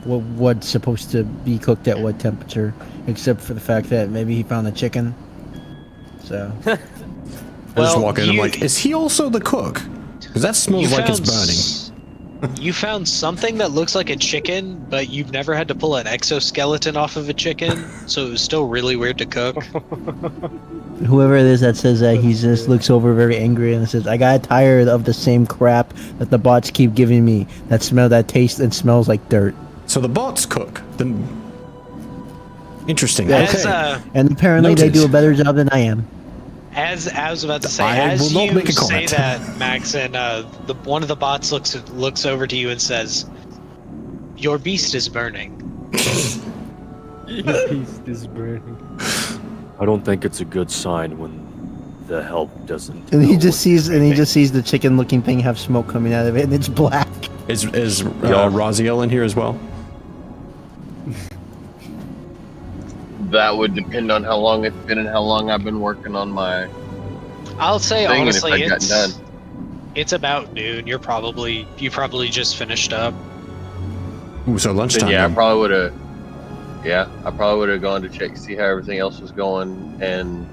what's supposed to be cooked at what temperature, except for the fact that maybe he found a chicken. So I just walk in and I'm like, is he also the cook? Because that smells like it's burning. You found something that looks like a chicken, but you've never had to pull an exoskeleton off of a chicken, so it was still really weird to cook. Whoever it is that says that, he just looks over very angry and says, I got tired of the same crap that the bots keep giving me. That tastes and smells like dirt. So the bots cook. Then interesting. As, Okay. And apparently Noted. they do a better job than I am. As I was about to say, I as will not you make a say comment. that, Max, and one of the bots looks over to you and says, "Your beast is burning." The beast is burning. I don't think it's a good sign when the help doesn't. And he know just what sees the chicken looking thing have smoke coming out of it and it's black. Is Raziel in here as well? That would depend on how long it's been and how long I've been working on my I'll say thing, honestly, and if I'd gotten done. it's about noon. You probably just finished up. Ooh, so lunchtime. Then yeah, I then. probably would have. Yeah, I probably would have gone to check to see how everything else was going and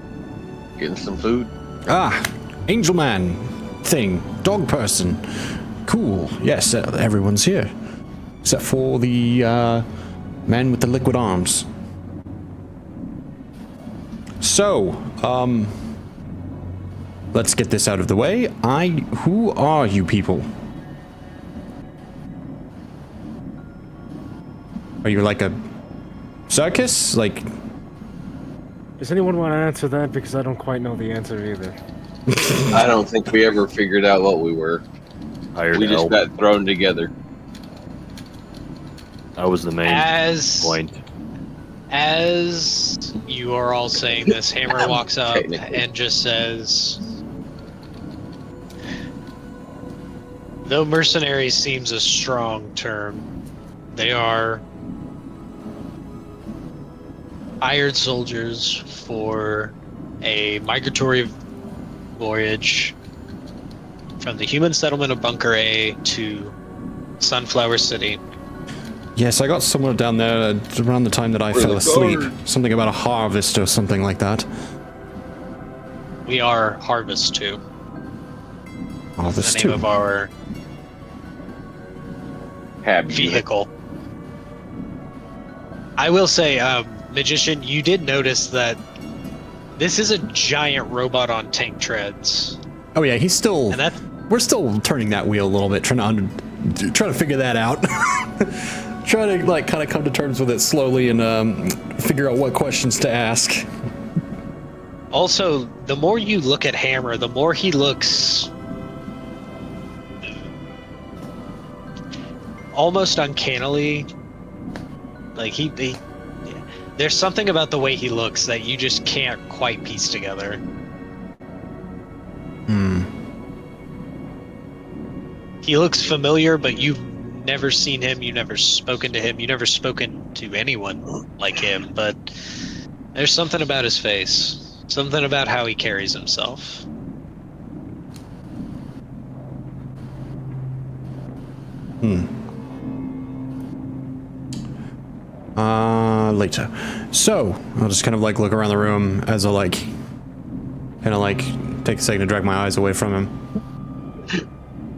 getting some food. Ah, angel man thing, dog person. Cool. Yes, everyone's here. Except for the man with the liquid arms. So, let's get this out of the way. Who are you people? Are you like a circus? Like, Does anyone want to answer that? Because I don't quite know the answer either. I don't think we ever figured out what we were. hired We just help. got thrown together. That was the main point. As you are all saying this, Hammer walks up Technically. and just says, though mercenaries seems a strong term, they are hired soldiers for a migratory voyage from the human settlement of Bunker A to Sunflower City. yes, I got someone down there around the time that I fell the asleep. guard. Something about a harvest or something like that. We are Harvest 2. Harvest The too. name of our Happy vehicle. I will say, Magician, you did notice that this is a giant robot on tank treads. Oh yeah, he's still. And that We're still turning that wheel a little bit, trying to figure that out. Trying to like kind of come to terms with it slowly and figure out what questions to ask. also, the more you look at Hammer, the more he looks almost uncannily like he there's something about the way he looks that you just can't quite piece together. He looks familiar, but you've never seen him, you've never spoken to him, you've never spoken to anyone like him, but there's something about his face, something about how he carries himself. Later. So, I'll just kind of like look around the room as I like kind of like take a second to drag my eyes away from him.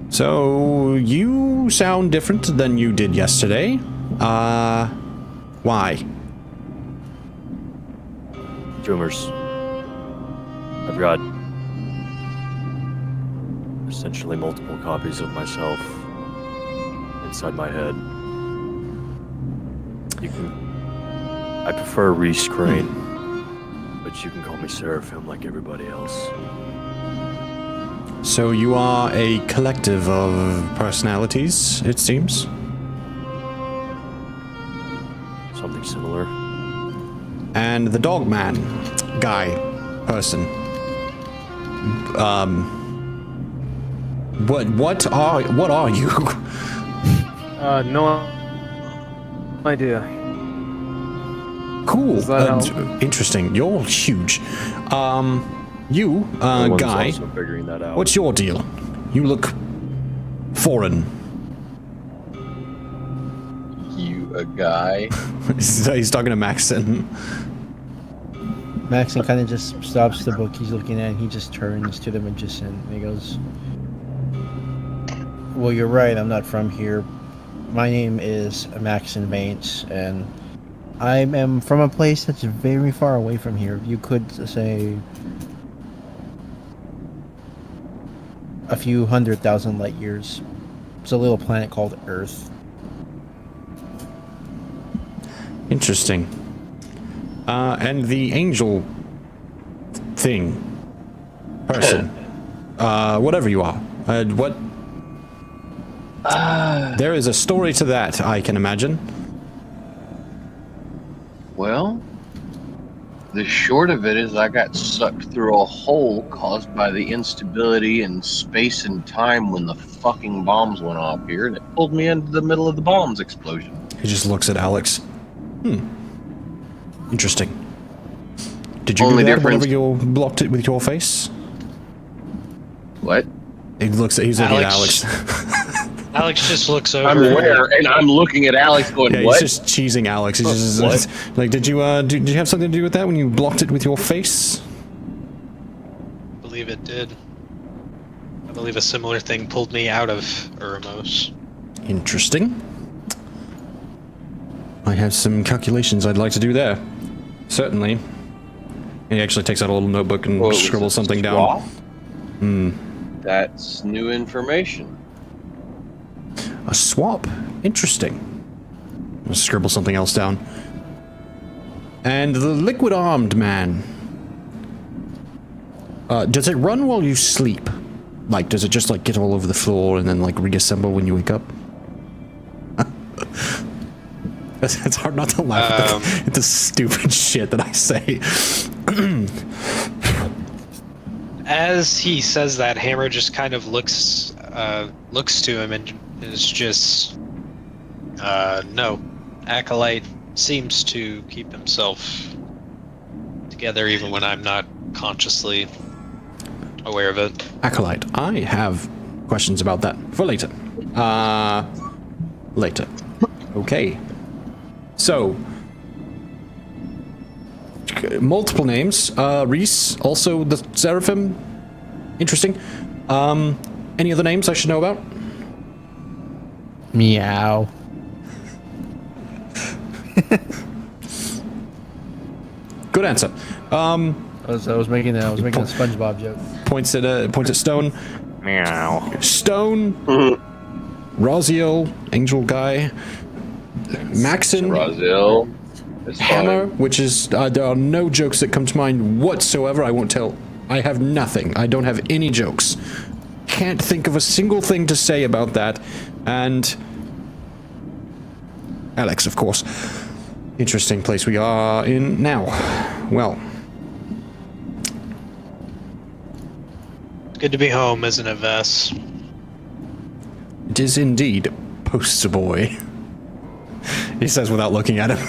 So, you sound different than you did yesterday. Why? Tumors. I've got essentially multiple copies of myself inside my head. You can. I prefer Reese Crane, but you can call me Seraphim like everybody else. So you are a collective of personalities, it seems? Something similar. And the dog man, guy, person. What are you? No idea. Cool. Does that help? Interesting. You're huge. You, Everyone's guy. also figuring that out. What's your deal? You look foreign. You a guy? He's talking to Maxon. Maxon kind of just stops the book he's looking at and he just turns to the magician and he goes, well, you're right, I'm not from here. My name is Maxon Vance and I am from a place that's very far away from here. You could say a few 100,000 light years. It's a little planet called Earth. Interesting. And the angel thing, person, whatever you are, what? There is a story to that, I can imagine. Well, the short of it is I got sucked through a hole caused by the instability in space and time when the fucking bombs went off here, and it pulled me into the middle of the bombs explosion. He just looks at Alex. Interesting. Did you Only do that difference- whenever you blocked it with your face? What? He's looking at Alex. Alex just looks over. I'm aware, and I'm looking at Alex going, Yeah, what? he's just cheesing Alex. He's just What? like, did you have something to do with that when you blocked it with your face? I believe it did. I believe a similar thing pulled me out of Urromos. Interesting. I have some calculations I'd like to do there. Certainly. And he actually takes out a little notebook and Well, it was scribbles a something down. swap? That's new information. A swap? Interesting. I'll scribble something else down. And the liquid-armed man. Does it run while you sleep? Like, does it just, like, get all over the floor and then, like, reassemble when you wake up? It's hard not to laugh at the stupid shit that I say. As he says that, Hammer just kind of looks to him and is just, no. Acolyte seems to keep himself together even when I'm not consciously aware of it. Acolyte, I have questions about that for later. Later. Okay. So, multiple names. Reese, also the Seraphim. Interesting. Any other names I should know about? Meow. Good answer. I was making a SpongeBob joke. Points at Stone. Meow. Stone. Raziel, angel guy. Maxon. Brazil. It's Hammer, fine. which is there are no jokes that come to mind whatsoever. I won't tell. I have nothing. I don't have any jokes. Can't think of a single thing to say about that. And Alex, of course. Interesting place we are in now. Well, Good to be home, isn't it, Vess? it is indeed poster boy. He says without looking at him.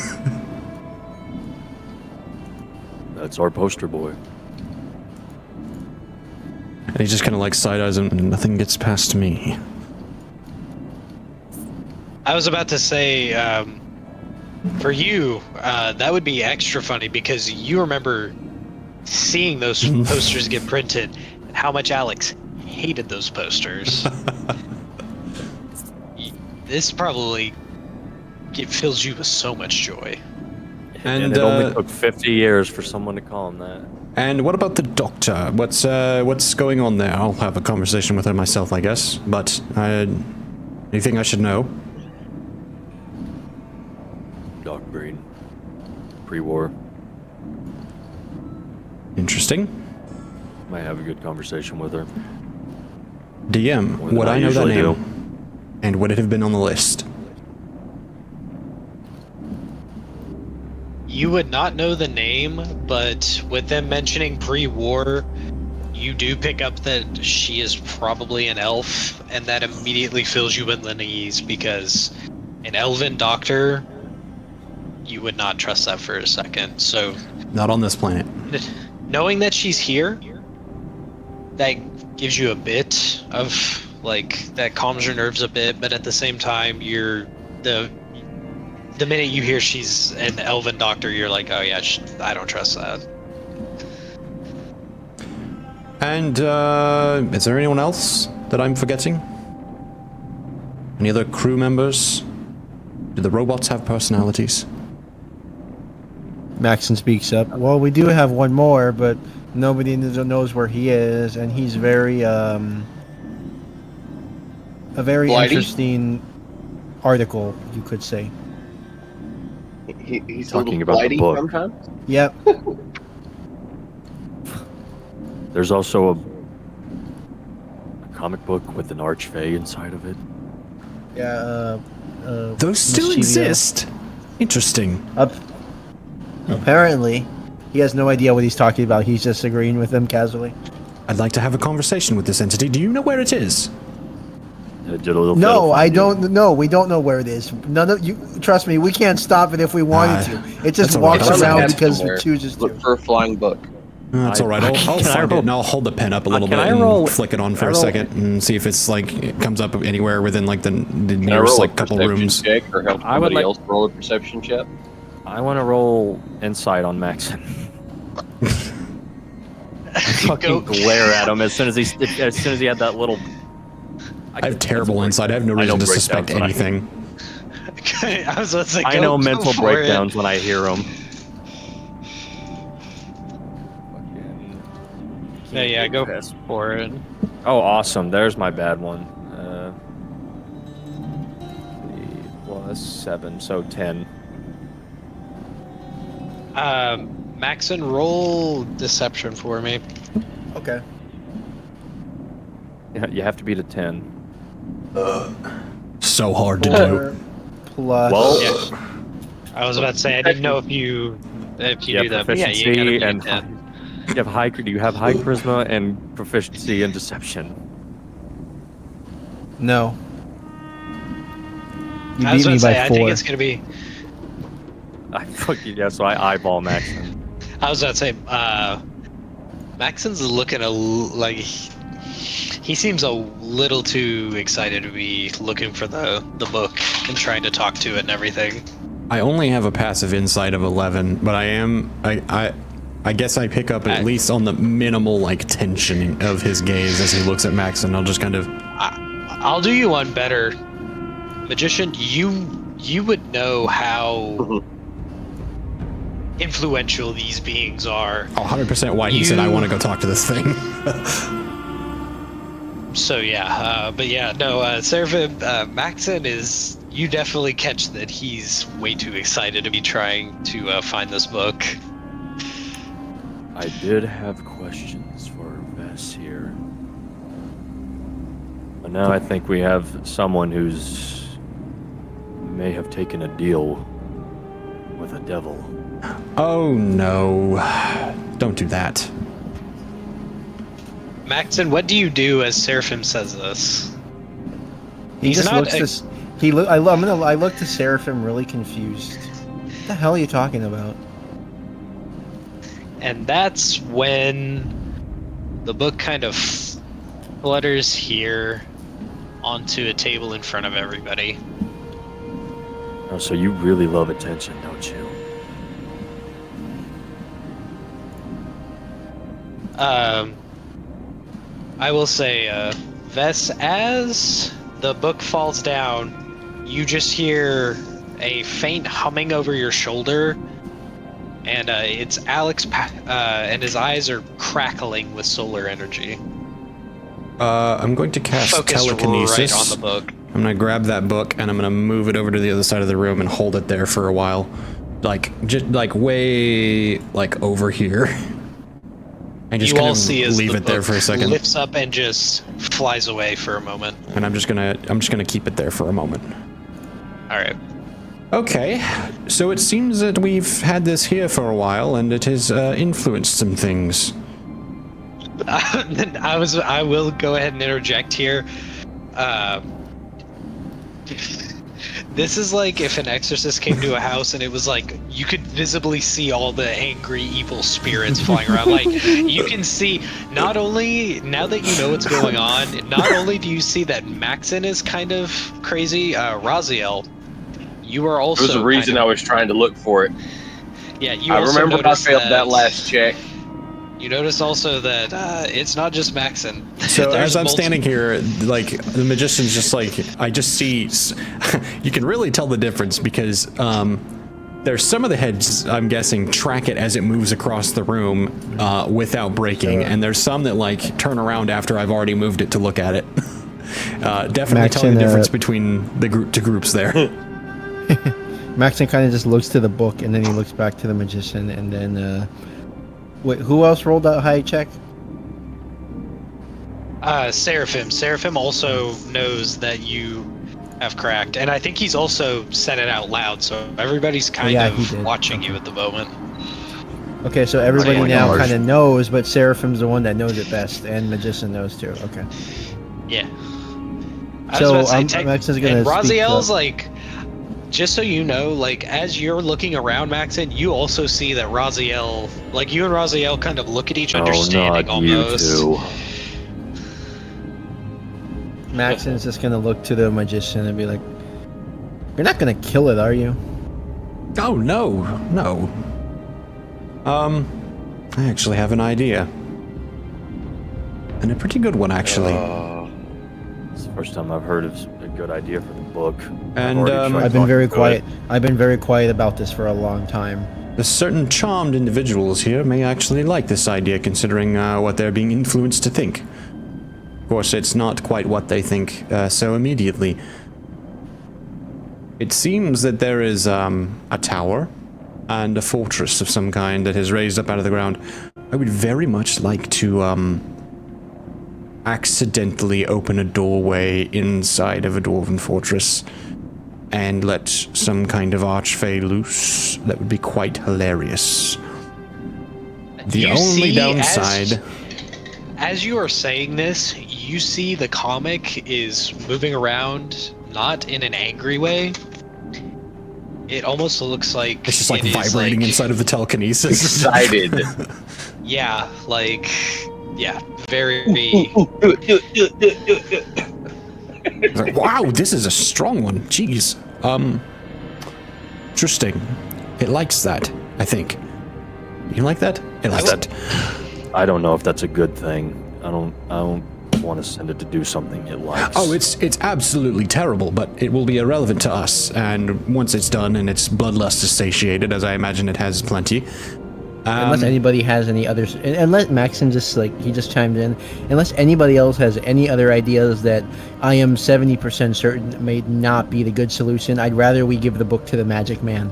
That's our poster boy. And he just kind of like side eyes him, and nothing gets past me. I was about to say, for you, that would be extra funny because you remember seeing those posters get printed and how much Alex hated those posters. This probably fills you with so much joy. And it only took 50 years for someone to call him that. And what about the doctor? What's going on there? I'll have a conversation with her myself, I guess. But anything I should know? Doc Green. Pre-war. Interesting. Might have a good conversation with her. DM, More than would I I know that usually name? do. And would it have been on the list? You would not know the name, but with them mentioning pre-war, you do pick up that she is probably an elf, and that immediately fills you with unease because an elven doctor, you would not trust that for a second. So, Not on this planet. knowing that she's here, that gives you a bit of like that calms your nerves a bit, but at the same time, the minute you hear she's an elven doctor, you're like, oh yeah, I don't trust that. And is there anyone else that I'm forgetting? Any other crew members? Do the robots have personalities? Maxon speaks up. Well, we do have one more, but nobody knows where he is, and he's very a very Blighty? interesting article, you could say. He's Talking a little about the blighty book. sometimes. Yep. There's also a comic book with an archfey inside of it. Yeah. Those still Mischievous. exist. Interesting. Apparently, he has no idea what he's talking about. He's just agreeing with them casually. I'd like to have a conversation with this entity. Do you know where it is? No, I don't. No, we don't know where it is. None of you. Trust me, we can't stop it if we wanted to. It just that's all right. walks I'll around look at because somewhere. it chooses to. Look for a flying book. That's all right. I'll Can I find roll- it and I'll hold the pen up a little can bit I and roll- flick it on for can I a roll- second and see if it's like it comes up anywhere within like the Can I nearest roll like a couple perception rooms. check or help I would somebody like- else roll a perception check? I want to roll insight on Maxon. Fucking glare at him as soon as he had that little. I have terrible insight. I have no I know reason to breakdowns suspect when I- anything. I was about to say, I go- know go mental for breakdowns when I hear them. Yeah, go for it. Oh, awesome! There's my bad one. 3 + 7, so 10. Maxon, roll deception for me. Okay. You have to beat a 10. So hard to do. 4 plus. Well, Yeah. I was about to say I didn't know if you Yeah, do that. But yeah, you proficiency gotta be a and 10. you have high charisma and proficiency in deception. No. You I was beat me about to say, by I 4. think it's gonna be. So I eyeball Maxon. I was about to say, Maxon's looking like he seems a little too excited to be looking for the book and trying to talk to it and everything. I only have a passive insight of 11, but I guess I pick up at least on the minimal like tension of his gaze as he looks at Max, and I'll just kind of. I'll do you one better, magician. You would know how influential these beings are. 100% why he said I want to go talk to this thing. So yeah, but yeah, no, Seraphim, Maxon is. You definitely catch that he's way too excited to be trying to find this book. I did have questions for Vess here. But now I think we have someone who's may have taken a deal with a devil. Oh no. Don't do that. Maxon, what do you do as Seraphim says this? He He's just not looks a- this. He look. I look to Seraphim really confused. What the hell are you talking about? And that's when the book kind of flutters here onto a table in front of everybody. Oh, so you really love attention, don't you? I will say, Vess, as the book falls down, you just hear a faint humming over your shoulder, and it's Alex, and his eyes are crackling with solar energy. I'm going to cast Focused telekinesis. right on the book. I'm gonna grab that book and I'm gonna move it over to the other side of the room and hold it there for a while, like just like way like over here, and just You kind all of see as leave the it there book for a second. lifts up and just flies away for a moment. And I'm just gonna keep it there for a moment. All right. Okay, so it seems that we've had this here for a while, and it has influenced some things. I will go ahead and interject here. This is like if an exorcist came to a house and it was like you could visibly see all the angry evil spirits flying around. Like you can see not only now that you know what's going on, not only do you see that Maxon is kind of crazy, Raziel, you are also. There's a reason I was trying to look for it. Yeah, you I also remember I noticed failed that last check. You notice also that it's not just Maxon. So There's as I'm multiple- standing here, like, the magician's just like, I just see, you can really tell the difference because there's some of the heads, I'm guessing, track it as it moves across the room without breaking, and there's some that, like, turn around after I've already moved it to look at it. Definitely telling the difference between the groups there. Maxon kind of just looks to the book, and then he looks back to the magician, and then, wait, who else rolled that high check? Seraphim. Seraphim also knows that you have cracked, and I think he's also said it out loud, so everybody's kind of watching you at the moment. Okay, so everybody Okay. now kind of knows, but Seraphim's the one that knows it best, and magician knows too. Okay. Yeah. I So, was about to say, Maxon's gonna and speak Raziel's up. like, just so you know, like, as you're looking around, Maxon, you also see that Raziel, like, you and Raziel kind of look at each other, understanding almost. You two. Maxon's just gonna look to the magician and be like, "You're not gonna kill it, are you?" Oh, no. I actually have an idea. And a pretty good one, actually. It's the first time I've heard of a good idea for the book. And, I've been very quiet. I've been very quiet about this for a long time. a certain charmed individuals here may actually like this idea, considering what they're being influenced to think. Of course, it's not quite what they think so immediately. It seems that there is a tower and a fortress of some kind that has raised up out of the ground. I would very much like to accidentally open a doorway inside of a dwarven fortress and let some kind of archfey loose. That would be quite hilarious. The You only see, downside... As you are saying this, you see the comic is moving around, not in an angry way. It almost looks like It's just like it is, vibrating like, inside of the telekinesis. Excited. Yeah, like, yeah, very. It's like, wow, this is a strong one. Jeez. Interesting. It likes that, I think. You like that? It likes that. I don't know if that's a good thing. I don't want to send it to do something it likes. Oh, it's absolutely terrible, but it will be irrelevant to us. And once it's done and its bloodlust is satiated, as I imagine it has plenty. Unless anybody has any others, unless Maxon just he just chimed in. Unless anybody else has any other ideas that I am 70% certain may not be the good solution, I'd rather we give the book to the magic man.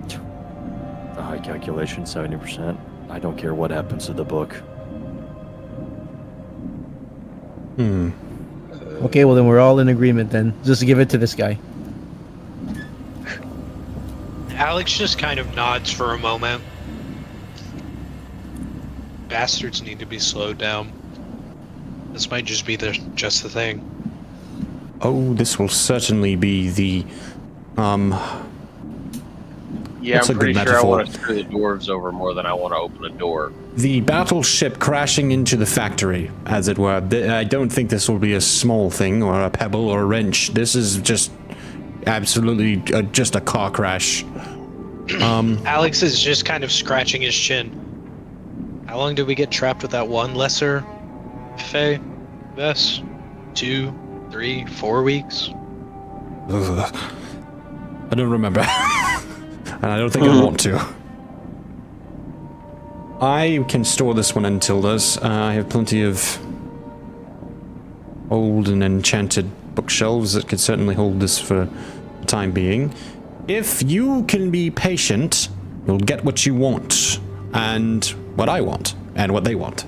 The high calculation, 70%. I don't care what happens to the book. Okay, well then we're all in agreement then. Just give it to this guy. Alex just kind of nods for a moment. Bastards need to be slowed down. This might just be just the thing. Oh, this will certainly be the, Yeah, That's a I'm good pretty sure I metaphor. want to screw the dwarves over more than I want to open a door. the battleship crashing into the factory, as it were. I don't think this will be a small thing, or a pebble, or a wrench. This is just absolutely just a car crash. Alex is just kind of scratching his chin. How long did we get trapped with that one lesser Faye? Yes? 2, 3, 4 weeks? Ugh. I don't remember. And I don't think I want to. I can store this one in Tilda's. I have plenty of old and enchanted bookshelves that could certainly hold this for the time being. If you can be patient, you'll get what you want, and what I want, and what they want,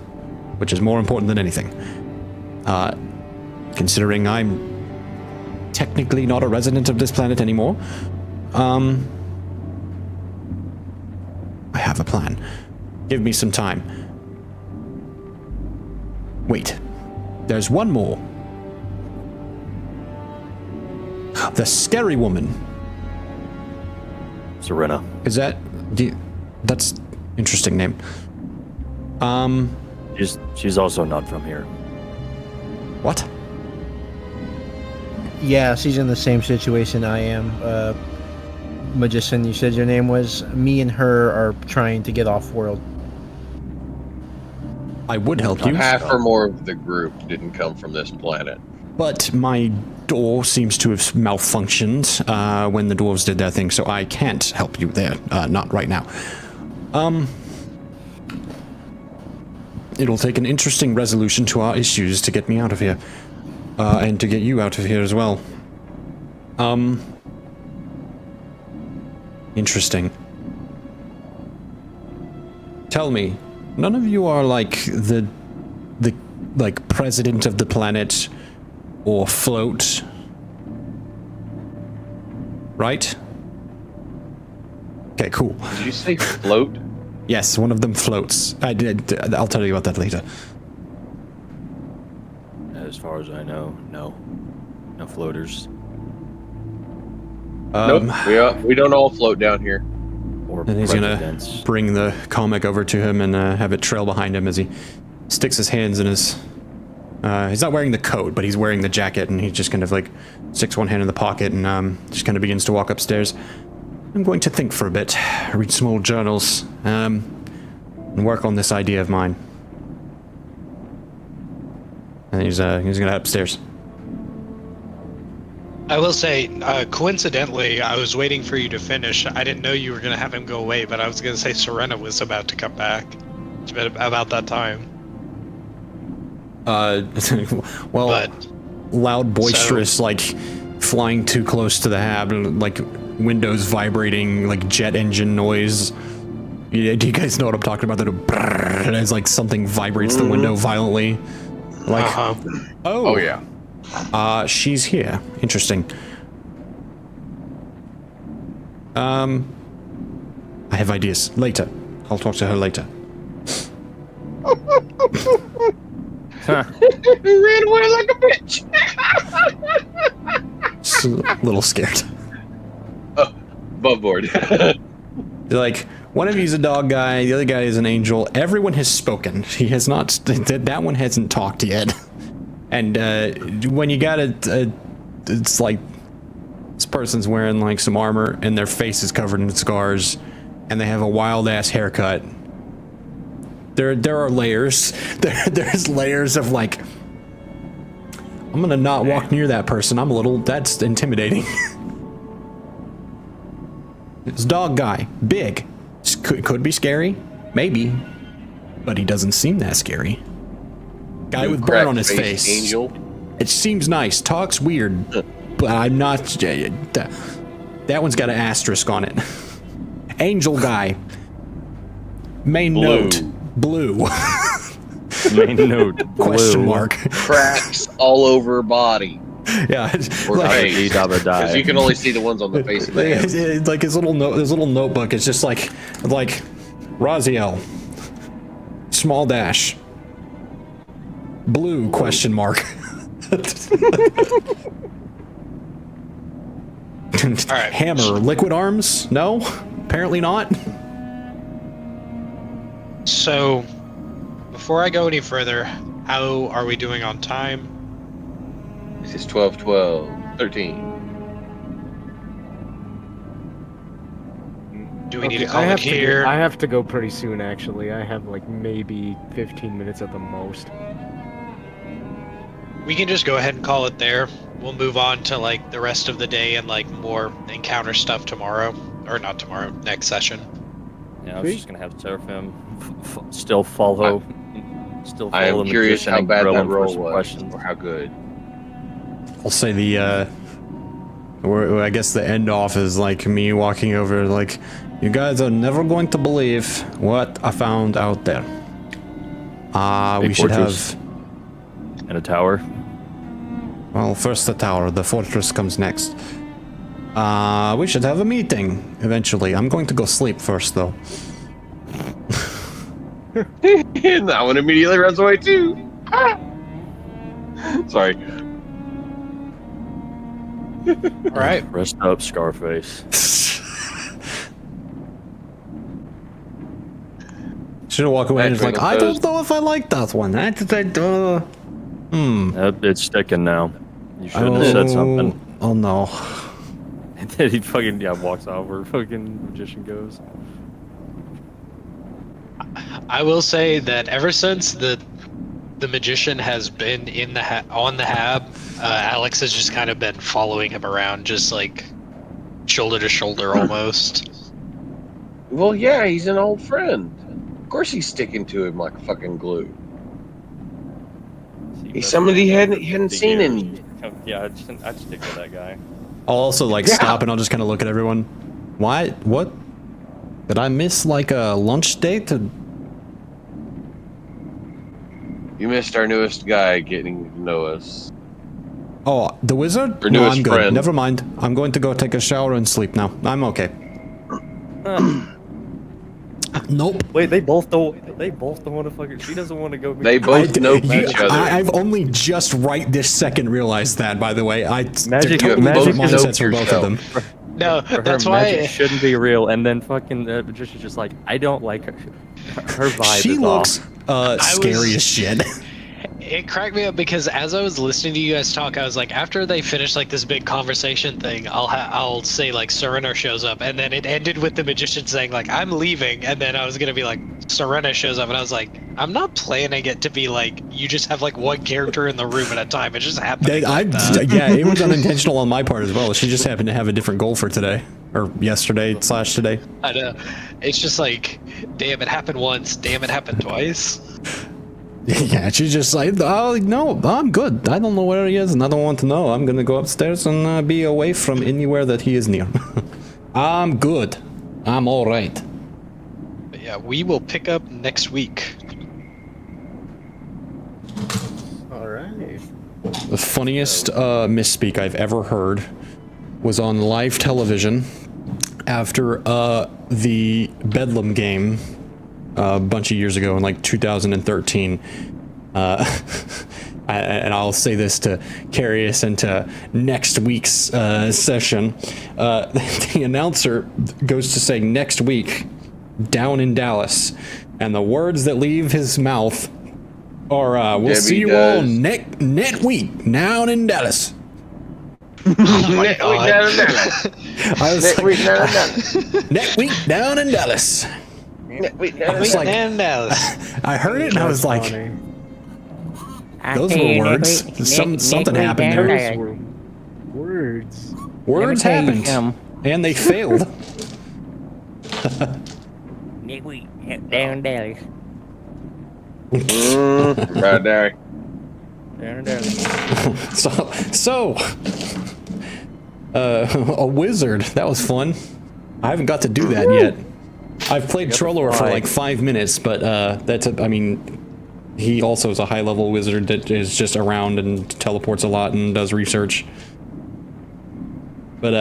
which is more important than anything. Considering I'm technically not a resident of this planet anymore. I have a plan. Give me some time. Wait. There's one more. The scary woman. Serena. Is that... that's interesting name. She's also not from here. What? Yeah, she's in the same situation I am. Magician, you said your name was. Me and her are trying to get off-world. I would help you. Half or more of the group didn't come from this planet. But my door seems to have malfunctioned when the dwarves did their thing, so I can't help you there. Not right now. It'll take an interesting resolution to our issues to get me out of here. And to get you out of here as well. Interesting. Tell me, none of you are like the like president of the planet or float, right? Okay, cool. Did you say float? Yes, one of them floats. I did. I'll tell you about that later. As far as I know, no floaters Nope, we don't all float down here. or And he's gonna presidents. bring the comic over to him and have it trail behind him as he sticks his hands in his... he's not wearing the coat, but he's wearing the jacket, and he just kind of like sticks one hand in the pocket and just kind of begins to walk upstairs. I'm going to think for a bit, read some old journals, and work on this idea of mine. And he's gonna head upstairs. I will say, coincidentally, I was waiting for you to finish. I didn't know you were going to have him go away, but I was going to say Serena was about to come back. It's been about that time. Well, But loud, boisterous, like flying too close to the hab, like windows vibrating, like jet engine noise. Yeah, do you guys know what I'm talking about? That and it's like something vibrates the window violently. Like, Oh yeah. She's here. Interesting. I have ideas. Later. I'll talk to her later. Ran away like a bitch. Just a little scared. Above board. They're like, one of you's a dog guy, the other guy is an angel. Everyone has spoken. He has not. That one hasn't talked yet. And when you got it's like this person's wearing like some armor and their face is covered in scars, and they have a wild ass haircut. There are layers. There's layers of like, I'm gonna not walk near that person. That's intimidating. It's dog guy, big. Could be scary, maybe, but he doesn't seem that scary. Guy with burn on his face. Angel. It seems nice. Talks weird, but I'm not. That one's got an asterisk on it. Angel guy. Main note. Blue. Main note. Question blue. mark. Cracks all over body. Yeah. Or Like, face. Because you can only see the ones on the face of the hand. it's like his little notebook is just like Raziel. Small dash. Blue question mark. Alright. Hammer, liquid arms? No? Apparently not. So, before I go any further, how are we doing on time? This is 12, 12, 13. Do we need to Okay, call it here? I have to go pretty soon, actually. I have like maybe 15 minutes at the most. We can just go ahead and call it there. We'll move on to like the rest of the day and like more encounter stuff tomorrow. Or not tomorrow, next session. Yeah, I was just gonna have Seraphim still follow. Still follow I am the curious magician how and bad grill that him for roll some was, questions. or how good. I'll say I guess the end off is like me walking over like, you guys are never going to believe what I found out there. Big We should fortress. have... And a tower. Well, first the tower. The fortress comes next. We should have a meeting eventually. I'm going to go sleep first, though. And that one immediately runs away too. Ah! Sorry. All right. Rest up, Scarface. Should have walked away and was like, I don't Opposed. know if I like that one. It's sticking now. You shouldn't have said something. Oh no. And then he fucking walks off where fucking magician goes. I will say that ever since the magician has been in the on the hab, Alex has just kind of been following him around, just like shoulder to shoulder almost. Well, yeah, he's an old friend. Of course he's sticking to him like fucking glue. He's somebody he hadn't seen in. Yeah, I'd stick with that guy. I'll also like stop and I'll just kind of look at everyone. Why? What? Did I miss like a lunch date? You missed our newest guy getting to know us. Oh, the wizard? Your No, newest I'm good. friend. Never mind. I'm going to go take a shower and sleep now. I'm okay. Nope. Wait, they both don't. They both don't want to fucking. She doesn't want to go. They both know each other. I've only just right this second realized that, by the way. Magic- totally magic different knows mindsets for both of them. No, For her, that's magic why. shouldn't be real. And then fucking magician's just like, I don't like her. Her vibe She is looks off. scary as shit. It cracked me up because as I was listening to you guys talk, I was like, after they finish like this big conversation thing, I'll say like Serena shows up, and then it ended with the magician saying like I'm leaving, and then I was gonna be like Serena shows up, and I was like, I'm not planning it to be like you just have like one character in the room at a time. It just happened. Yeah, it was unintentional on my part as well. She just happened to have a different goal for today. Or yesterday / today. I know. It's just like, damn, it happened once. Damn, it happened twice. Yeah, she's just like, oh, no, I'm good. I don't know where he is and I don't want to know. I'm gonna go upstairs and be away from anywhere that he is near. I'm good. I'm alright. But yeah, we will pick up next week. All right. The funniest misspeak I've ever heard was on live television after the Bedlam game a bunch of years ago in like 2013. And I'll say this to carry us into next week's session. The announcer goes to say next week down in Dallas, and the words that leave his mouth are we'll Debbie see you does. all next week down in Dallas. Next week down in Dallas. I was Next like, week down in Dallas. next week down in Dallas. Next week down I in was Dallas. like, And Dallas. I heard it and I was like, Funny. those were words. Something happened Those there. were words. Words happened, and they failed. Next week, down Dallas. Right there. So, a wizard. That was fun. I haven't got to do that yet. I've played Trollor for like 5 minutes, but I mean, he also is a high-level wizard that is just around and teleports a lot and does research. But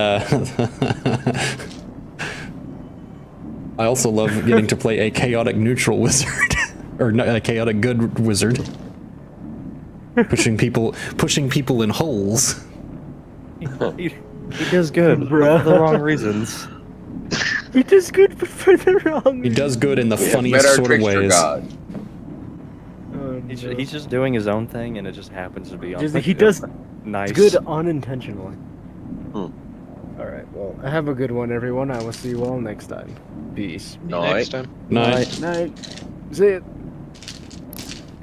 I also love getting to play a chaotic neutral wizard, or not, a chaotic good wizard, pushing people in holes. He does good, but for the wrong reasons. He does good, but for the wrong. He does good in the Yeah, funniest better sort of trickster ways. God. He's just doing his own thing, and it just happens to be on. He does nice. good unintentionally. All right. Well, have a good one, everyone. I will see you all next time. Peace. Next time. Nice. Night. See it.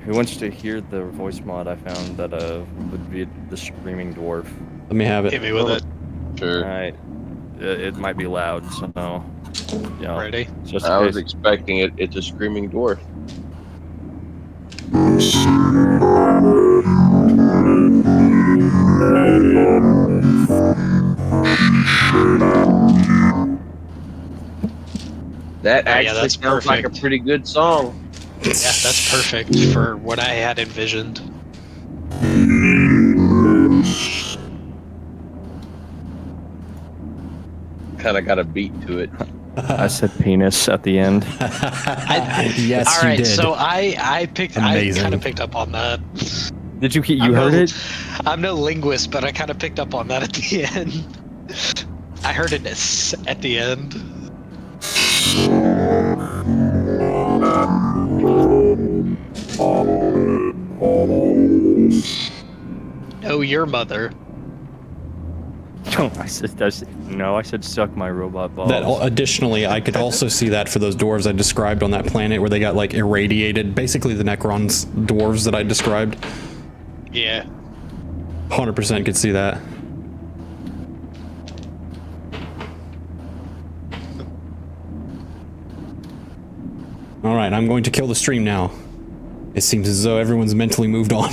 Who wants to hear the voice mod I found that would be the screaming dwarf? Let me have Hit it. me with it. Sure. Alright. It might be loud, so yeah. Ready? Just I in was case. expecting it. It's a screaming dwarf. That Oh, yeah, actually that's sounds like a perfect. pretty good song. Yeah, that's perfect for what I had envisioned. kind of got a beat to it. I said penis at the end. Yes, All right, you did. so I Amazing. kind of picked up on that. Did you heard it? I'm no linguist, but I kind of picked up on that at the end. I heard it at the end. Know your mother. I said suck my robot balls. That additionally, I could also see that for those dwarves I described on that planet where they got like irradiated. Basically, the Necrons dwarves that I described. Yeah. 100% could see that. All right, I'm going to kill the stream now. It seems as though everyone's mentally moved on.